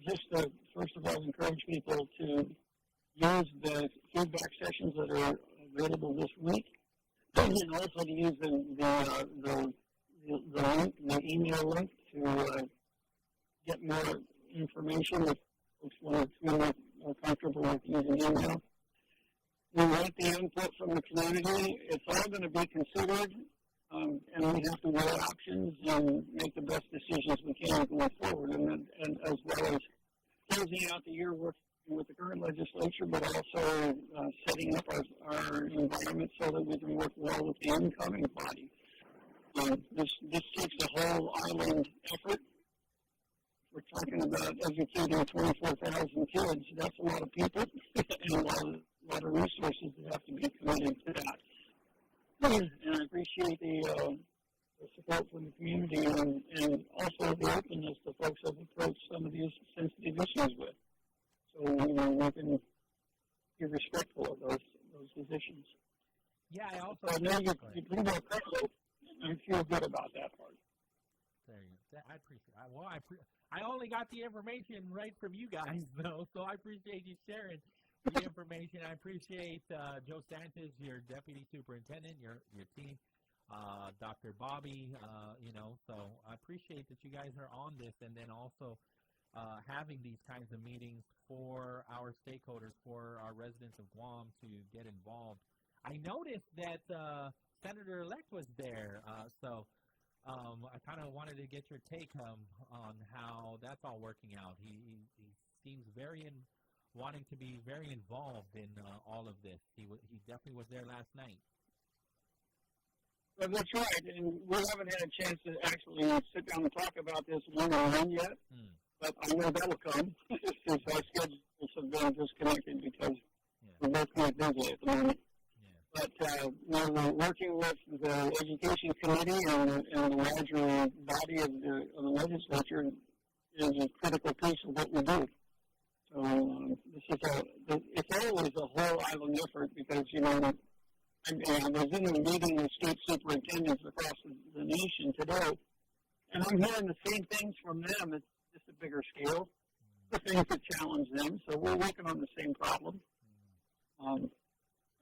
Just first of all, encourage people to use the feedback sessions that are available this week, and also to use the email link to get more information if folks want to feel more comfortable with using email. We want the input from the community. It's all going to be considered, and we have to weigh options and make the best decisions we can going forward, and as well as closing out the year working with the current legislature, but also setting up our environment so that we can work well with the incoming body. This takes a whole island effort. We're talking about educating 24,000 kids. That's a lot of people and a lot of resources that have to be committed to that. And I appreciate the support from the community and also the openness that folks have approached some of these sensitive issues with. So, we can be respectful of those positions. Yeah, I also... So now you bring more credible, and I feel good about that part. There you go. I appreciate it. I only got the information right from you guys, though, so I appreciate you sharing the information. I appreciate Joe Sanchez, your deputy superintendent, your team, Dr. Bobby, so So I appreciate that you guys are on this, and then also having these kinds of meetings for our stakeholders, for our residents of Guam to get involved. I noticed that Senator-elect was there, so I kind of wanted to get your take on how that's all working out. He seems wanting to be very involved in all of this. He definitely was there last night. Well, that's right, and we haven't had a chance to actually sit down and talk about this one-on-one yet, but I know that'll come since our schedules have been disconnected because we're both kind of busy at the moment. But we're working with the Education Committee and the larger body of the legislature is a critical piece of what we do. So it's always a whole island effort because, I was in a meeting with state superintendents across the nation today, and I'm hearing the same things from them. It's just a bigger scale, the things that challenge them. So we're working on the same problem.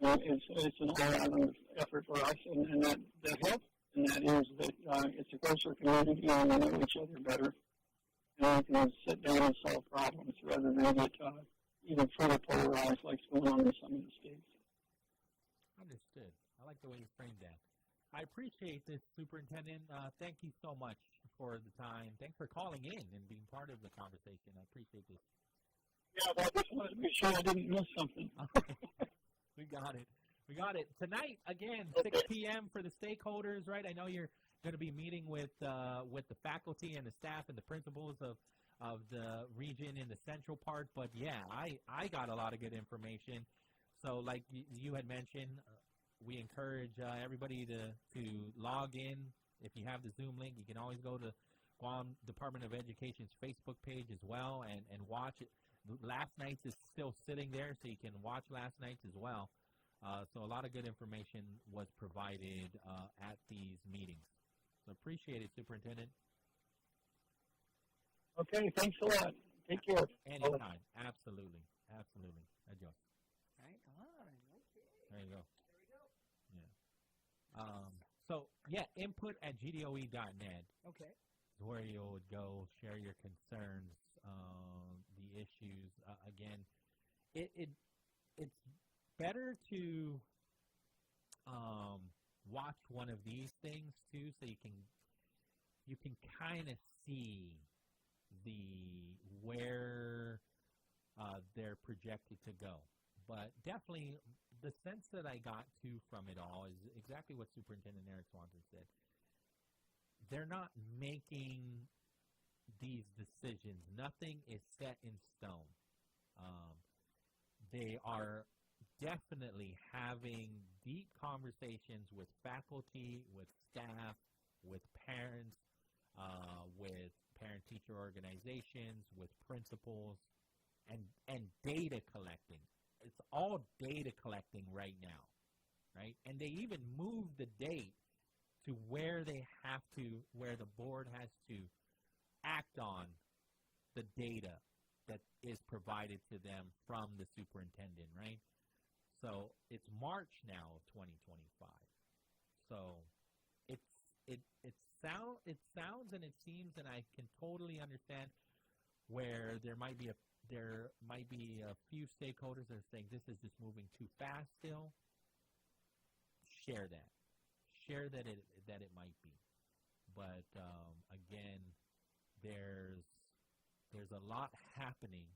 It's an all-island effort for us, and that helps, and that is that it's a closer community and we know each other better, and we can sit down and solve problems rather than get even further polarized like going on in some of the states. Understood. I like the way you framed that. I appreciate this, Superintendent. Thank you so much for the time. Thanks for calling in and being part of the conversation. I appreciate this. Yeah, well, I just wanted to be sure I didn't miss something. We got it. Tonight, again, 6 p.m. for the stakeholders, right? I know you're going to be meeting with the faculty and the staff and the principals of the region in the central part. But, yeah, I got a lot of good information. So, like you had mentioned, we encourage everybody to log in. If you have the Zoom link, you can always go to Guam Department of Education's Facebook page as well and watch it. Last night's is still sitting there, so you can watch last night's as well. So a lot of good information was provided at these meetings. So appreciate it, Superintendent. Okay, thanks a lot. Take care. Anytime. Absolutely. Adios. Right on. Okay. There you go. There we go. Yeah. input@gdoe.net. Okay. Is where you would go, share your concerns, the issues. Again, it's better to watch one of these things too, so you can kind of see where they're projected to go. But definitely, the sense that I got from it all is exactly what Superintendent Eric Swanson said. They're not making these decisions. Nothing is set in stone. They are definitely having deep conversations with faculty, with staff, with parents, with parent-teacher organizations, with principals, and data collecting. It's all data collecting right now, right? And they even moved the date to where where the board has to act on the data that is provided to them from the superintendent, right? So it's March now of 2025. So it sounds and it seems, and I can totally understand where there might be a few stakeholders that are saying this is just moving too fast still. Share that it might be, but again, there's a lot happening,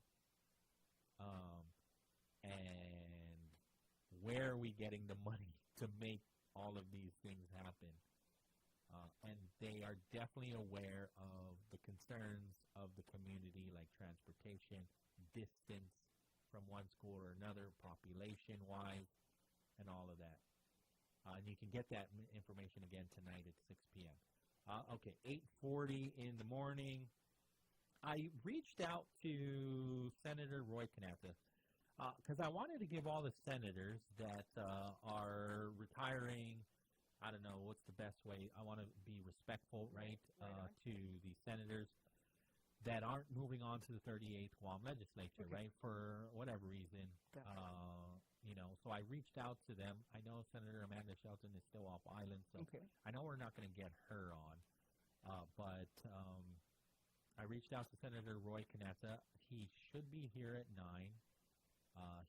and where are we getting the money to make all of these things happen? And they are definitely aware of the concerns of the community, like transportation, distance from one school or another, population-wise, and all of that. And you can get that information again tonight at 6 p.m. Okay, 8:40 in the morning. I reached out to Senator Roy Canasta because I wanted to give all the senators that are retiring, I don't know, what's the best way? I want to be respectful, right, to the senators that aren't moving on to the 38th Guam legislature, right, for whatever reason. So I reached out to them. I know Senator Amanda Shelton is still off island, so I know we're not going to get her on. I reached out to Senator Roy Canessa. He should be here at 9.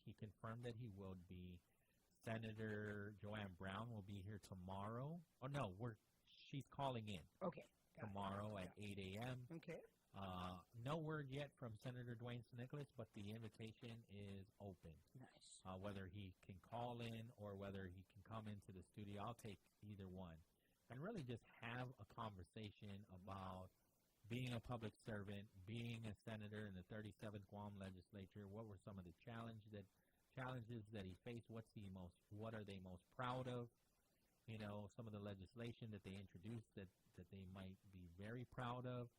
He confirmed that he will be. Senator Joanne Brown will be here tomorrow. Oh, no, she's calling in. Okay. Tomorrow at 8 a.m. Okay. No word yet from Senator Dwayne Nicholas, but the invitation is open. Nice. Whether he can call in or whether he can come into the studio, I'll take either one. And really just have a conversation about being a public servant, being a senator in the 37th Guam legislature. What were some of the challenges that he faced? What are they most proud of? You know, some of the legislation that they introduced that they might be very proud of.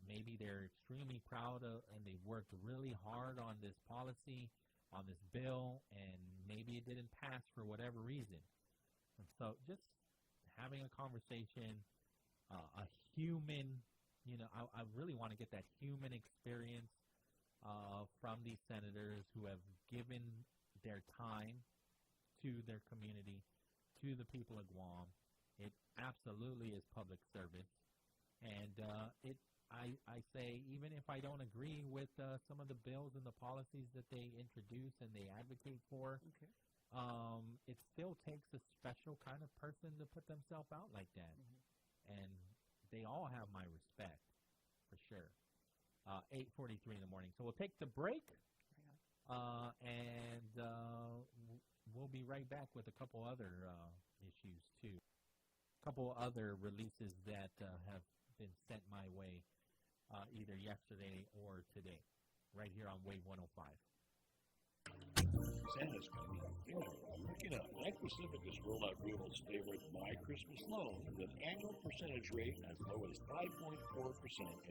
Maybe they're extremely proud of, and they worked really hard on this policy, on this bill, and maybe it didn't pass for whatever reason. And so just having a conversation, a human, I really want to get that human experience from these senators who have given their time to their community, to the people of Guam. It absolutely is public service. And I say, even if I don't agree with some of the bills and the policies that they introduce and they advocate for, it still takes a special kind of person to put themselves out like that. And they all have my respect, for sure. 8:43 in the morning. So we'll take the break, and we'll be right back with a couple other issues, too. A couple other releases that have been sent my way either yesterday or today, right here on Wave 105. Santa's coming. Yeah, look it up. Bank Pacific has rolled out Google's favorite My Christmas loan with an annual percentage rate as low as 5.4%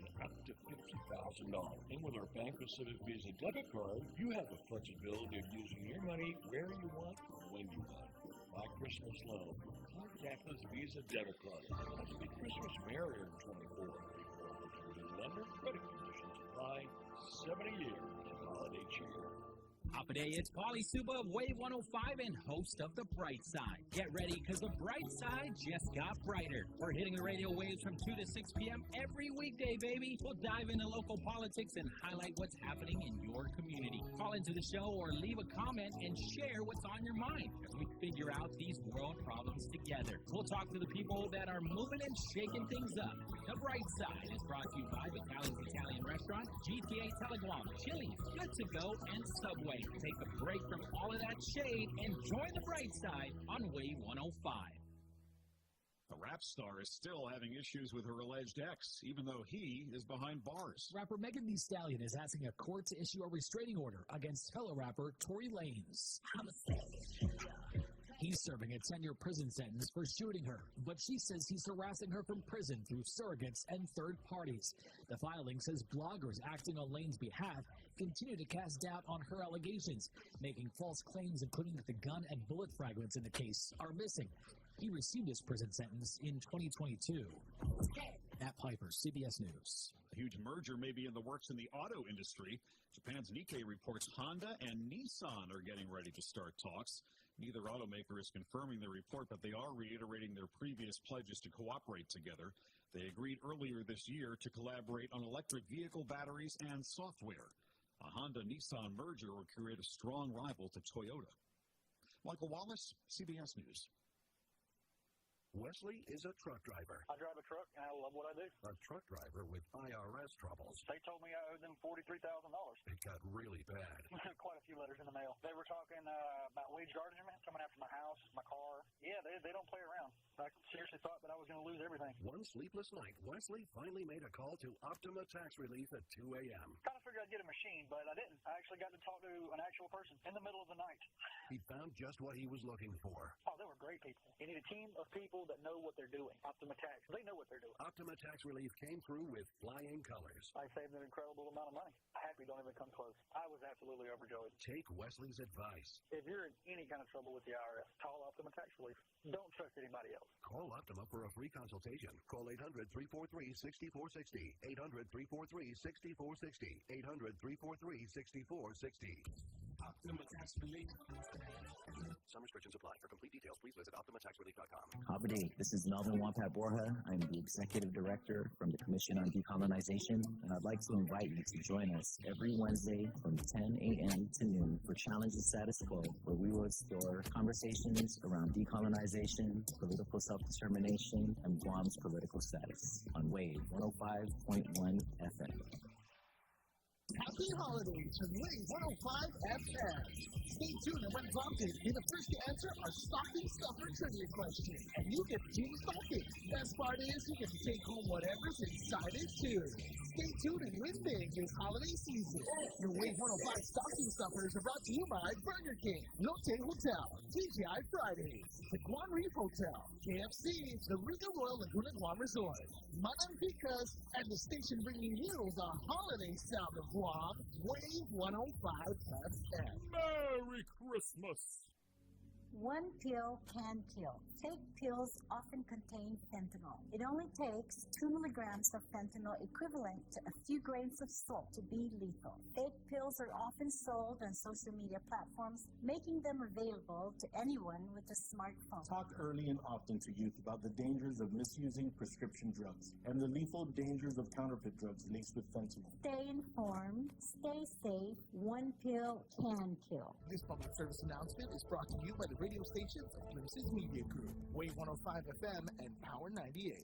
and up to $50,000. And with our Bank Pacific Visa debit card, you have the flexibility of using your money where you want, when you want. My Christmas loan. Contactless Visa debit card. Let's make Christmas merrier in 24. Lender credit conditions apply. 70 years holiday cheer. Hafa Day, it's Pauly Suba of Wave 105 and host of The Bright Side. Get ready, because The Bright Side just got brighter. We're hitting the radio waves from 2 to 6 p.m. every weekday, baby. We'll dive into local politics and highlight what's happening in your community. Call into the show or leave a comment and share what's on your mind as we figure out these world problems together. We'll talk to the people that are moving and shaking things up. The Bright Side is brought to you by Vitali's Italian Restaurant, GTA Teleguam, Chili's, Good to Go, and Subway. Take a break from all of that shade and join the bright side on Wave 105. The rap star is still having issues with her alleged ex, even though he is behind bars. Rapper Megan Thee Stallion is asking a court to issue a restraining order against fellow rapper Tory Lanez. He's serving a 10-year prison sentence for shooting her, but she says he's harassing her from prison through surrogates and third parties. The filing says bloggers acting on Lane's behalf continue to cast doubt on her allegations, making false claims including that the gun and bullet fragments in the case are missing. He received his prison sentence in 2022. Matt Piper, CBS News. A huge merger may be in the works in the auto industry. Japan's Nikkei reports Honda and Nissan are getting ready to start talks. Neither automaker is confirming the report, but they are reiterating their previous pledges to cooperate together. They agreed earlier this year to collaborate on electric vehicle batteries and software. A Honda-Nissan merger will create a strong rival to Toyota. Michael Wallace, CBS News. Wesley is a truck driver. I drive a truck, and I love what I do. A truck driver with IRS troubles. They told me I owed them $43,000. It got really bad. Quite a few letters in the mail. They were talking about wage garnishment, coming after my house, my car. Yeah, they don't play around. I seriously thought that I was going to lose everything. One sleepless night, Wesley finally made a call to Optima Tax Relief at 2 a.m. Kind of figured I'd get a machine, but I didn't. I actually got to talk to an actual person in the middle of the night. He found just what he was looking for. Oh, they were great people. You need a team of people that know what they're doing. Optima Tax, they know what they're doing. Optima Tax Relief came through with flying colors. I saved an incredible amount of money. Happy don't even come close. I was absolutely overjoyed. Take Wesley's advice. If you're in any kind of trouble with the IRS, call Optima Tax Relief. Don't trust anybody else. Call Optima for a free consultation. Call 800-343-6460. 800-343-6460. 800-343-6460. Some restrictions apply. For complete details, please visit OptimaTaxRelief.com. Hafa, this is Melvin Wampat Borja. I'm the Executive Director from the Commission on Decolonization, and I'd like to invite you to join us every Wednesday from 10 a.m. to noon for Challenge the Status Quo, where we will explore conversations around decolonization, political self-determination, and Guam's political status on Wave 105.1 FM. Happy holidays from Wave 105 FM. Stay tuned, and when prompted, be the first to answer our stocking stuffer trivia question. And you get to stocking. Best part is you get to take home whatever's inside it, too. Stay tuned and win big this holiday season. Your Wave 105 stocking stuffers are brought to you by Burger King, Lotte Hotel, TGI Fridays, the Guam Reef Hotel, KFC, the Riga Royal Laguna Guam Resort, Manang Picas, and the station bringing you the holiday sound of Guam, Wave 105 FM. Merry Christmas! One pill can kill. Fake pills often contain fentanyl. It only takes 2 milligrams of fentanyl equivalent to a few grains of salt to be lethal. Fake pills are often sold on social media platforms, making them available to anyone with a smartphone. Talk early and often to youth about the dangers of misusing prescription drugs and the lethal dangers of counterfeit drugs laced with fentanyl. Stay informed, stay safe. One pill can kill. This public service announcement is brought to you by the radio stations of Glimpses Media Group, Wave 105 FM, and Power 98.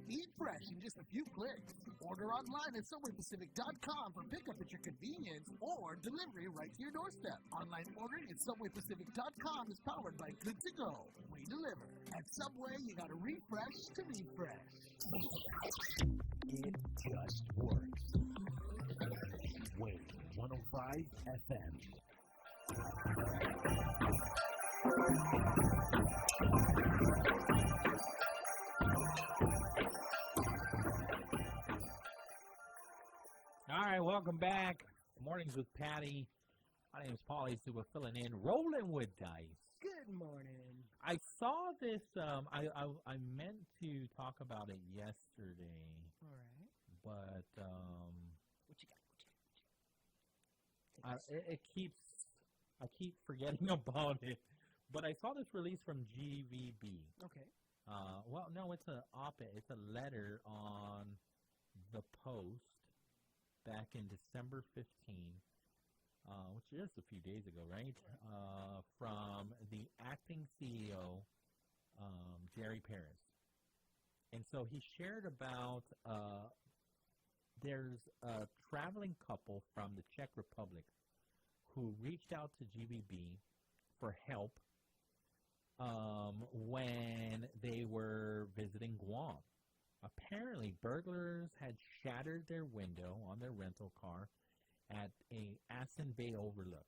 Eat fresh in just a few clicks. Order online at SubwayPacific.com for pickup at your convenience or delivery right to your doorstep. Online ordering at SubwayPacific.com is powered by Good to Go. We deliver. At Subway, you gotta refresh to be fresh. It just works. Wave 105 FM. All right, welcome back. Mornings with Patti. My name is Pauly Suba, filling in, rolling with dice. Good morning. I saw this. I meant to talk about it yesterday. All right. But What you got? I keep forgetting about it. But I saw this release from GVB. Okay. Well, no, it's an op-ed. It's a letter on the Post back in December 15, which is just a few days ago, right? From the acting CEO, Jerry Paris. And so he shared about there's a traveling couple from the Czech Republic who reached out to GVB for help when they were visiting Guam. Apparently, burglars had shattered their window on their rental car at a Asin Bay overlook.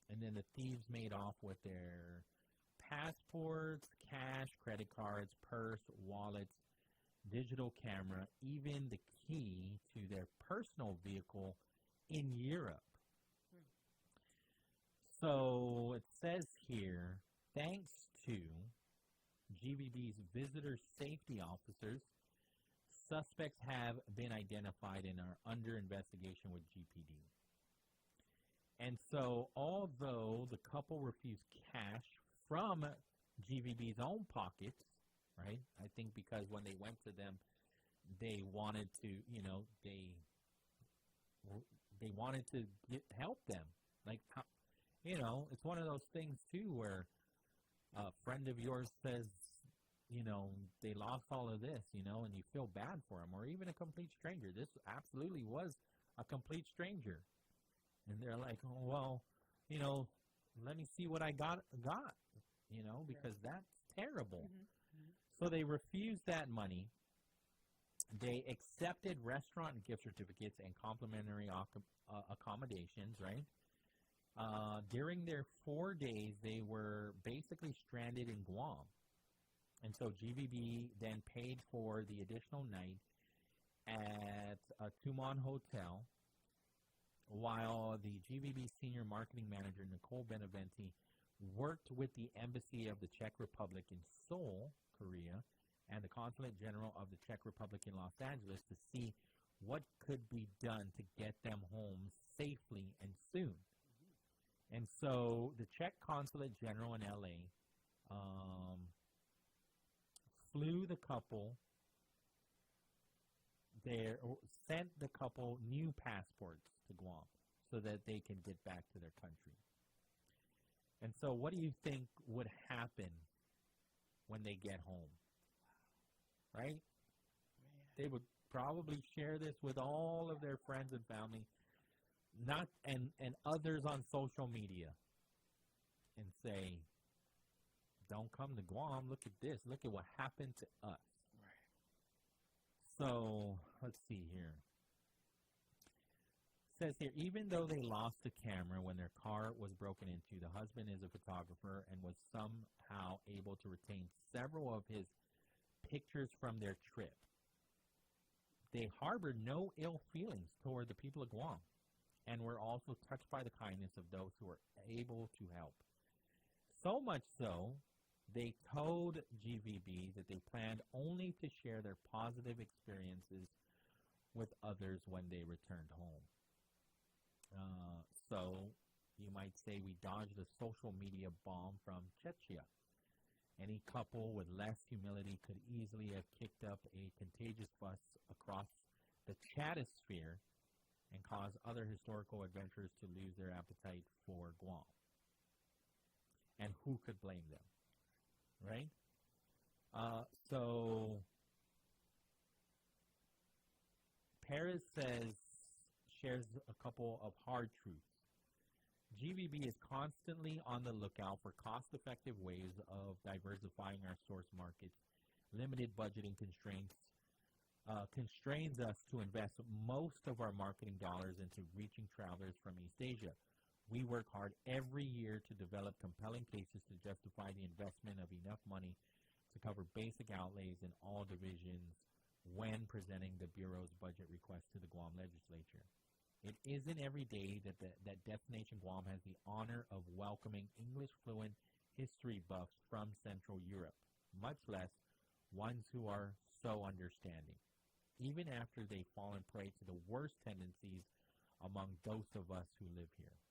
And then the thieves made off with their passports, cash, credit cards, purse, wallets, digital camera, even the key to their personal vehicle in Europe. So it says here, thanks to GVB's visitor safety officers, suspects have been identified and are under investigation with GPD. And so, although the couple refused cash from GVB's own pockets, right? I think because when they went to them, they wanted to, they wanted to help them. Like, it's one of those things too where a friend of yours says, they lost all of this, and you feel bad for them, or even a complete stranger. This absolutely was a complete stranger. And they're like, oh, well, let me see what I got, because that's terrible. So they refused that money. They accepted restaurant and gift certificates and complimentary accommodations, right? During their 4 days, they were basically stranded in Guam. And so GVB then paid for the additional night at a Tumon hotel, while the GVB senior marketing manager, Nicole Beneventi, worked with the Embassy of the Czech Republic in Seoul, Korea, and the Consulate General of the Czech Republic in Los Angeles to see what could be done to get them home safely and soon. And so the Czech Consulate General in L.A. Flew the couple there, or sent the couple new passports to Guam so that they can get back to their country. And so what do you think would happen when they get home? Right? They would probably share this with all of their friends and family, and others on social media, and say, don't come to Guam. Look at this. Look at what happened to us. Right. So, let's see here. It says here, even though they lost the camera when their car was broken into, the husband is a photographer and was somehow able to retain several of his pictures from their trip. They harbored no ill feelings toward the people of Guam and were also touched by the kindness of those who were able to help. So much so, they told GVB that they planned only to share their positive experiences with others when they returned home. So you might say we dodged a social media bomb from Czechia. Any couple with less humility could easily have kicked up a contagious fuss across the chatosphere and caused other historical adventurers to lose their appetite for Guam. And who could blame them, right? So Perez shares a couple of hard truths. GVB is constantly on the lookout for cost-effective ways of diversifying our source markets. Limited budgeting constraints constrains us to invest most of our marketing dollars into reaching travelers from East Asia. We work hard every year to develop compelling cases to justify the investment of enough money to cover basic outlays in all divisions when presenting the Bureau's budget request to the Guam legislature. It isn't every day that Destination Guam has the honor of welcoming English-fluent history buffs from Central Europe, much less ones who are so understanding, even after they've fallen prey to the worst tendencies among those of us who live here.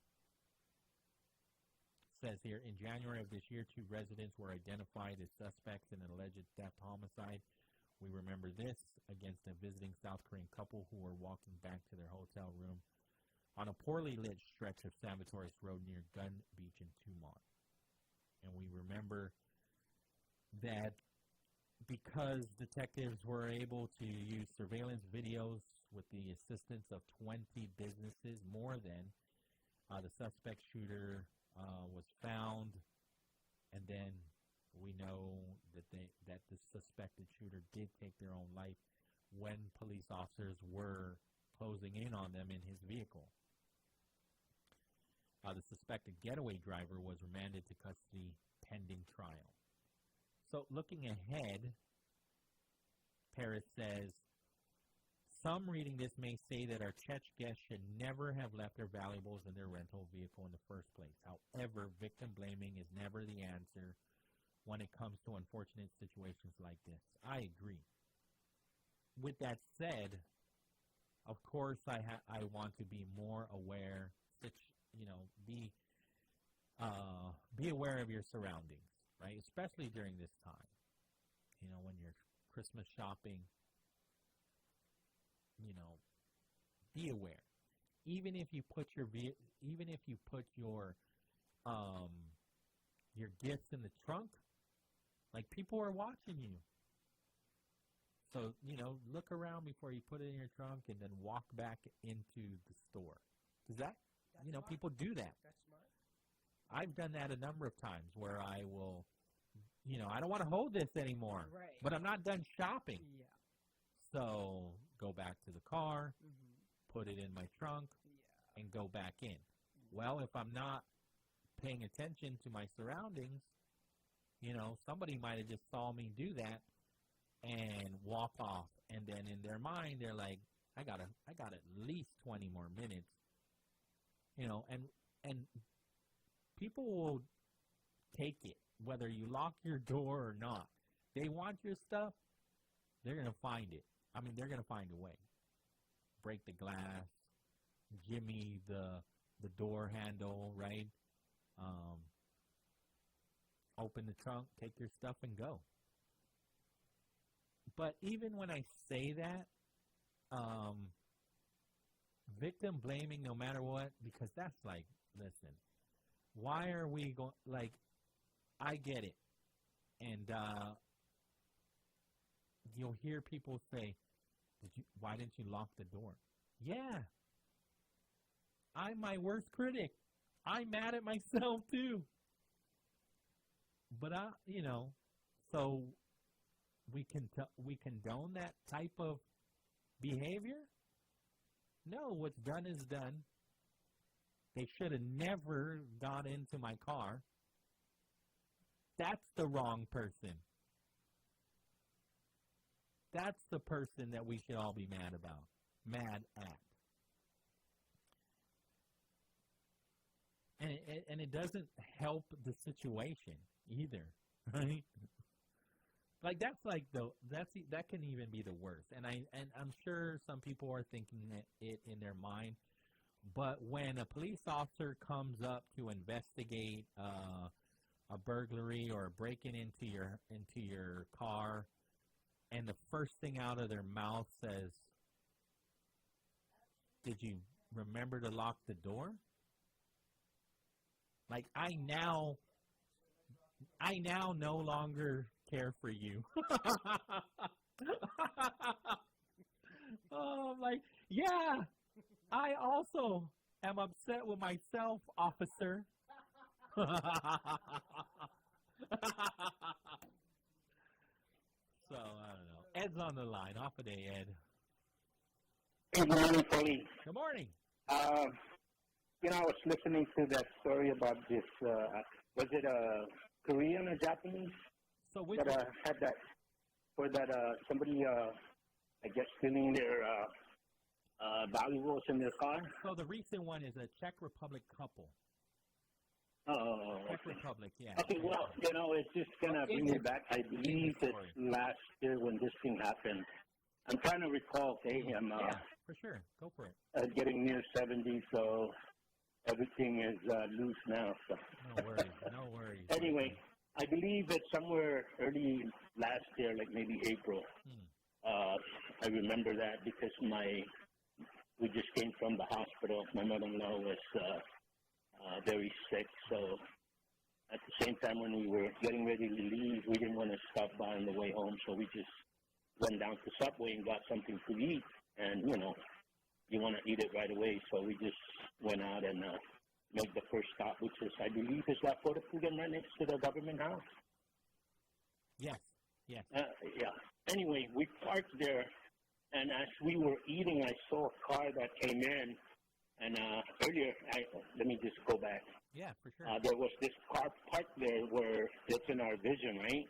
It says here, in January of this year, 2 residents were identified as suspects in an alleged theft homicide. We remember this against a visiting South Korean couple who were walking back to their hotel room on a poorly lit stretch of Salvatores Road near Gun Beach in Tumon. And we remember that because detectives were able to use surveillance videos with the assistance of 20 businesses, more than the suspect shooter was found, and then we know that the suspected shooter did take their own life when police officers were closing in on them in his vehicle. The suspected getaway driver was remanded to custody pending trial. So looking ahead, Paris says, some reading this may say that our Czech guests should never have left their valuables in their rental vehicle in the first place. However, victim blaming is never the answer when it comes to unfortunate situations like this. I agree. With that said, of course, I want to be more aware. Be aware of your surroundings, right? Especially during this time. When you're Christmas shopping, be aware. Even if you put your gifts in the trunk, like, people are watching you. So, look around before you put it in your trunk and then walk back into the store. Does that, people do that. That's smart. I've done that a number of times where I will, I don't want to hold this anymore. Right. But I'm not done shopping. Yeah. So, go back to the car, put it in my trunk, and go back in. Well, if I'm not paying attention to my surroundings, somebody might have just saw me do that and walk off, and then in their mind they're like, I got at least 20 more minutes, and people will take it whether you lock your door or not. They want your stuff, they're gonna find it. They're gonna find a way. Break the glass, jimmy the door handle, right? Open the trunk, take your stuff, and go. But even when I say that, victim blaming no matter what, because that's like, listen, why are we going, like, I get it. And you'll hear people say, why didn't you lock the door? Yeah. I'm my worst critic. I'm mad at myself too. But so we condone that type of behavior? No, what's done is done. They should have never got into my car. That's the wrong person. That's the person that we should all be mad at. And it doesn't help the situation either, right? Like that can even be the worst. And I'm sure some people are thinking it in their mind. But when a police officer comes up to investigate a burglary or breaking into your car, and the first thing out of their mouth says, "Did you remember to lock the door?" Like, I now no longer care for you. Oh, I'm like, yeah, I also am upset with myself, officer. So, I don't know. Ed's on the line. Off a day, Ed. Hey, good morning, Pauly. Good morning. I was listening to that story about this, was it Korean or Japanese? So which that had that, or that somebody, I guess, stealing their valuables in their car? So the recent one is a Czech Republic couple. Oh. Czech Republic, yeah. Okay, well, it's just going to bring me back. I believe it's last year when this thing happened. I'm trying to recall, okay? Yeah, for sure. Go for it. Getting near 70, so everything is loose now. So. No worries. Anyway, I believe it's somewhere early last year, like maybe April. I remember that because we just came from the hospital. My mother-in-law was very sick, so at the same time when we were getting ready to leave, we didn't want to stop by on the way home, so we just went down to Subway and got something to eat, and, you want to eat it right away, so we just went out and made the first stop, which is, I believe, is La Portafugan right next to the government house. Yes. Yeah. Anyway, we parked there, and as we were eating, I saw a car that came in, and earlier, let me just go back. Yeah, for sure. There was this car parked there where it's in our vision, right?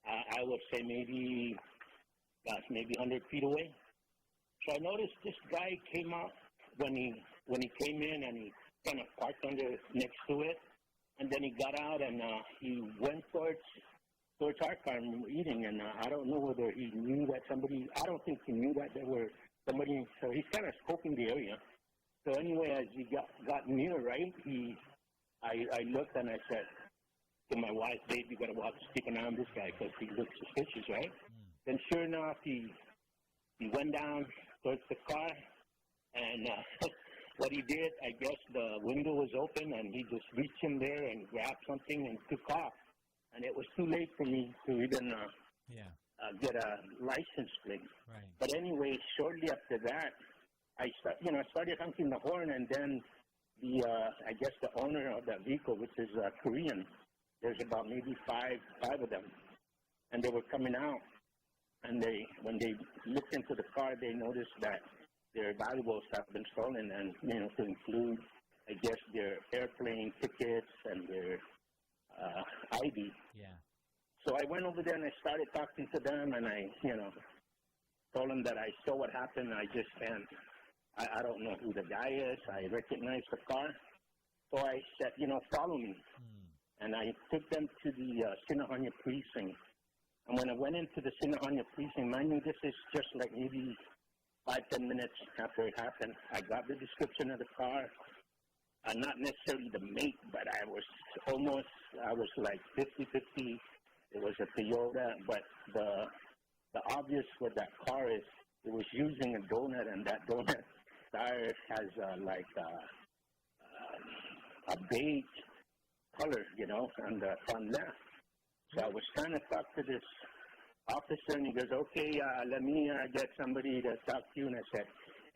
I would say maybe 100 feet away. So I noticed this guy came out when he came in, and he kind of parked next to it, and then he got out and he went towards our car and we were eating, and I don't know whether he knew that I don't think he knew that there were somebody, so he's kind of scoping the area. So anyway, as he got near, right, I looked and I said to my wife, "Babe, you got to keep an eye on this guy because he looks suspicious, right?" Then sure enough, he went down towards the car, and what he did, I guess the window was open, and he just reached in there and grabbed something and took off. And it was too late for me to even get a license plate. Right. But anyway, shortly after that, I started honking the horn, and then I guess the owner of that vehicle, which is Korean, there's about maybe five of them, and they were coming out. And when they looked into the car, they noticed that their valuables have been stolen, and to include, I guess, their airplane tickets and their ID. Yeah. So I went over there and I started talking to them, and I told them that I saw what happened. I just can't. I don't know who the guy is. I recognize the car, so I said, follow me. And I took them to the Sinahanya precinct. And when I went into the Sinahanya precinct, mind you, this is just like maybe 5-10 minutes after it happened. I got the description of the car. not necessarily the make, but I was like 50-50. It was a Toyota, but the obvious with that car is it was using a donut, and that donut tire has a beige color, on the front left. So I was trying to talk to this officer, and he goes, okay, let me get somebody to talk to you. And I said,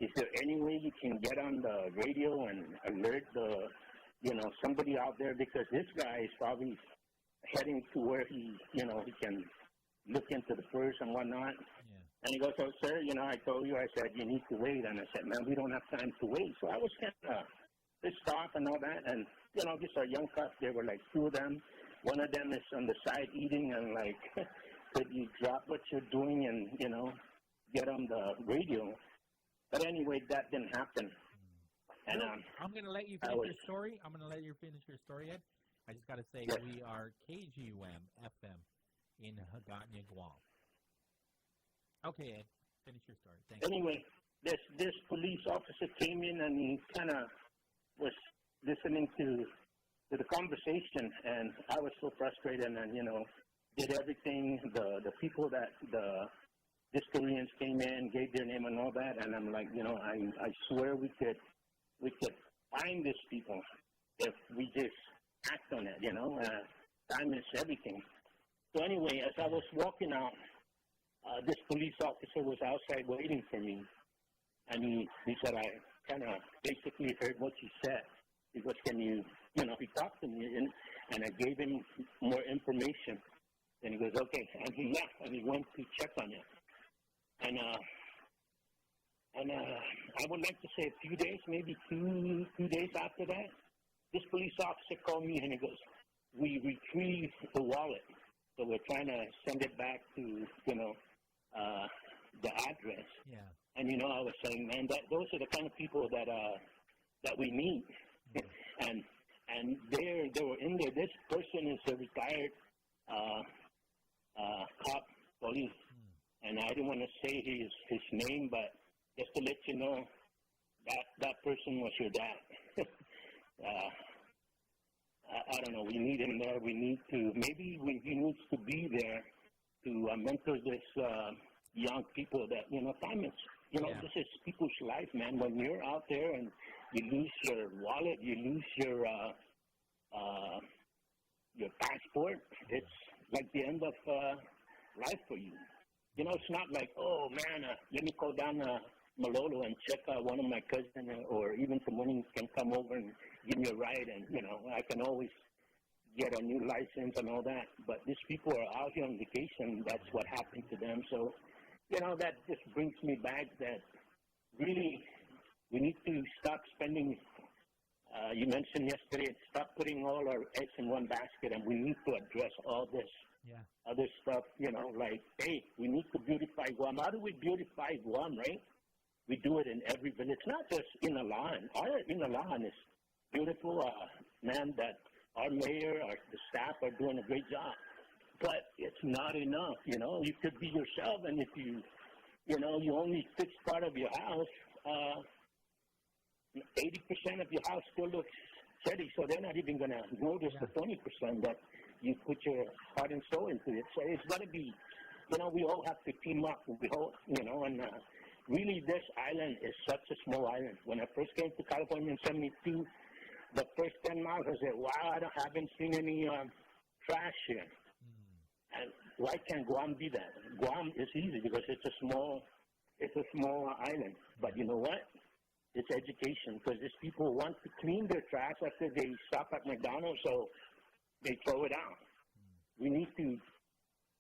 is there any way you can get on the radio and alert somebody out there? Because this guy is probably heading to where he can look into the purse and whatnot. Yeah. And he goes, oh, sir, I told you, I said, you need to wait. And I said, man, we don't have time to wait. So I was kind of pissed off and all that. And, these are young cops. There were like two of them. One of them is on the side eating and like, could you drop what you're doing and, get on the radio? But anyway, that didn't happen. And I'm going to let you finish your story. I'm going to let you finish your story, Ed. I just got to say, we are KGUM FM in Hagatna, Guam. Okay, Ed, finish your story. Thank you. Anyway, this police officer came in and he kind of was listening to the conversation, and I was so frustrated and, did everything. The people that these Koreans came in, gave their name and all that, and I'm like, I swear we could find these people if we just act on it, time is everything. So anyway, as I was walking out, this police officer was outside waiting for me, and he said, I kind of basically heard what you said. He goes, can you, he talked to me, and I gave him more information. And he goes, okay. And he left, and he went to check on you. And I would like to say a few days, maybe two days after that, this police officer called me, and he goes, we retrieved the wallet. So we're trying to send it back to, the address. Yeah. And, I was saying, man, those are the kind of people that we need. And they were in there. This person is a retired cop, police, and I didn't want to say his name, but just to let you know, that person was your dad. I don't know. We need him there. We need to. Maybe he needs to be there to mentor this young people. That time is. This is people's life, man. When you're out there and you lose your wallet, you lose your passport, it's like the end of life for you. It's not like, oh, man, let me go down Malolo and check one of my cousins, or even someone can come over and give me a ride, and, I can always get a new license and all that. But these people are out here on vacation. That's what happened to them. So, that just brings me back that really we need to stop spending, you mentioned yesterday, stop putting all our eggs in one basket, and we need to address all this other stuff, like, hey, we need to beautify Guam. How do we beautify Guam, right? We do it in every village, not just in Alahan. Our in Alahan is beautiful, man, that our mayor, the staff are doing a great job. But it's not enough, You could be yourself, and if you only fix part of your house, 80% of your house still looks steady, so they're not even going to notice the 20% that you put your heart and soul into it. So it's got to be, we all have to team up. We all, and really this island is such a small island. When I first came to California in 72, the first 10 miles, I said, wow, I haven't seen any trash here. And why can't Guam be that? Guam is easy because it's a small island. But you know what? It's education, because these people want to clean their trash after they stop at McDonald's, so they throw it out. We need to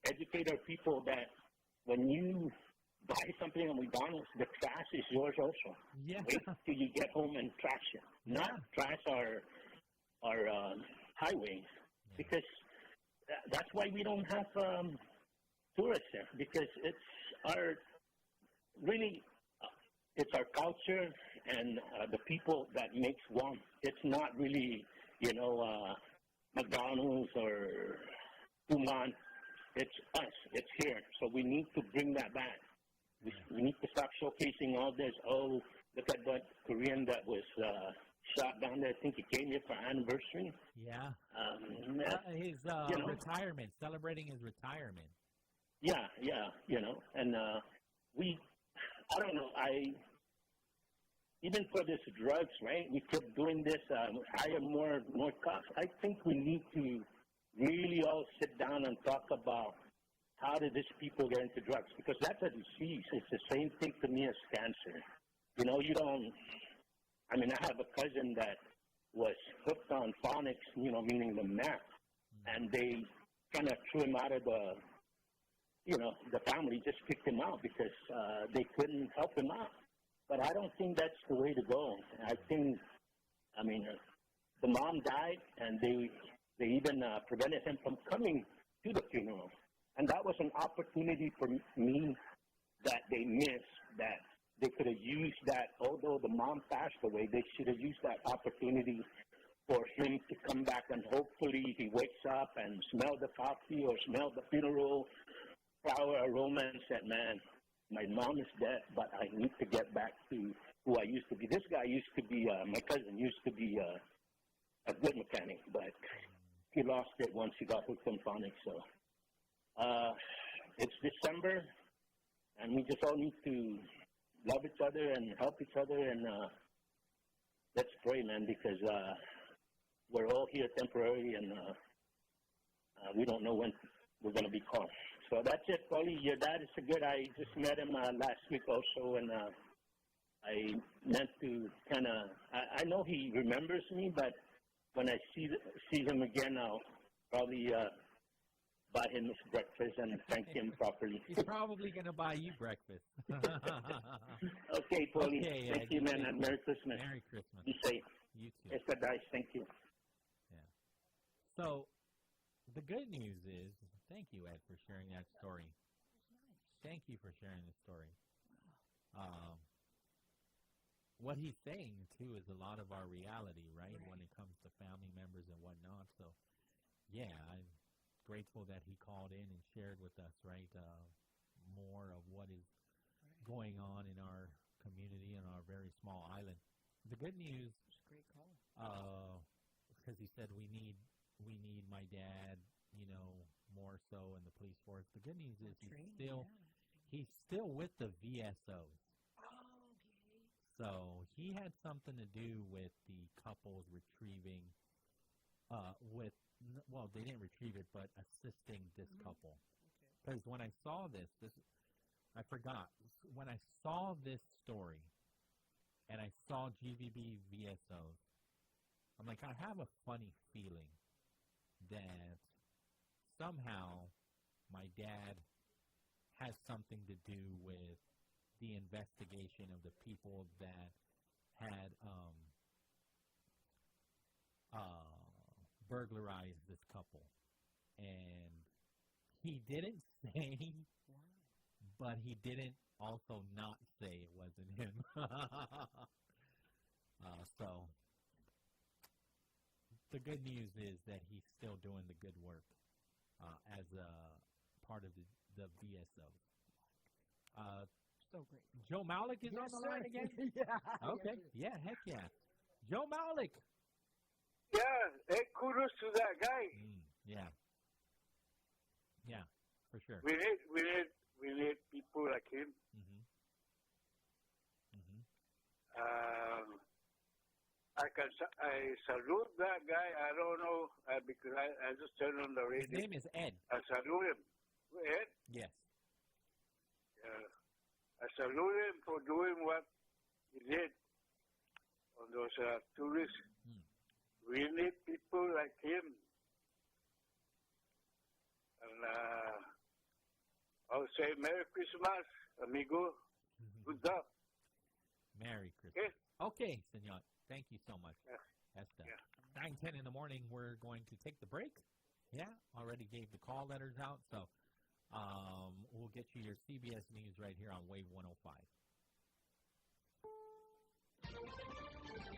educate our people that when you buy something at McDonald's, the trash is yours also. Yeah. Wait till you get home and trash it. Not trash our highways, because that's why we don't have tourists there, because it's our culture and the people that makes Guam. It's not really, McDonald's or Puman. It's us. It's here. So we need to bring that back. We need to stop showcasing all this. Oh, look at that Korean that was shot down there. I think he came here for anniversary. Yeah. His you know, retirement, celebrating his retirement. Yeah, you know, and I don't know, even for this drugs, right? We kept doing this, hire more cops. I think we need to really all sit down and talk about how did these people get into drugs, because that's a disease. It's the same thing to me as cancer. You know, I have a cousin that was hooked on phonics, you know, meaning the meth, and they kind of threw him out of the family, just kicked him out because they couldn't help him out. But I don't think that's the way to go. I think, the mom died, and they even prevented him from coming to the funeral. And that was an opportunity for me that they missed, that they could have used that. Although the mom passed away, they should have used that opportunity for him to come back, and hopefully he wakes up and smell the coffee or smell the funeral flower aroma and said, man, my mom is dead, but I need to get back to who I used to be. This guy used to be, my cousin used to be a good mechanic, but he lost it once he got hooked on phonics. So it's December, and we just all need to love each other and help each other, and let's pray, man, because we're all here temporarily, and we don't know when we're going to be called. So that's it, Pauly. Your dad is a good. I just met him last week also, and I meant to kind of. I know he remembers me, but when I see him again, I'll probably buy him his breakfast and thank him properly. He's probably going to buy you breakfast. Okay, Pauly. Okay, thank you, man, and Merry Christmas. Merry Christmas. Be safe. You too. It's Adai. Thank you. Yeah. So, the good news is, thank you, Ed, for sharing that story. Thank you for sharing the story. What he's saying, too, is a lot of our reality, right, when it comes to family members and whatnot. So, yeah, I'm grateful that he called in and shared with us, right, more of what is going on in our community and our very small island. The good news, great call. because he said we need my dad, you know, more so in the police force. The good news is he's still with the VSOs. So he had something to do with the couples retrieving, they didn't retrieve it, but assisting this couple. Because when I saw this, I forgot. When I saw this story and I saw GVB VSOs, I'm like, I have a funny feeling that somehow my dad has something to do with the investigation of the people that had burglarized this couple. And he didn't say, but he didn't also not say it wasn't him. So the good news is that he's still doing the good work as a part of the VSOs. So great. Joe Malik is on the line again? Yeah. Okay. Yeah, heck yeah. Joe Malik. Yeah, hey, kudos to that guy. Yeah. Yeah, for sure. We need people like him. I salute that guy. I don't know because I just turned on the radio. His name is Ed. I salute him. Ed? Yes. I salute him for doing what he did on those tourists. We need people like him. And I'll say Merry Christmas, amigo. Good job. Merry Christmas. Okay, senor. Thank you so much. That's done. 9:10 in the morning, we're going to take the break. Yeah, already gave the call letters out, so we'll get you your CBS News right here on Wave 105.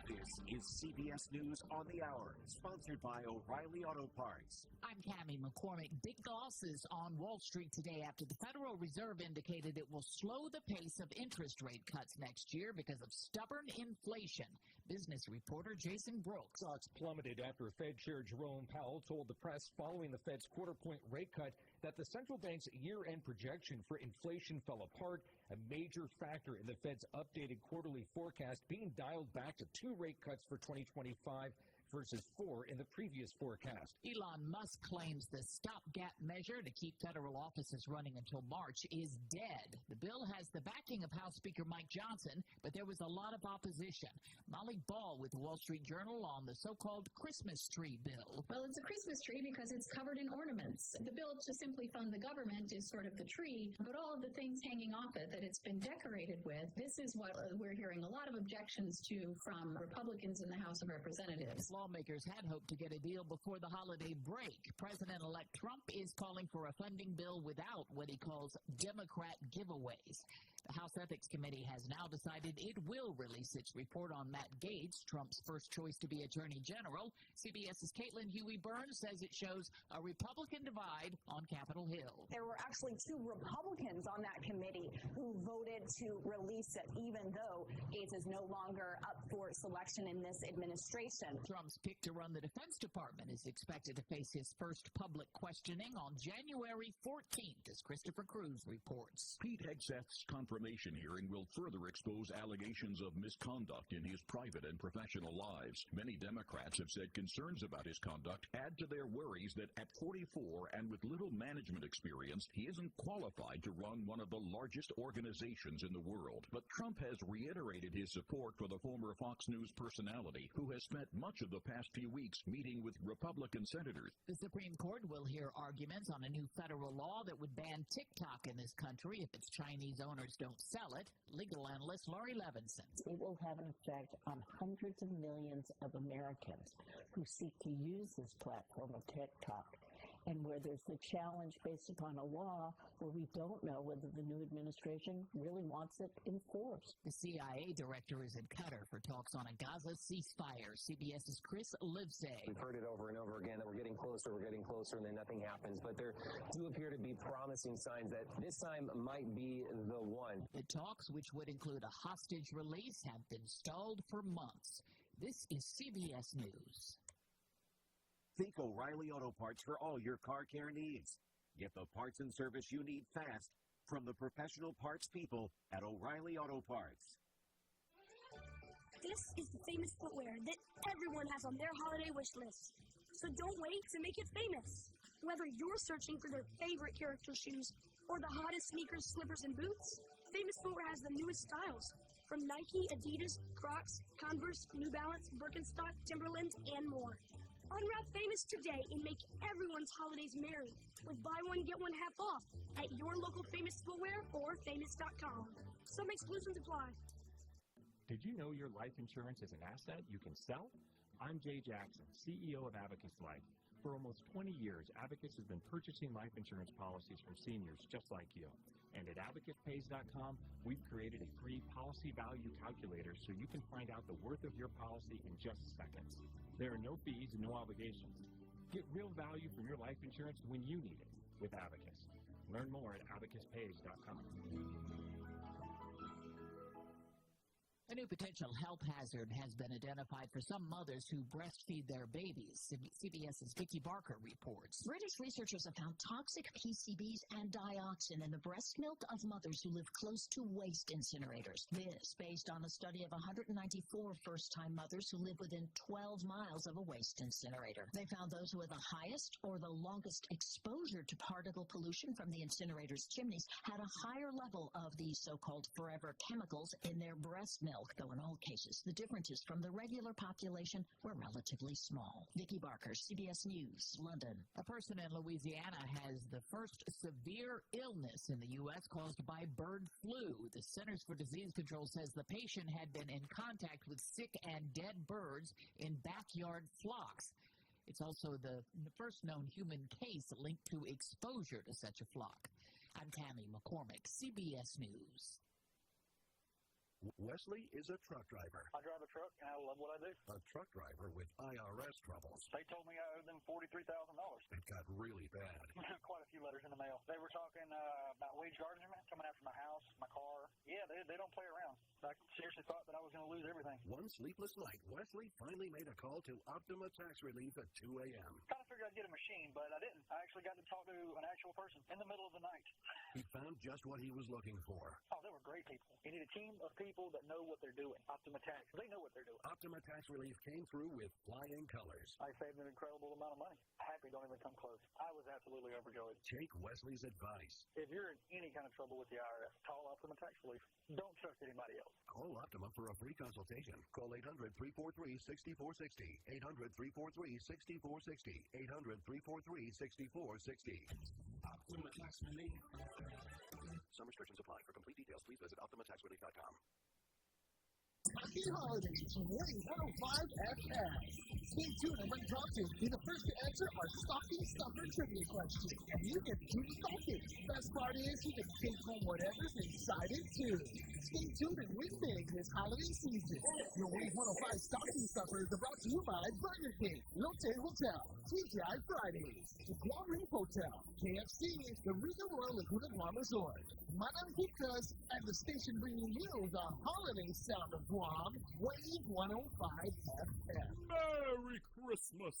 The This is CBS News on the Hour, sponsored by O'Reilly Auto Parts. I'm Cammie McCormick. Big losses on Wall Street today after the Federal Reserve indicated it will slow the pace of interest rate cuts next year because of stubborn inflation. Business reporter Jason Brooks. Stocks plummeted after Fed Chair Jerome Powell told the press following the Fed's quarter-point rate cut that the central bank's year-end projection for inflation fell apart, a major factor in the Fed's updated quarterly forecast being dialed back to 2 rate cuts for 2025 versus 4 in the previous forecast. Elon Musk claims the stopgap measure to keep federal offices running until March is dead. The bill has the backing of House Speaker Mike Johnson, but there was a lot of opposition. Molly Ball with the Wall Street Journal on the so-called Christmas tree bill. Well, it's a Christmas tree because it's covered in ornaments. The bill to simply fund the government is sort of the tree, but all of the things hanging off it that it's been decorated with, this is what we're hearing a lot of objections to from Republicans in the House of Representatives. Lawmakers had hoped to get a deal before the holiday break. President-elect Trump is calling for a funding bill without what he calls Democrat giveaways. The House Ethics Committee has now decided it will release its report on Matt Gaetz, Trump's first choice to be Attorney General. CBS's Caitlin Huey-Burns says it shows a Republican divide on Capitol Hill. There were actually 2 Republicans on that committee who voted to release it, even though Gaetz is no longer up for selection in this administration. Trump's pick to run the Defense Department is expected to face his first public questioning on January 14th, as Christopher Cruz reports. Pete Hegseth's confirmation hearing will further expose allegations of misconduct in his private and professional lives. Many Democrats have said concerns about his conduct add to their worries that at 44 and with little management experience, he isn't qualified to run one of the largest organizations in the world. But Trump has reiterated his support for the former Fox News personality, who has spent much of the past few weeks meeting with Republican senators. The Supreme Court will hear arguments on a new federal law that would ban TikTok in this country if its Chinese owners don't sell it. Legal analyst Laurie Levinson. It will have an effect on hundreds of millions of Americans who seek to use this platform of TikTok, and where there's the challenge based upon a law where we don't know whether the new administration really wants it enforced. The CIA director is in Qatar for talks on a Gaza ceasefire. CBS's Chris Livesay. We've heard it over and over again that we're getting closer, and then nothing happens. But there do appear to be promising signs that this time might be the one. The talks, which would include a hostage release, have been stalled for months. This is CBS News. Think O'Reilly Auto Parts for all your car care needs. Get the parts and service you need fast from the professional parts people at O'Reilly Auto Parts. This is the famous footwear that everyone has on their holiday wish list. So don't wait to make it famous. Whether you're searching for their favorite character shoes or the hottest sneakers, slippers, and boots, Famous Footwear has the newest styles from Nike, Adidas, Crocs, Converse, New Balance, Birkenstock, Timberland, and more. Unwrap Famous today and make everyone's holidays merry with buy one, get one half off at your local Famous Footwear or famous.com. Some exclusions apply. Did you know your life insurance is an asset you can sell? I'm Jay Jackson, CEO of Abacus Life. For almost 20 years, Abacus has been purchasing life insurance policies from seniors just like you. And at abacuspays.com, we've created a free policy value calculator so you can find out the worth of your policy in just seconds. There are no fees and no obligations. Get real value from your life insurance when you need it with Abacus. Learn more at abacuspays.com. A new potential health hazard has been identified for some mothers who breastfeed their babies. CBS's Vicki Barker reports. British researchers have found toxic PCBs and dioxin in the breast milk of mothers who live close to waste incinerators. This based on a study of 194 first-time mothers who live within 12 miles of a waste incinerator. They found those who had the highest or the longest exposure to particle pollution from the incinerator's chimneys had a higher level of these so-called forever chemicals in their breast milk. Though in all cases, the differences from the regular population were relatively small. Vicki Barker, CBS News, London. A person in Louisiana has the first severe illness in the U.S. caused by bird flu. The Centers for Disease Control says the patient had been in contact with sick and dead birds in backyard flocks. It's also the first known human case linked to exposure to such a flock. I'm Cammie McCormick, CBS News. Wesley is a truck driver. I drive a truck, and I love what I do. A truck driver with IRS troubles. They told me I owed them $43,000. It got really bad. Quite a few letters in the mail. They were talking about wage garnishment, coming after my house, my car. Yeah, they don't play around. I seriously thought that I was going to lose everything. One sleepless night, Wesley finally made a call to Optima Tax Relief at 2 a.m. Kind of figured I'd get a machine, but I didn't. I actually got to talk to an actual person in the middle of the night. He found just what he was looking for. Oh, they were great people. You need a team of people that know what they're doing. Optima Tax, they know what they're doing. Optima Tax Relief came through with flying colors. I saved an incredible amount of money. Happy don't even come close. I was absolutely overjoyed. Take Wesley's advice. If you're in any kind of trouble with the IRS, call Optima Tax Relief. Don't trust anybody else. Call Optima for a free consultation. Call 800-343-6460. 800-343-6460. 800-343-6460. Optima Tax Relief. Some restrictions apply. For complete details, please visit OptimaTaxRelief.com. Happy holidays from Wave 105 FM. Stay tuned and when talking, be the first to answer our stocking stuffer trivia question. And you get 2 stockings. Best part is you can take home whatever's inside it too. Stay tuned and win big this holiday season. Your Wave 105 stocking stuffers are brought to you by Burger King, Lotte Hotel, TGI Fridays, the Guam Reef Hotel, KFC, the Regal Royal Laguna Guam Resort, Madame Picas, and the station bringing you the holiday sound of Guam, Wave 105 FM. Merry Christmas!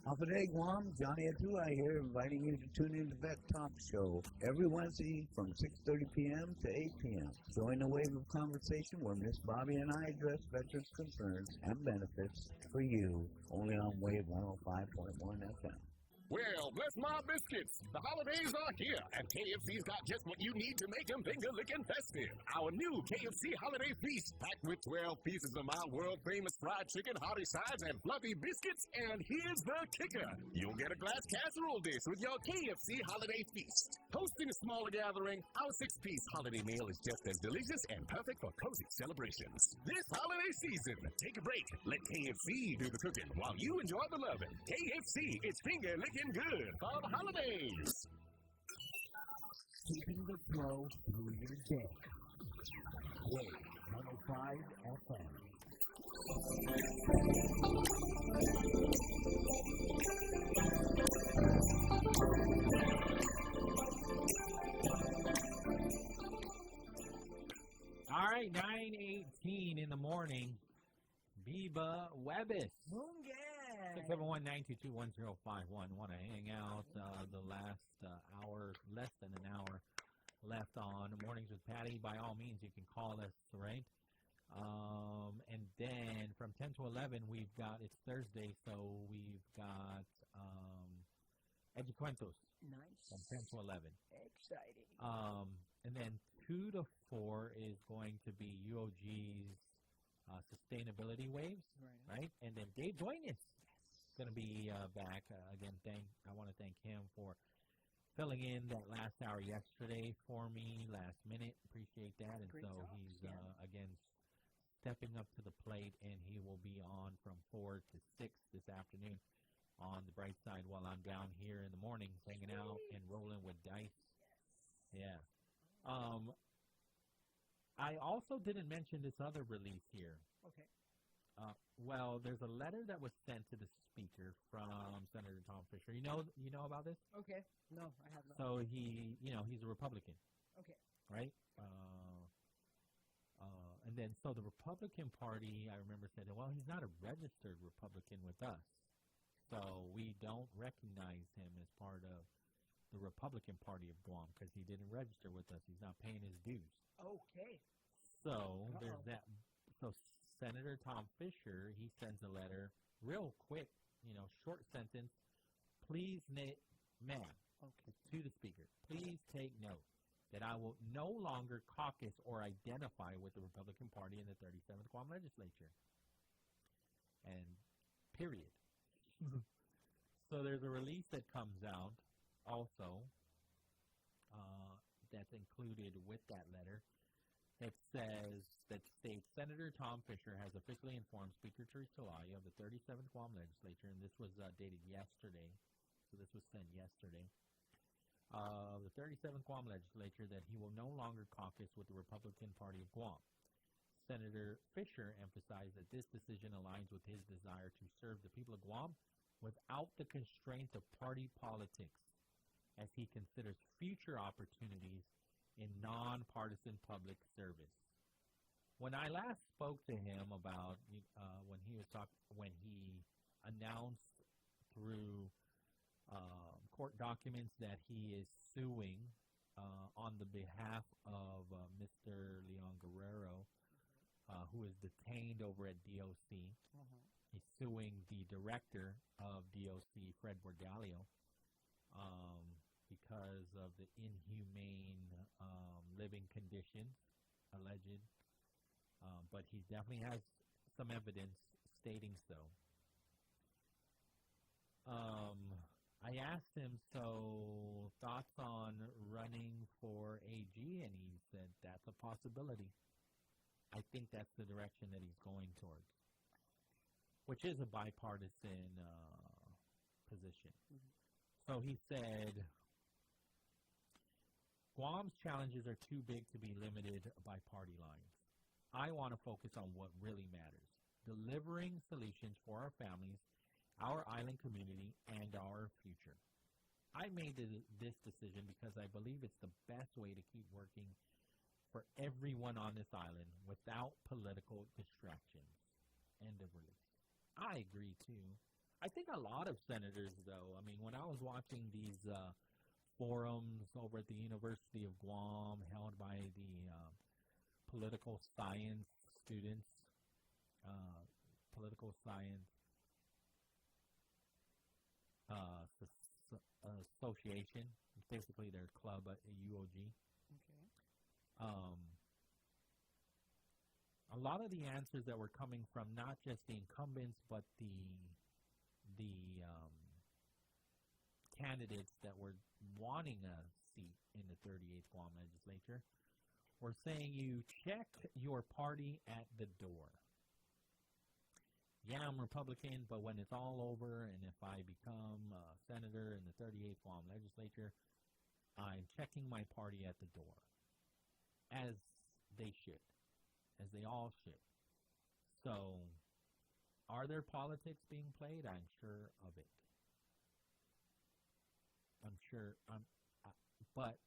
Hafa Day, Guam. Johnny Adai here, inviting you to tune in to Vet Talk Show every Wednesday from 6:30 p.m. to 8 p.m. Join the wave of conversation where Miss Bobby and I address veterans' concerns and benefits for you, only on Wave 105.1 FM. Well, bless my biscuits. The holidays are here, and KFC's got just what you need to make them finger-licking festive. Our new KFC Holiday Feast, packed with 12 pieces of my world-famous fried chicken, hearty sides, and fluffy biscuits. And here's the kicker. You'll get a glass casserole dish with your KFC Holiday Feast. Hosting a smaller gathering, our 6-piece holiday meal is just as delicious and perfect for cozy celebrations. This holiday season, take a break. Let KFC do the cooking while you enjoy the loving. KFC, it's finger-licking good for the holidays. Keeping the flow through your day. Wave 105 FM. All right, 9:18 in the morning. Biba Webbis. 671-922-1051. Want to hang out the last hour, less than an hour left on Mornings with Patty. By all means, you can call us, right? And then from 10 to 11, we've got, it's Thursday, so we've got Educuentos. Nice. From 10 to 11. Exciting. And then 2 to 4 is going to be UOG's Sustainability Waves, right? And then Dave Duenas is going to be back. Again, I want to thank him for filling in that last hour yesterday for me, last minute. Appreciate that. And so he's, again, stepping up to the plate, and he will be on from 4 to 6 this afternoon on the bright side while I'm down here in the mornings hanging out and rolling with dice. Yeah. I also didn't mention this other release here. Okay. Well, there's a letter that was sent to the speaker from Senator Tom Fisher. You know about this? Okay. No, I have not. So he's a Republican. Okay. Right? And then so the Republican Party, I remember said, well, he's not a registered Republican with us. So we don't recognize him as part of the Republican Party of Guam because he didn't register with us. He's not paying his dues. Okay. So there's that. So Senator Tom Fisher, he sends a letter, real quick, short sentence. Please, ma'am, to the speaker, please take note that I will no longer caucus or identify with the Republican Party in the 37th Guam Legislature. And period. So there's a release that comes out also that's included with that letter. It states Senator Tom Fisher has officially informed Speaker Teresa Talaya of the 37th Guam Legislature, and this was dated yesterday, so this was sent yesterday, the 37th Guam Legislature that he will no longer caucus with the Republican Party of Guam. Senator Fisher emphasized that this decision aligns with his desire to serve the people of Guam without the constraints of party politics, as he considers future opportunities in nonpartisan public service. When I last spoke to him about when he announced through court documents that he is suing on the behalf of Mr. Leon Guerrero, who is detained over at DOC. He's suing the director of DOC, Fred Borgalio, because of the inhumane living conditions, alleged. But he definitely has some evidence stating so. I asked him, so thoughts on running for AG, and he said that's a possibility. I think that's the direction that he's going towards, which is a bipartisan position. So he said, Guam's challenges are too big to be limited by party lines. I want to focus on what really matters, delivering solutions for our families, our island community, and our future. I made this decision because I believe it's the best way to keep working for everyone on this island without political distractions. End of release. I agree, too. I think a lot of senators, though, I mean, when I was watching these forums over at the University of Guam held by the political science students, political science association, basically their club at UOG. A lot of the answers that were coming from not just the incumbents, but the candidates that were wanting a seat in the 38th Guam legislature were saying you check your party at the door. Yeah, I'm Republican, but when it's all over and if I become a senator in the 38th Guam legislature, I'm checking my party at the door, as they should, as they all should. So, are there politics being played? I'm sure of it. I'm sure, but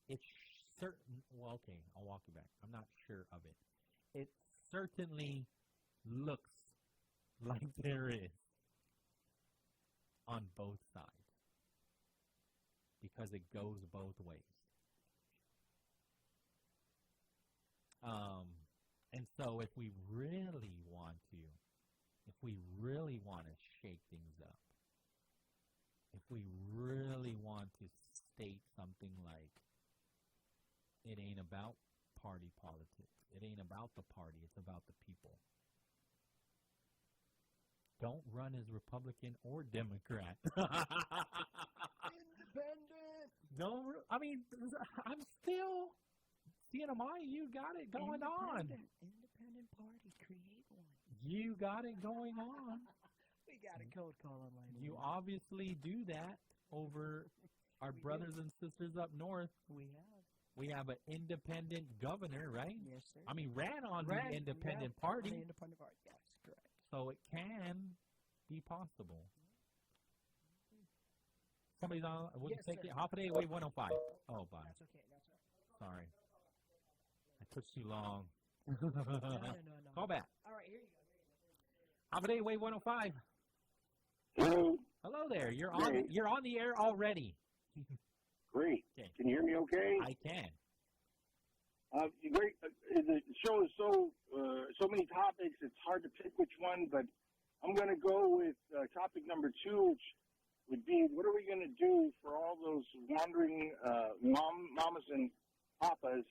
it's certain, well, okay, I'll walk you back. I'm not sure of it. It certainly looks like there is on both sides, because it goes both ways. And so if we really want to shake things up, if we really want to state something like, it ain't about party politics, it ain't about the party, it's about the people. Don't run as Republican or Democrat. Independent. I'm still CNMI, you got it going on. Independent party, create one. You got it going on. We got a code call online. You obviously do that over our brothers and sisters up north. We have an independent governor, right? Yes, sir. I mean, ran on the independent party. The independent party, yes, correct. So it can be possible. Somebody's on. We'll Yes, take sir. it. Hafa Adai, wave 105. Oh, bye. That's okay. That's all right. Sorry. I took too long. No. Call back. All right, here you go. Hafa Adai, wave 105. Hello. Hello there. You're on. Great. You're on the air already. Great. Okay. Can you hear me okay? I can. Great. The show is so many topics, it's hard to pick which one, but I'm going to go with topic number 2, which would be, what are we going to do for all those wandering mamas and papas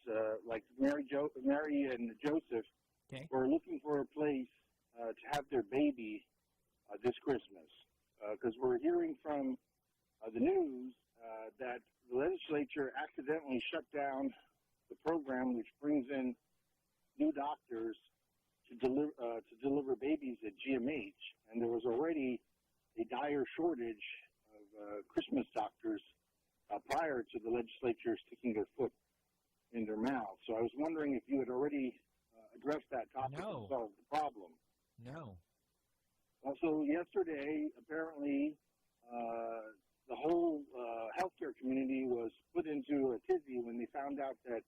like Mary and Joseph, who are looking for a place to have their baby this Christmas? Because we're hearing from the news that the legislature accidentally shut down the program which brings in new doctors to deliver babies at GMH, and there was already a dire shortage of Christmas doctors prior to the legislature sticking their foot in their mouth. So I was wondering if you had already addressed that topic and solved the problem. No. Also, yesterday, apparently, the whole healthcare community was put into a tizzy when they found out that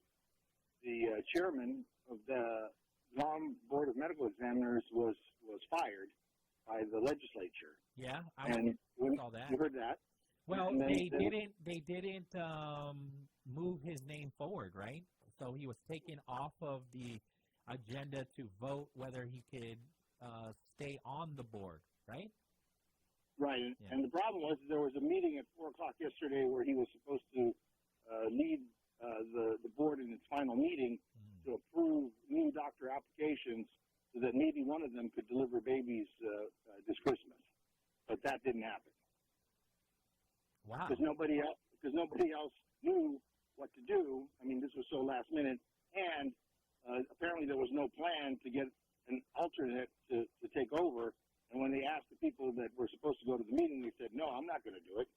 the chairman of the Guam Board of Medical Examiners was fired by the legislature. Yeah, I saw that. You heard that? Well, they didn't move his name forward, right? So he was taken off of the agenda to vote whether he could stay on the board, right? Right, and the problem was there was a meeting at 4 o'clock yesterday where he was supposed to lead the board in its final meeting to approve new doctor applications so that maybe one of them could deliver babies this Christmas. But that didn't happen. Wow. Because nobody else knew what to do. I mean, this was so last minute, and apparently there was no plan to get an alternate to take over. And when they asked the people that were supposed to go to the meeting, they said, no, I'm not going to do it.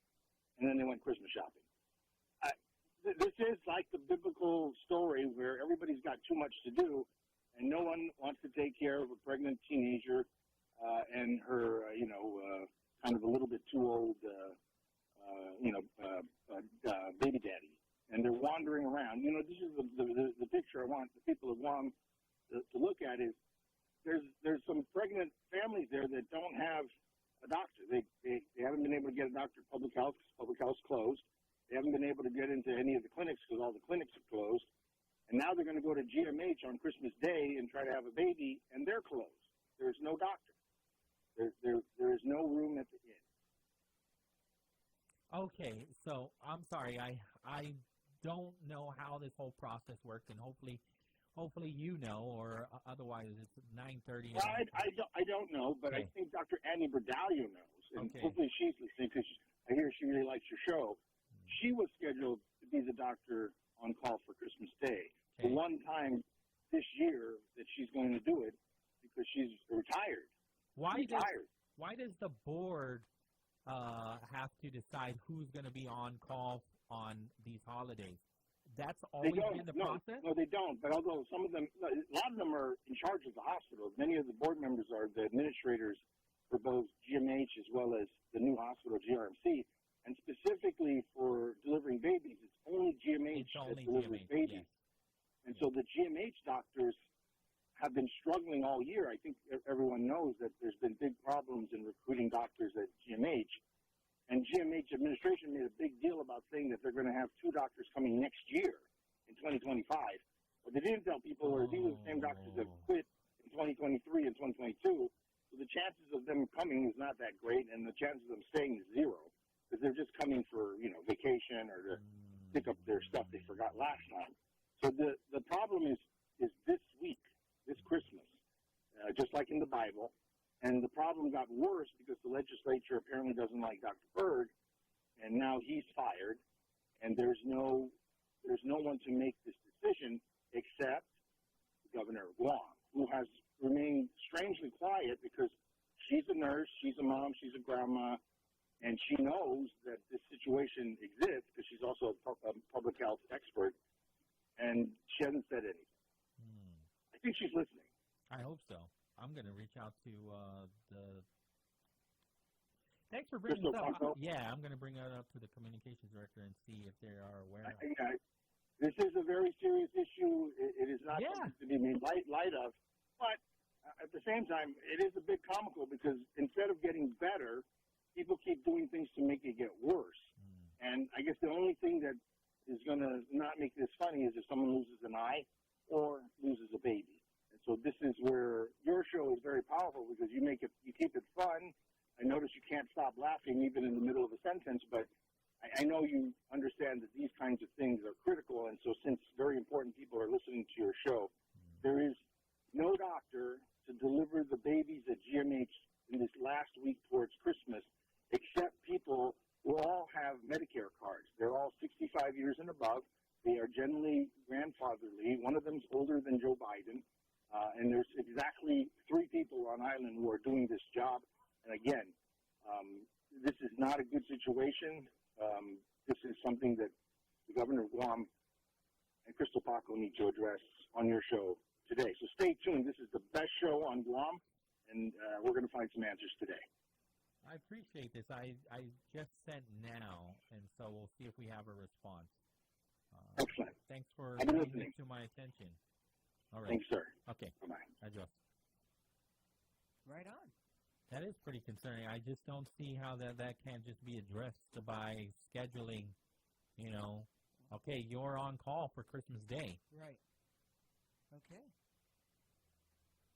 And then they went Christmas shopping. This is like the biblical story where everybody's got too much to do, and no one wants to take care of a pregnant teenager and her, kind of a little bit too old, baby daddy. And they're wandering around. You know, this is the picture I want the people of Guam to look at is there's some pregnant families there that don't have a doctor. They haven't been able to get a doctor at public health because public health's closed. They haven't been able to get into any of the clinics because all the clinics are closed. And now they're going to go to GMH on Christmas Day and try to have a baby, and they're closed. There's no doctor. There is no room at the inn. Okay, so I'm sorry, I don't know how this whole process works, and hopefully you know, or otherwise it's 9:30. Well, I don't know, but I think Dr. Annie Berdalio knows, and hopefully she's listening because I hear she really likes your show. She was scheduled to be the doctor on call for Christmas Day. The one time this year that she's going to do it because she's retired. Why does the board have to decide who's going to be on call on these holidays? That's always been the process? No, they don't. But although a lot of them are in charge of the hospital. Many of the board members are the administrators for both GMH as well as the new hospital, GRMC. And specifically for delivering babies, it's only GMH that delivers babies. And so the GMH doctors have been struggling all year. I think everyone knows that there's been big problems in recruiting doctors at GMH. And GMH administration made a big deal about saying that they're going to have 2 doctors coming next year in 2025. What they didn't tell people are these are the same doctors that quit in 2023 and 2022. So the chances of them coming is not that great, and the chances of them staying is 0 because they're just coming for, vacation or to pick up their stuff they forgot last time. So the problem is this week, this Christmas, just like in the Bible. And the problem got worse because the legislature apparently doesn't like Dr. Berg, and now he's fired, and there's no one to make this decision except the governor of Guam, who has remained strangely quiet because she's a nurse, she's a mom, she's a grandma, and she knows that this situation exists because she's also a public health expert, and she hasn't said anything. I think she's listening. I hope so. I'm going to reach out to the. Thanks for bringing this up. Yeah, I'm going to bring that up to the communications director and see if they are aware of it. This is a very serious issue. It is not something to be made light of. But at the same time, it is a bit comical because instead of getting better, people keep doing things to make it get worse. And I guess the only thing that is going to not make this funny is if someone loses an eye or loses a baby. So this is where your show is very powerful because you keep it fun. I notice you can't stop laughing even in the middle of a sentence, but I know you understand that these kinds of things are critical. And so since very important people are listening to your show, there is no doctor to deliver the babies at GMH in this last week towards Christmas, except people who all have Medicare cards. They're all 65 years and above. They are generally grandfatherly. One of them's older than Joe Biden. And there's exactly 3 people on island who are doing this job. And again, this is not a good situation. This is something that the governor of Guam and Crystal Park on your show today. So stay tuned. This is the best show on Guam, and we're going to find some answers today. I appreciate this. I just sent now, and so we'll see if we have a response. Excellent. Thanks for I've been bringing listening. this to my attention. All right. Thanks, sir. Okay. Bye-bye. Adios. Right on. That is pretty concerning. I just don't see how that can't just be addressed by scheduling, okay, you're on call for Christmas Day. Right. Okay.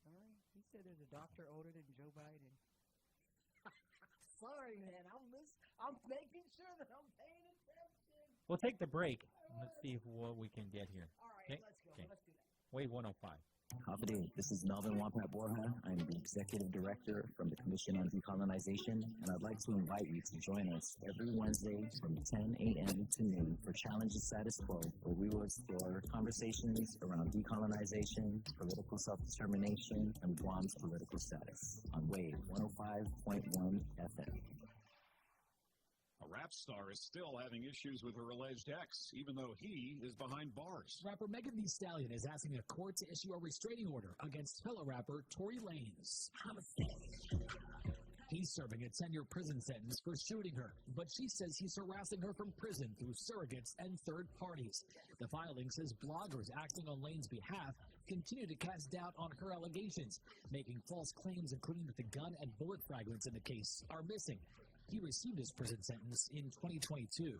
All right. He said there's a doctor older than Joe Biden. Sorry, man. I'm making sure that I'm paying attention. We'll take the break. Let's see what we can get here. All right, okay? let's go. Okay. Let's do that. Wave 105. Hafa, this is Melvin Wampat Borja. I'm the Executive Director from the Commission on Decolonization, and I'd like to invite you to join us every Wednesday from 10 a.m. to noon for Challenge the Status Quo, where we will explore conversations around decolonization, political self-determination, and Guam's political status on Wave 105.1 FM. A rap star is still having issues with her alleged ex, even though he is behind bars. Rapper Megan Thee Stallion is asking a court to issue a restraining order against fellow rapper Tory Lanez. He's serving a 10-year prison sentence for shooting her, but she says he's harassing her from prison through surrogates and third parties. The filing says bloggers acting on Lane's behalf continue to cast doubt on her allegations, making false claims including that the gun and bullet fragments in the case are missing. He received his prison sentence in 2022.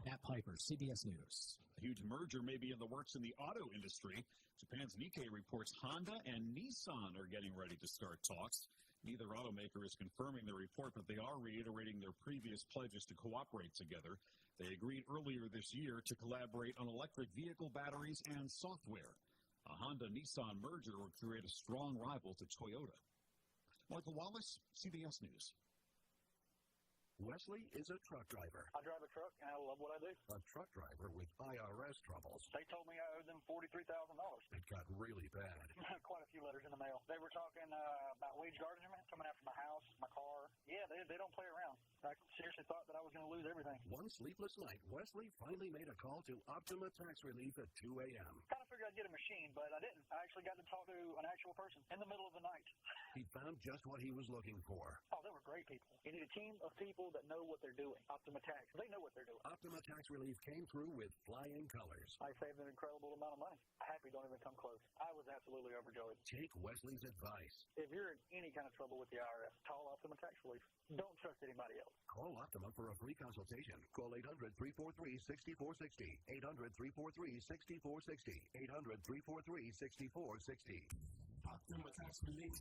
Matt Piper, CBS News. A huge merger may be in the works in the auto industry. Japan's Nikkei reports Honda and Nissan are getting ready to start talks. Neither automaker is confirming the report, but they are reiterating their previous pledges to cooperate together. They agreed earlier this year to collaborate on electric vehicle batteries and software. A Honda-Nissan merger would create a strong rival to Toyota. Michael Wallace, CBS News. Wesley is a truck driver. I drive a truck, and I love what I do. A truck driver with IRS troubles. They told me I owed them $43,000. It got really bad. Quite a few letters in the mail. They were talking about wage garnishment coming after my house, my car. Yeah, they don't play around. I seriously thought that I was going to lose everything. One sleepless night, Wesley finally made a call to Optima Tax Relief at 2 a.m. Kind of figured I'd get a machine, but I didn't. I actually got to talk to an actual person in the middle of the night. He found just what he was looking for. Oh, they were great people. You need a team of people that know what they're doing. Optima Tax, they know what they're doing. Optima Tax Relief came through with flying colors. I saved an incredible amount of money. Happy don't even come close. I was absolutely overjoyed. Take Wesley's advice. If you're in any kind of trouble with the IRS, call Optima Tax Relief. Don't trust anybody else. Call Optima for a free consultation. Call 800-343-6460. 800-343-6460. 800-343-6460. Optima Tax Relief.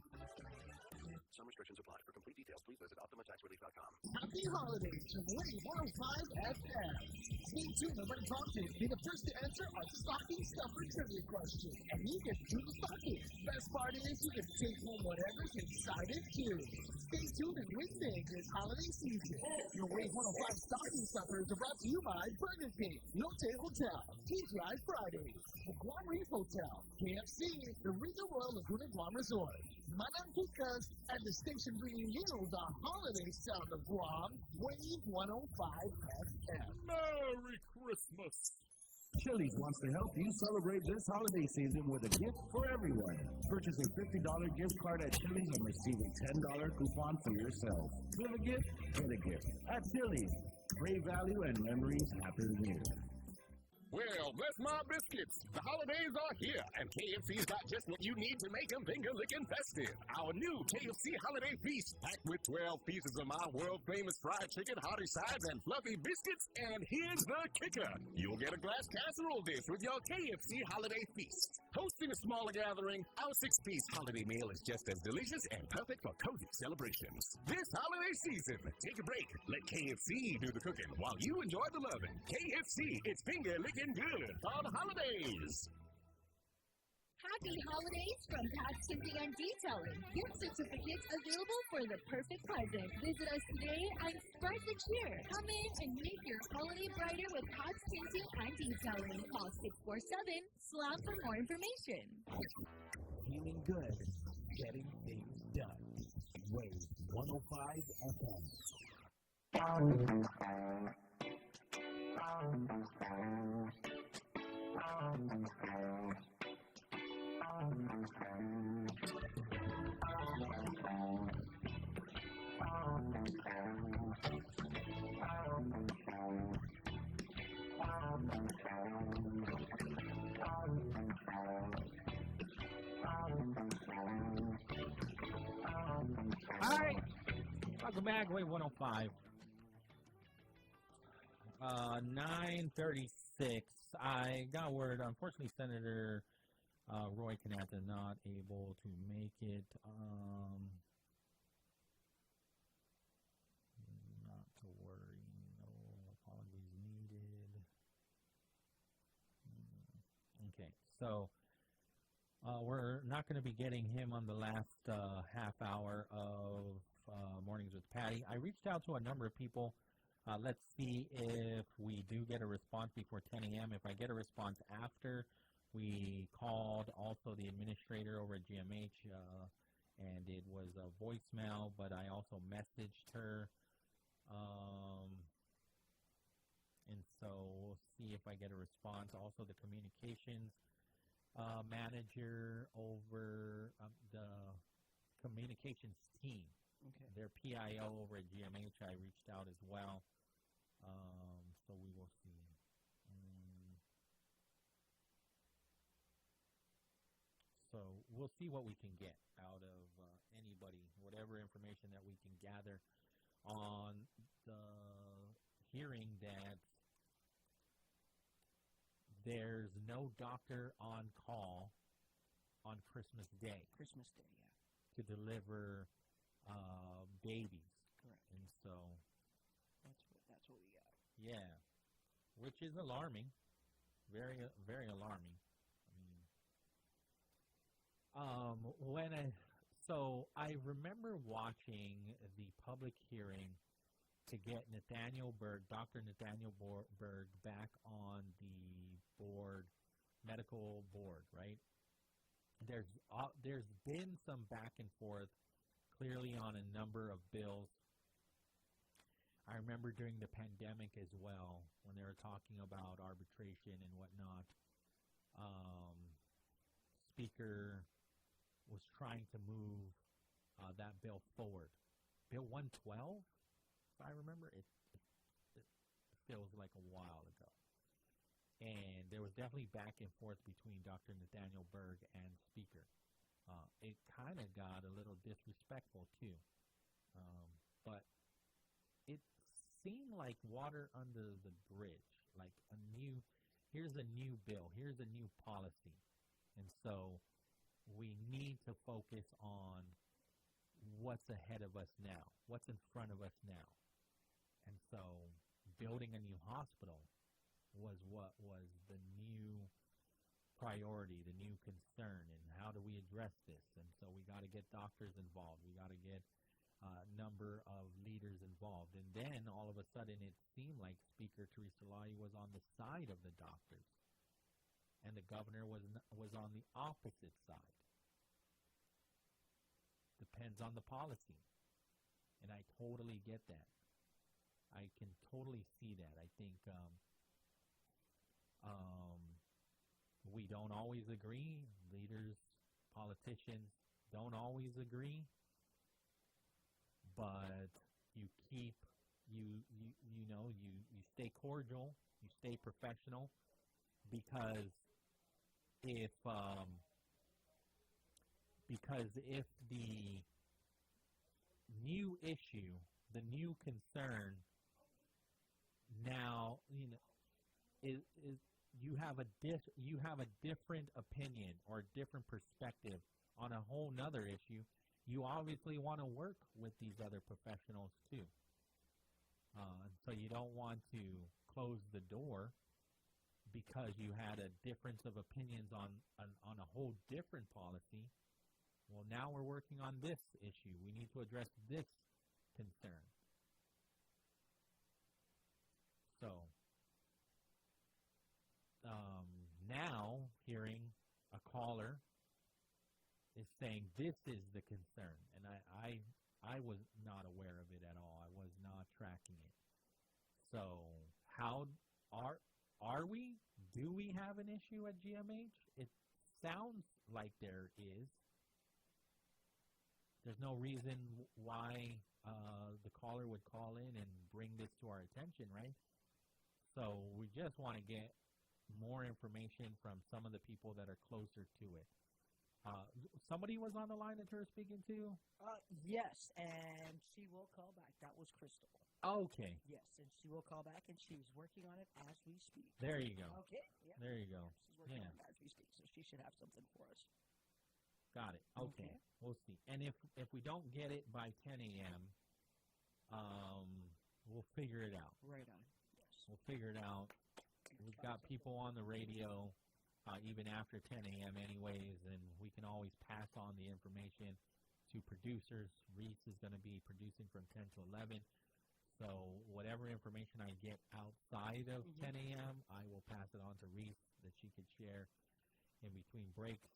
Some restrictions apply. For complete details, please visit OptimaTaxRelief.com. Happy holidays from Wave 105 FM. Stay tuned and when prompted, be the first to answer our stocking stuffer trivia question. And you get 2 stockings. Best part is you can take home whatever's inside it too. Stay tuned and win big this holiday season. Your Wave 105 stocking stuffers are brought to you by Burger King, Note Hotel, TGI Fridays, the Guam Reef Hotel, KFC, the Regal Royal Laguna Guam Resort, Manang Kikas, and the station bringing you the holiday sound of Guam, Wave 105 FM. Merry Christmas! Chili's wants to help you celebrate this holiday season with a gift for everyone. Purchase a $50 gift card at Chili's and receive a $10 coupon for yourself. Give a gift, get a gift. At Chili's, great value and memories happen here. Well, bless my biscuits. The holidays are here, and KFC's got just what you need to make them finger-licking festive. Our new KFC Holiday Feast, packed with 12 pieces of my world-famous fried chicken, hearty sides, and fluffy biscuits. And here's the kicker. You'll get a glass casserole dish with your KFC Holiday Feast. Hosting a smaller gathering, our 6-piece holiday meal is just as delicious and perfect for cozy celebrations. This holiday season, take a break. Let KFC do the cooking while you enjoy the loving. KFC, it's finger-licking good on holidays. Happy holidays from Pat's Tinting and Detailing. Gift certificates available for the perfect present. Visit us today and spread the cheer. Come in and make your holiday brighter with Pat's Tinting and Detailing. Call 647-SLAM for more information. Feeling good, getting things done. Wave 105 FM. Welcome back, Wave 105. 9:36. I got word. Unfortunately, Senator Roy Canata not able to make it. Not to worry. No apologies needed. Okay, so we're not going to be getting him on the last half hour of Mornings with Patty. I reached out to a number of people. Let's see if we do get a response before 10 a.m. If I get a response after, we called also the administrator over at GMH, and it was a voicemail, but I also messaged her. And so we'll see if I get a response. Also, the communications manager over the communications team. Okay. Their PIO over at GMH, I reached out as well. So we will see. So we'll see what we can get out of anybody, whatever information that we can gather on the hearing that there's no doctor on call on Christmas Day. Christmas Day, yeah. To deliver babies. Correct. And so that's what we got. yeah, which is alarming, very very alarming. I remember watching the public hearing to get Dr. Nathaniel Berg back on the board, medical board, right? There's been some back and forth, clearly on a number of bills. I remember during the pandemic as well, when they were talking about arbitration and whatnot, Speaker was trying to move that bill forward. Bill 112, if I remember, it feels like a while ago. And there was definitely back and forth between Dr. Nathaniel Berg and Speaker. It kind of got a little disrespectful, too. But it seemed like water under the bridge, like here's a new bill, here's a new policy. And so we need to focus on what's ahead of us now, what's in front of us now. And so building a new hospital was what was the new priority, the new concern, and how do we address this? And so we got to get doctors involved. We got to get a number of leaders involved. And then all of a sudden it seemed like Speaker Teresa Lai was on the side of the doctors, and the governor was on the opposite side. Depends on the policy. And I totally get that. I can totally see that. I think we don't always agree. Leaders, politicians don't always agree. But you stay cordial, you stay professional, because if the new issue, the new concern now, is you have a different opinion or a different perspective on a whole nother issue, you obviously want to work with these other professionals too. So you don't want to close the door because you had a difference of opinions on a whole different policy. Well, now we're working on this issue. We need to address this concern. So now hearing a caller is saying this is the concern, and I was not aware of it at all. I was not tracking it. So how are we? Do we have an issue at GMH? It sounds like there is. There's no reason why the caller would call in and bring this to our attention, right? So we just want to get more information from some of the people that are closer to it. Somebody was on the line that you were speaking to? Yes, and she will call back. That was Crystal. Okay. Yes, and she will call back, and she's working on it as we speak. There you go. Okay. Yeah. There you go. She's working on it as we speak, so she should have something for us. Got it. Okay. We'll see. And if we don't get it by 10 a.m., we'll figure it out. Right on. Yes. We'll figure it out. We've got people on the radio even after 10 a.m. anyways, and we can always pass on the information to producers. Reese is going to be producing from 10 to 11. So whatever information I get outside of 10 a.m., I will pass it on to Reese that she could share in between breaks.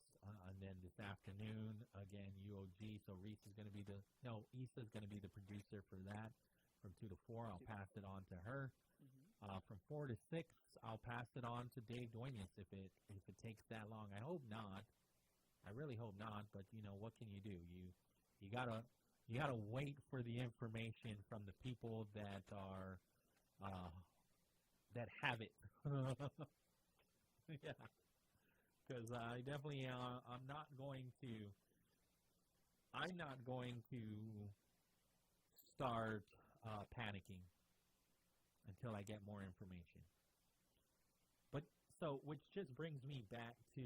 And then this afternoon, again, UOG. So Reese is going to be Issa is going to be the producer for that from 2 to 4. I'll pass it on to her. From 4 to 6, I'll pass it on to Dave Duenas if it takes that long. I hope not. I really hope not. But what can you do? You gotta wait for the information from the people that are that have it. Yeah, because I definitely I'm not going to start panicking until I get more information. But which just brings me back to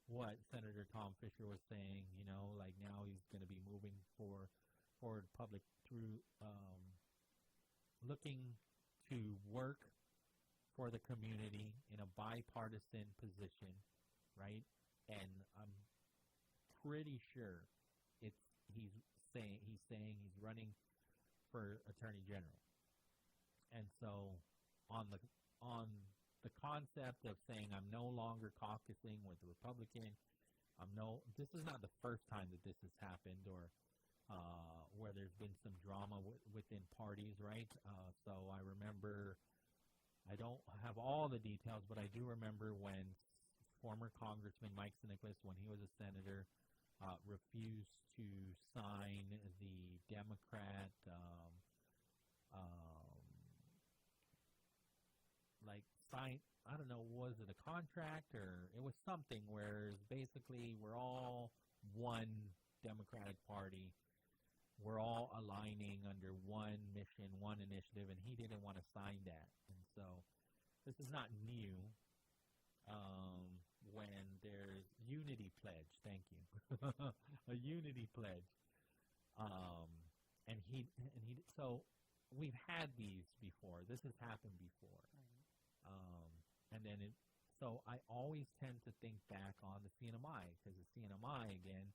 what Senator Tom Fisher was saying. Like now he's going to be moving forward public through looking to work for the community in a bipartisan position, right? And I'm pretty sure he's saying he's running for Attorney General. And so on the concept of saying I'm no longer caucusing with the Republican, this is not the first time that this has happened or where there's been some drama within parties, right? So I remember, I don't have all the details, but I do remember when former Congressman Mike Nicholas, when he was a senator, refused to sign the Democrat I don't know, was it a contract or it was something where basically we're all one Democratic Party. We're all aligning under one mission, one initiative, and he didn't want to sign that. And so this is not new when there's unity pledge. Thank you. A unity pledge. So we've had these before. This has happened before. So I always tend to think back on the CNMI, because the CNMI, again,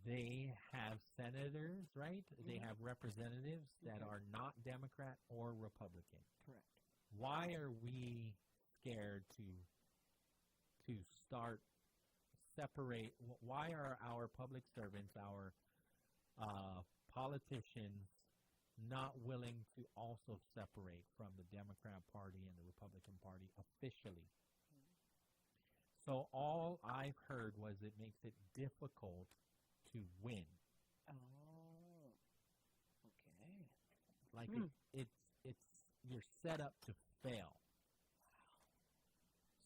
they have senators, right? They have representatives that are not Democrat or Republican. Correct. Why are we scared to start separate? Why are our public servants, our politicians, not willing to also separate from the Democrat Party and the Republican Party officially? So all I've heard was it makes it difficult to win. Oh, okay. Like it's you're set up to fail.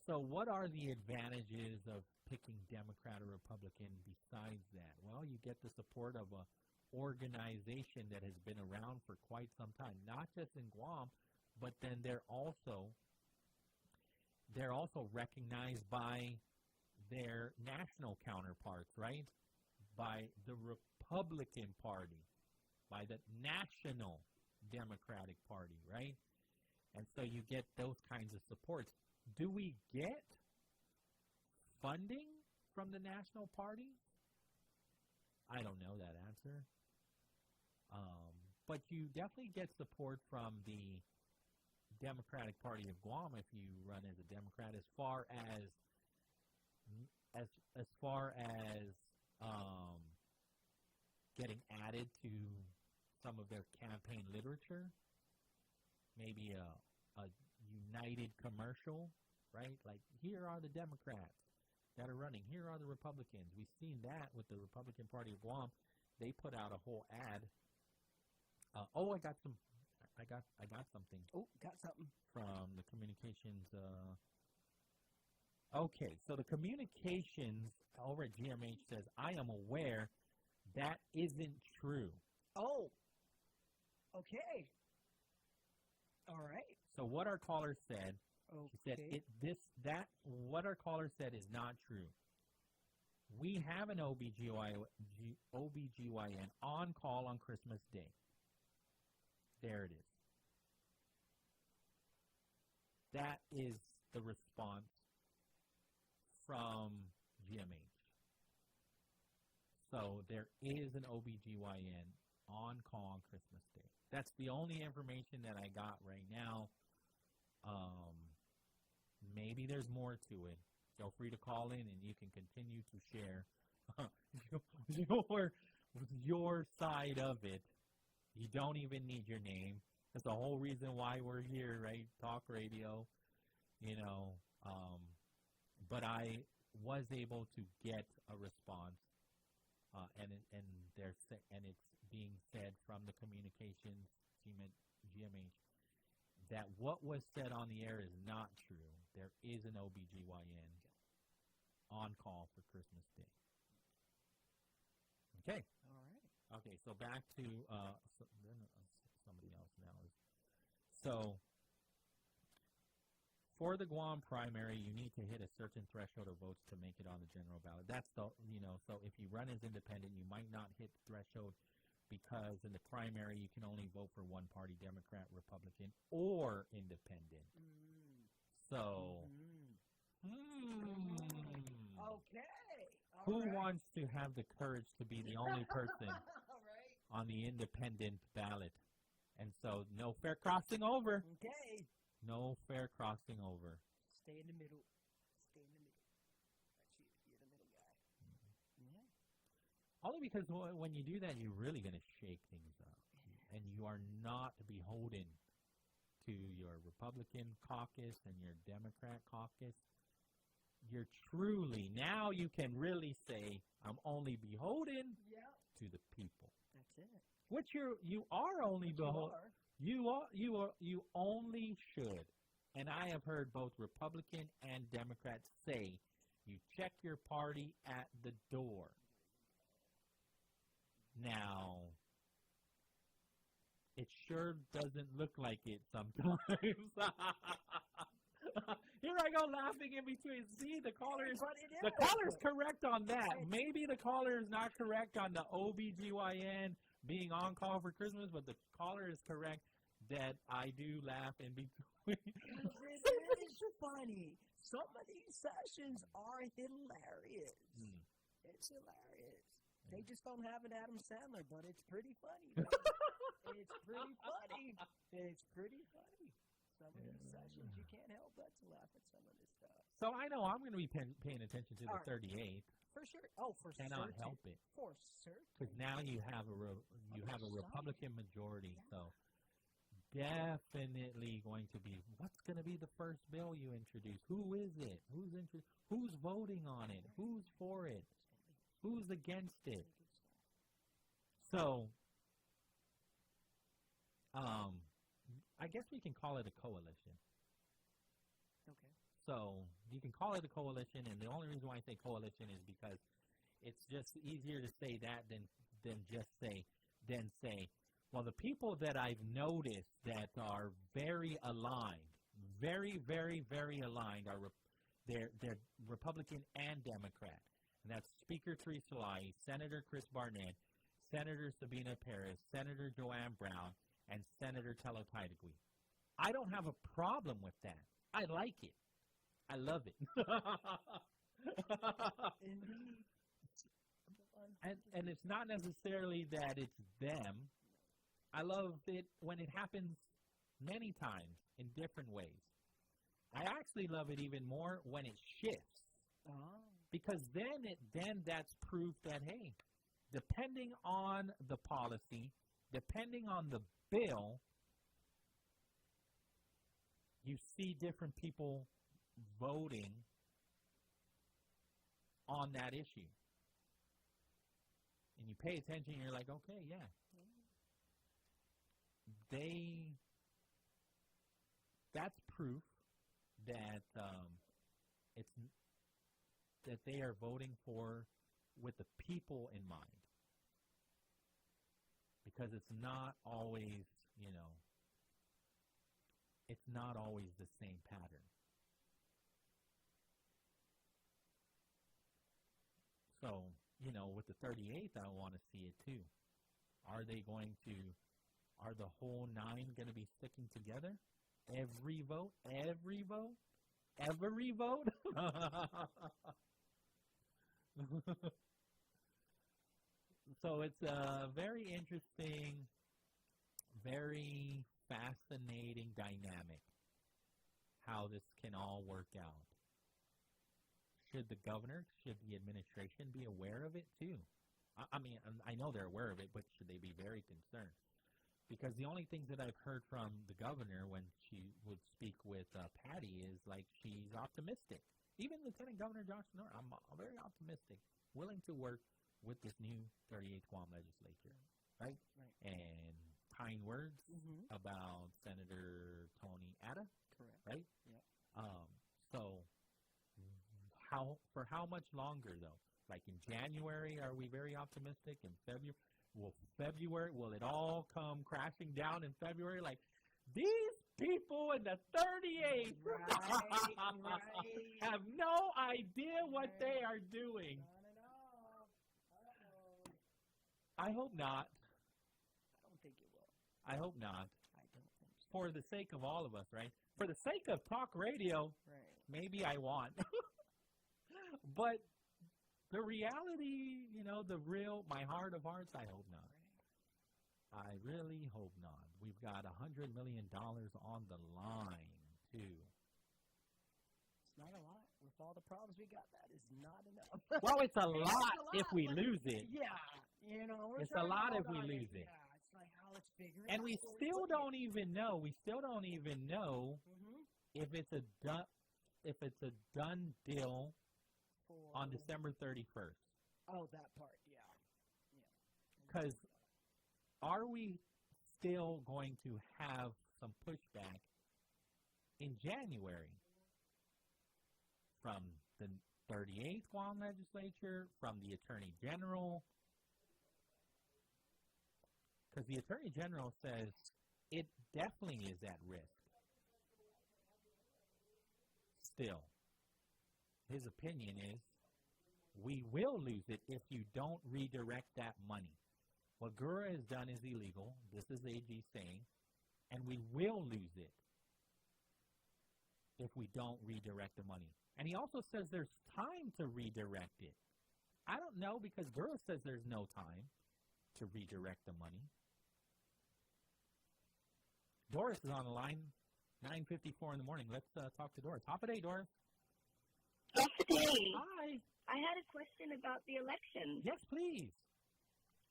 So what are the advantages of picking Democrat or Republican besides that? Well, you get the support of a organization that has been around for quite some time, not just in Guam, but then they're also recognized by their national counterparts, right? By the Republican Party, by the National Democratic Party, right? And so you get those kinds of supports. Do we get funding from the National Party? I don't know that answer. But you definitely get support from the Democratic Party of Guam if you run as a Democrat, as far as getting added to some of their campaign literature, maybe a united commercial, right? Like, here are the Democrats that are running, here are the Republicans. We've seen that with the Republican Party of Guam. They put out a whole ad. I got something. Oh, got something from the communications Okay, so the communications over at GMH says, I am aware that isn't true. Oh. Okay. All right. So what our caller said, she said what our caller said is not true. We have an OBGYN on call on Christmas Day. There it is. That is the response from GMH. So there is an OBGYN on call on Christmas Day. That's the only information that I got right now. Maybe there's more to it. Feel free to call in and you can continue to share your side of it. You don't even need your name. That's the whole reason why we're here, right? Talk radio, but I was able to get a response, and it's being said from the communications team at GMH that what was said on the air is not true. There is an OBGYN on call for Christmas Day. Okay. All right. Okay, so back to somebody else now. So for the Guam primary, you need to hit a certain threshold of votes to make it on the general ballot. That's so if you run as independent, you might not hit the threshold because in the primary, you can only vote for one party, Democrat, Republican, or independent. So, Okay. who wants to have the courage to be the only person on the independent ballot? And so, no fair crossing over. Okay. No fair crossing over. Stay in the middle. Stay in the middle. That's you. You're the middle guy. Yeah. Only because when you do that, you're really going to shake things up. And you are not beholden to your Republican caucus and your Democrat caucus. You're truly, now you can really say, I'm only beholden to the people. That's it. Which you are only beholden. You only should. And I have heard both Republican and Democrats say, you check your party at the door. Now, it sure doesn't look like it sometimes. Here I go laughing in between. See, the caller's correct on that. Maybe the caller is not correct on the OBGYN being on call for Christmas, but the caller is correct that I do laugh in between. It is funny. Some of these sessions are hilarious. It's hilarious. They just don't have an Adam Sandler, but it's pretty funny. It's pretty funny. It's pretty funny. Some of these sessions, you can't help but to laugh at some of this stuff. So I know I'm going to be paying attention to the 38th. For sure. Oh, for certain. Cannot help it. For certain. Because now you have a Republican majority, so definitely going to be, what's going to be the first bill you introduce? Who is it? Who's voting on it? Who's for it? Who's against it? So, I guess we can call it a coalition. Okay. So, you can call it a coalition, and the only reason why I say coalition is because it's just easier to say that than say, well, the people that I've noticed that are very aligned, very, very, very aligned, they're Republican and Democrat. And that's Speaker Teresa Lai, Senator Chris Barnett, Senator Sabina Perez, Senator Joanne Brown, and Senator Tello Taitigui. I don't have a problem with that. I like it. I love it. and it's not necessarily that it's them. I love it when it happens many times in different ways. I actually love it even more when it shifts. Because then that's proof that, hey, depending on the policy, depending on the bill, you see different people voting on that issue. And you pay attention, and you're like, okay, yeah. That's proof that it's that they are voting for with the people in mind. Because it's not always, it's not always the same pattern. So, with the 38th, I want to see it too. Are the whole 9 going to be sticking together? Every vote? Every vote? Every vote? So it's a very interesting, very fascinating dynamic, how this can all work out. Should the governor, should the administration be aware of it too? I mean, I know they're aware of it, but should they be very concerned? Because the only things that I've heard from the governor when she would speak with Patti is like she's optimistic. Even Lieutenant Governor Josh Norton, I'm very optimistic, willing to work with this new 38th Guam legislature, right? And kind words about Senator Tony Adai, correct? Right? Yep. So, for how much longer though? Like in January, are we very optimistic? In February, will it all come crashing down in February? Like these people in the 38th have no idea what they are doing. I hope not. I don't think it will. I hope not. I don't think so. For the sake of all of us, right? For the sake of talk radio, maybe I want. But the reality, my heart of hearts, I hope not. I really hope not. We've got $100 million on the line, too. It's not a lot. With all the problems we got, that is not enough. Well, it's a lot if we lose it. Yeah. It's a lot if we lose it. Yeah, it's like, let's figure it and out. we still don't even know. If it's a done deal on December 31st. Oh, that part, yeah. Because are we still going to have some pushback in January from the 38th Guam legislature, from the Attorney General? Because the Attorney General says it definitely is at risk. Still, his opinion is we will lose it if you don't redirect that money. What Gura has done is illegal. This is AG saying, and we will lose it if we don't redirect the money. And he also says there's time to redirect it. I don't know because Gura says there's no time to redirect the money. Doris is on the line, 9:54 in the morning. Let's talk to Doris. Top of day, Doris. Top of day. Hi. I had a question about the election. Yes, please.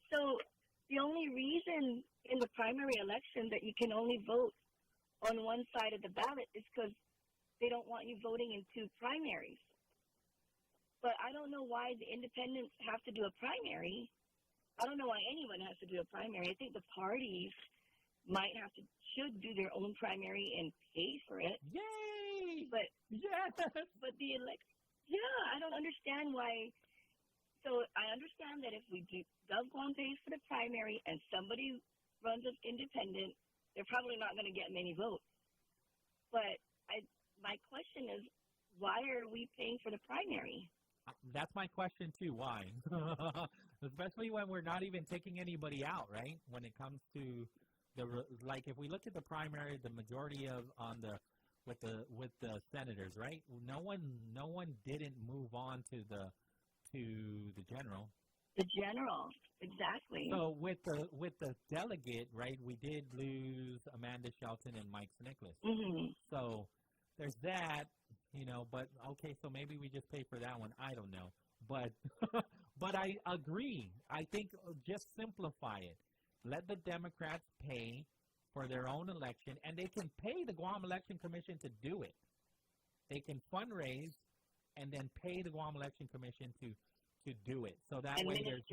So the only reason in the primary election that you can only vote on one side of the ballot is because they don't want you voting in two primaries. But I don't know why the independents have to do a primary. I don't know why anyone has to do a primary. I think the parties should do their own primary and pay for it. Yay! But yes! But the I don't understand why. So I understand that if GovGuam pays for the primary and somebody runs as independent, they're probably not going to get many votes. But my question is, why are we paying for the primary? That's my question too. Why? Especially when we're not even taking anybody out, right? When it comes to if we look at the primary, the majority with the senators, right? No one didn't move on to the general. The general, exactly. So with the delegate, right? We did lose Amanda Shelton and Mike Nicholas. Mm-hmm. So there's that, But okay, so maybe we just pay for that one. I don't know, but but I agree. I think just simplify it. Let the Democrats pay for their own election, and they can pay the Guam Election Commission to do it. They can fundraise and then pay the Guam Election Commission to do it. So that way there's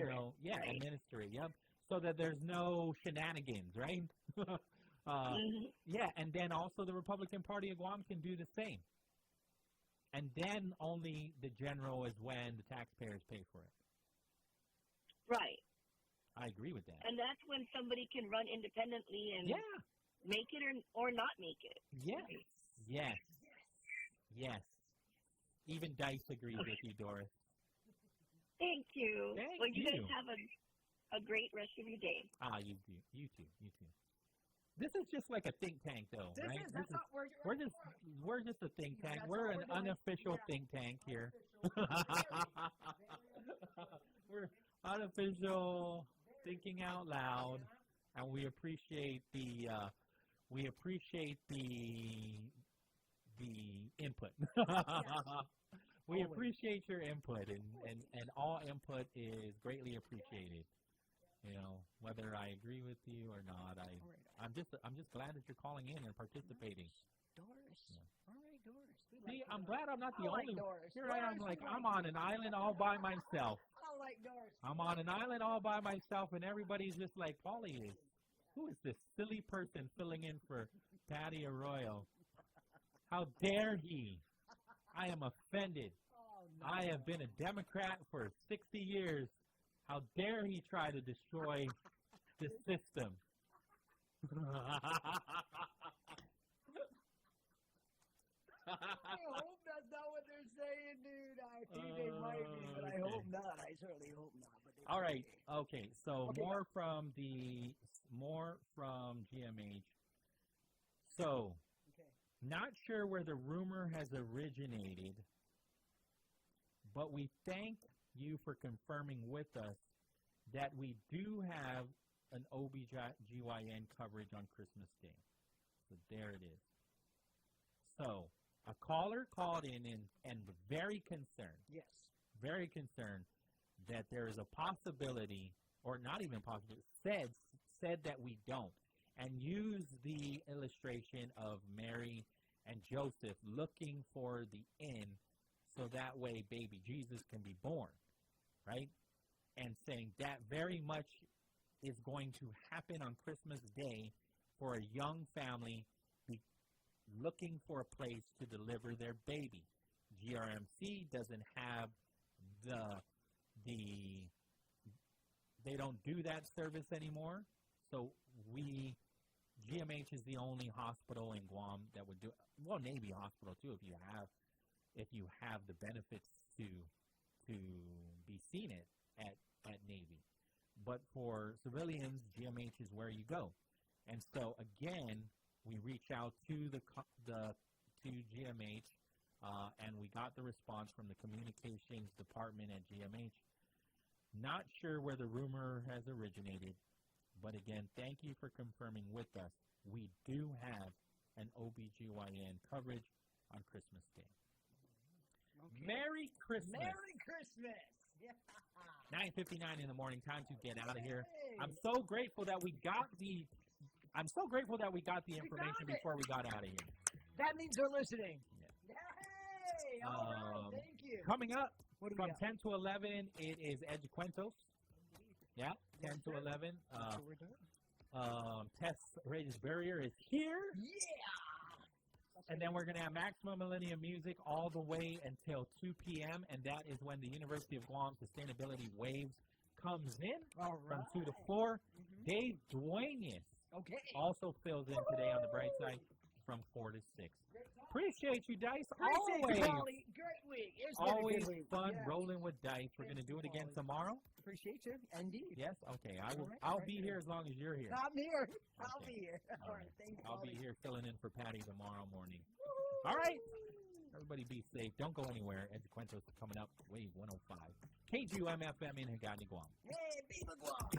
administer it, yep. So that there's no shenanigans, right? Yeah, and then also the Republican Party of Guam can do the same. And then only the general is when the taxpayers pay for it. Right. I agree with that. And that's when somebody can run independently and make it or not make it. Yes. Yes. Yes. Even Dice agrees with you, Doris. Thank you. Thank you you. guys have a great rest of your day. You do. You too. You too. This is just like a think tank, though, right? We're just a think tank. We're an unofficial think tank here. We're unofficial, thinking out loud, and we appreciate the input. We appreciate your input, and all input is greatly appreciated. You know, whether I agree with you or not, I'm just glad that you're calling in and participating. Doris. Yeah. All right, Doris. See, I'm glad I'm not the only one. Here I am, Doris, I'm on an island all by myself. I like Doris. I'm on an island all by myself, and everybody's just like, Pauly is. Who is this silly person filling in for Patti Arroyo? How dare he? I am offended. Oh, no. I have been a Democrat for 60 years. How dare he try to destroy the system? I hope that's not what they're saying, dude. I think they might be, but I hope not. I certainly hope not. But all right. Okay. So more from GMH. So, not sure where the rumor has originated, but we thank you for confirming with us that we do have an OBGYN coverage on Christmas Day. So there it is. So a caller called in and was very concerned. Yes. Very concerned that there is a possibility, or not even possible, said that we don't, and used the illustration of Mary and Joseph looking for the inn so that way baby Jesus can be born, right? And saying that very much is going to happen on Christmas Day for a young family looking for a place to deliver their baby. GRMC doesn't have they don't do that service anymore, so GMH is the only hospital in Guam that would do it. Well, Navy Hospital too, if you have the benefits to be seen at Navy. But for civilians, GMH is where you go. And so again, we reach out to GMH, and we got the response from the communications department at GMH. Not sure where the rumor has originated, but again, thank you for confirming with us. We do have an OBGYN coverage on Christmas Day. Okay. Merry Christmas. Merry Christmas. Yeah. 9:59 in the morning, time to get out of here. I'm so grateful that we got the information before we got out of here. That means they're listening. Yeah. Hey, all right, thank you. Coming up from 10 to 11, it is Educuentos. Yeah, 10 to 11. Tess Reyes Barrier is here. Yeah. And then we're going to have Maximum Millennium Music all the way until 2 p.m., and that is when the University of Guam Sustainability Waves comes in from 2 to 4. Dave Duenas also fills in today on the bright side from 4 to 6. Appreciate you, Dice. Appreciate you, Pauly. Great week. It's always been a good week. Fun rolling with Dice. We're going to do it again tomorrow. Appreciate you. Indeed. Yes? Okay. I'll be here as long as you're here. I'm here. I'll be here. All right. Thank you, I'll be here filling in for Patti tomorrow morning. All right. Everybody be safe. Don't go anywhere. Educuentos is coming up. Wave 105. KGUM-FM in Hagani, Guam. Hey, Viva Guam.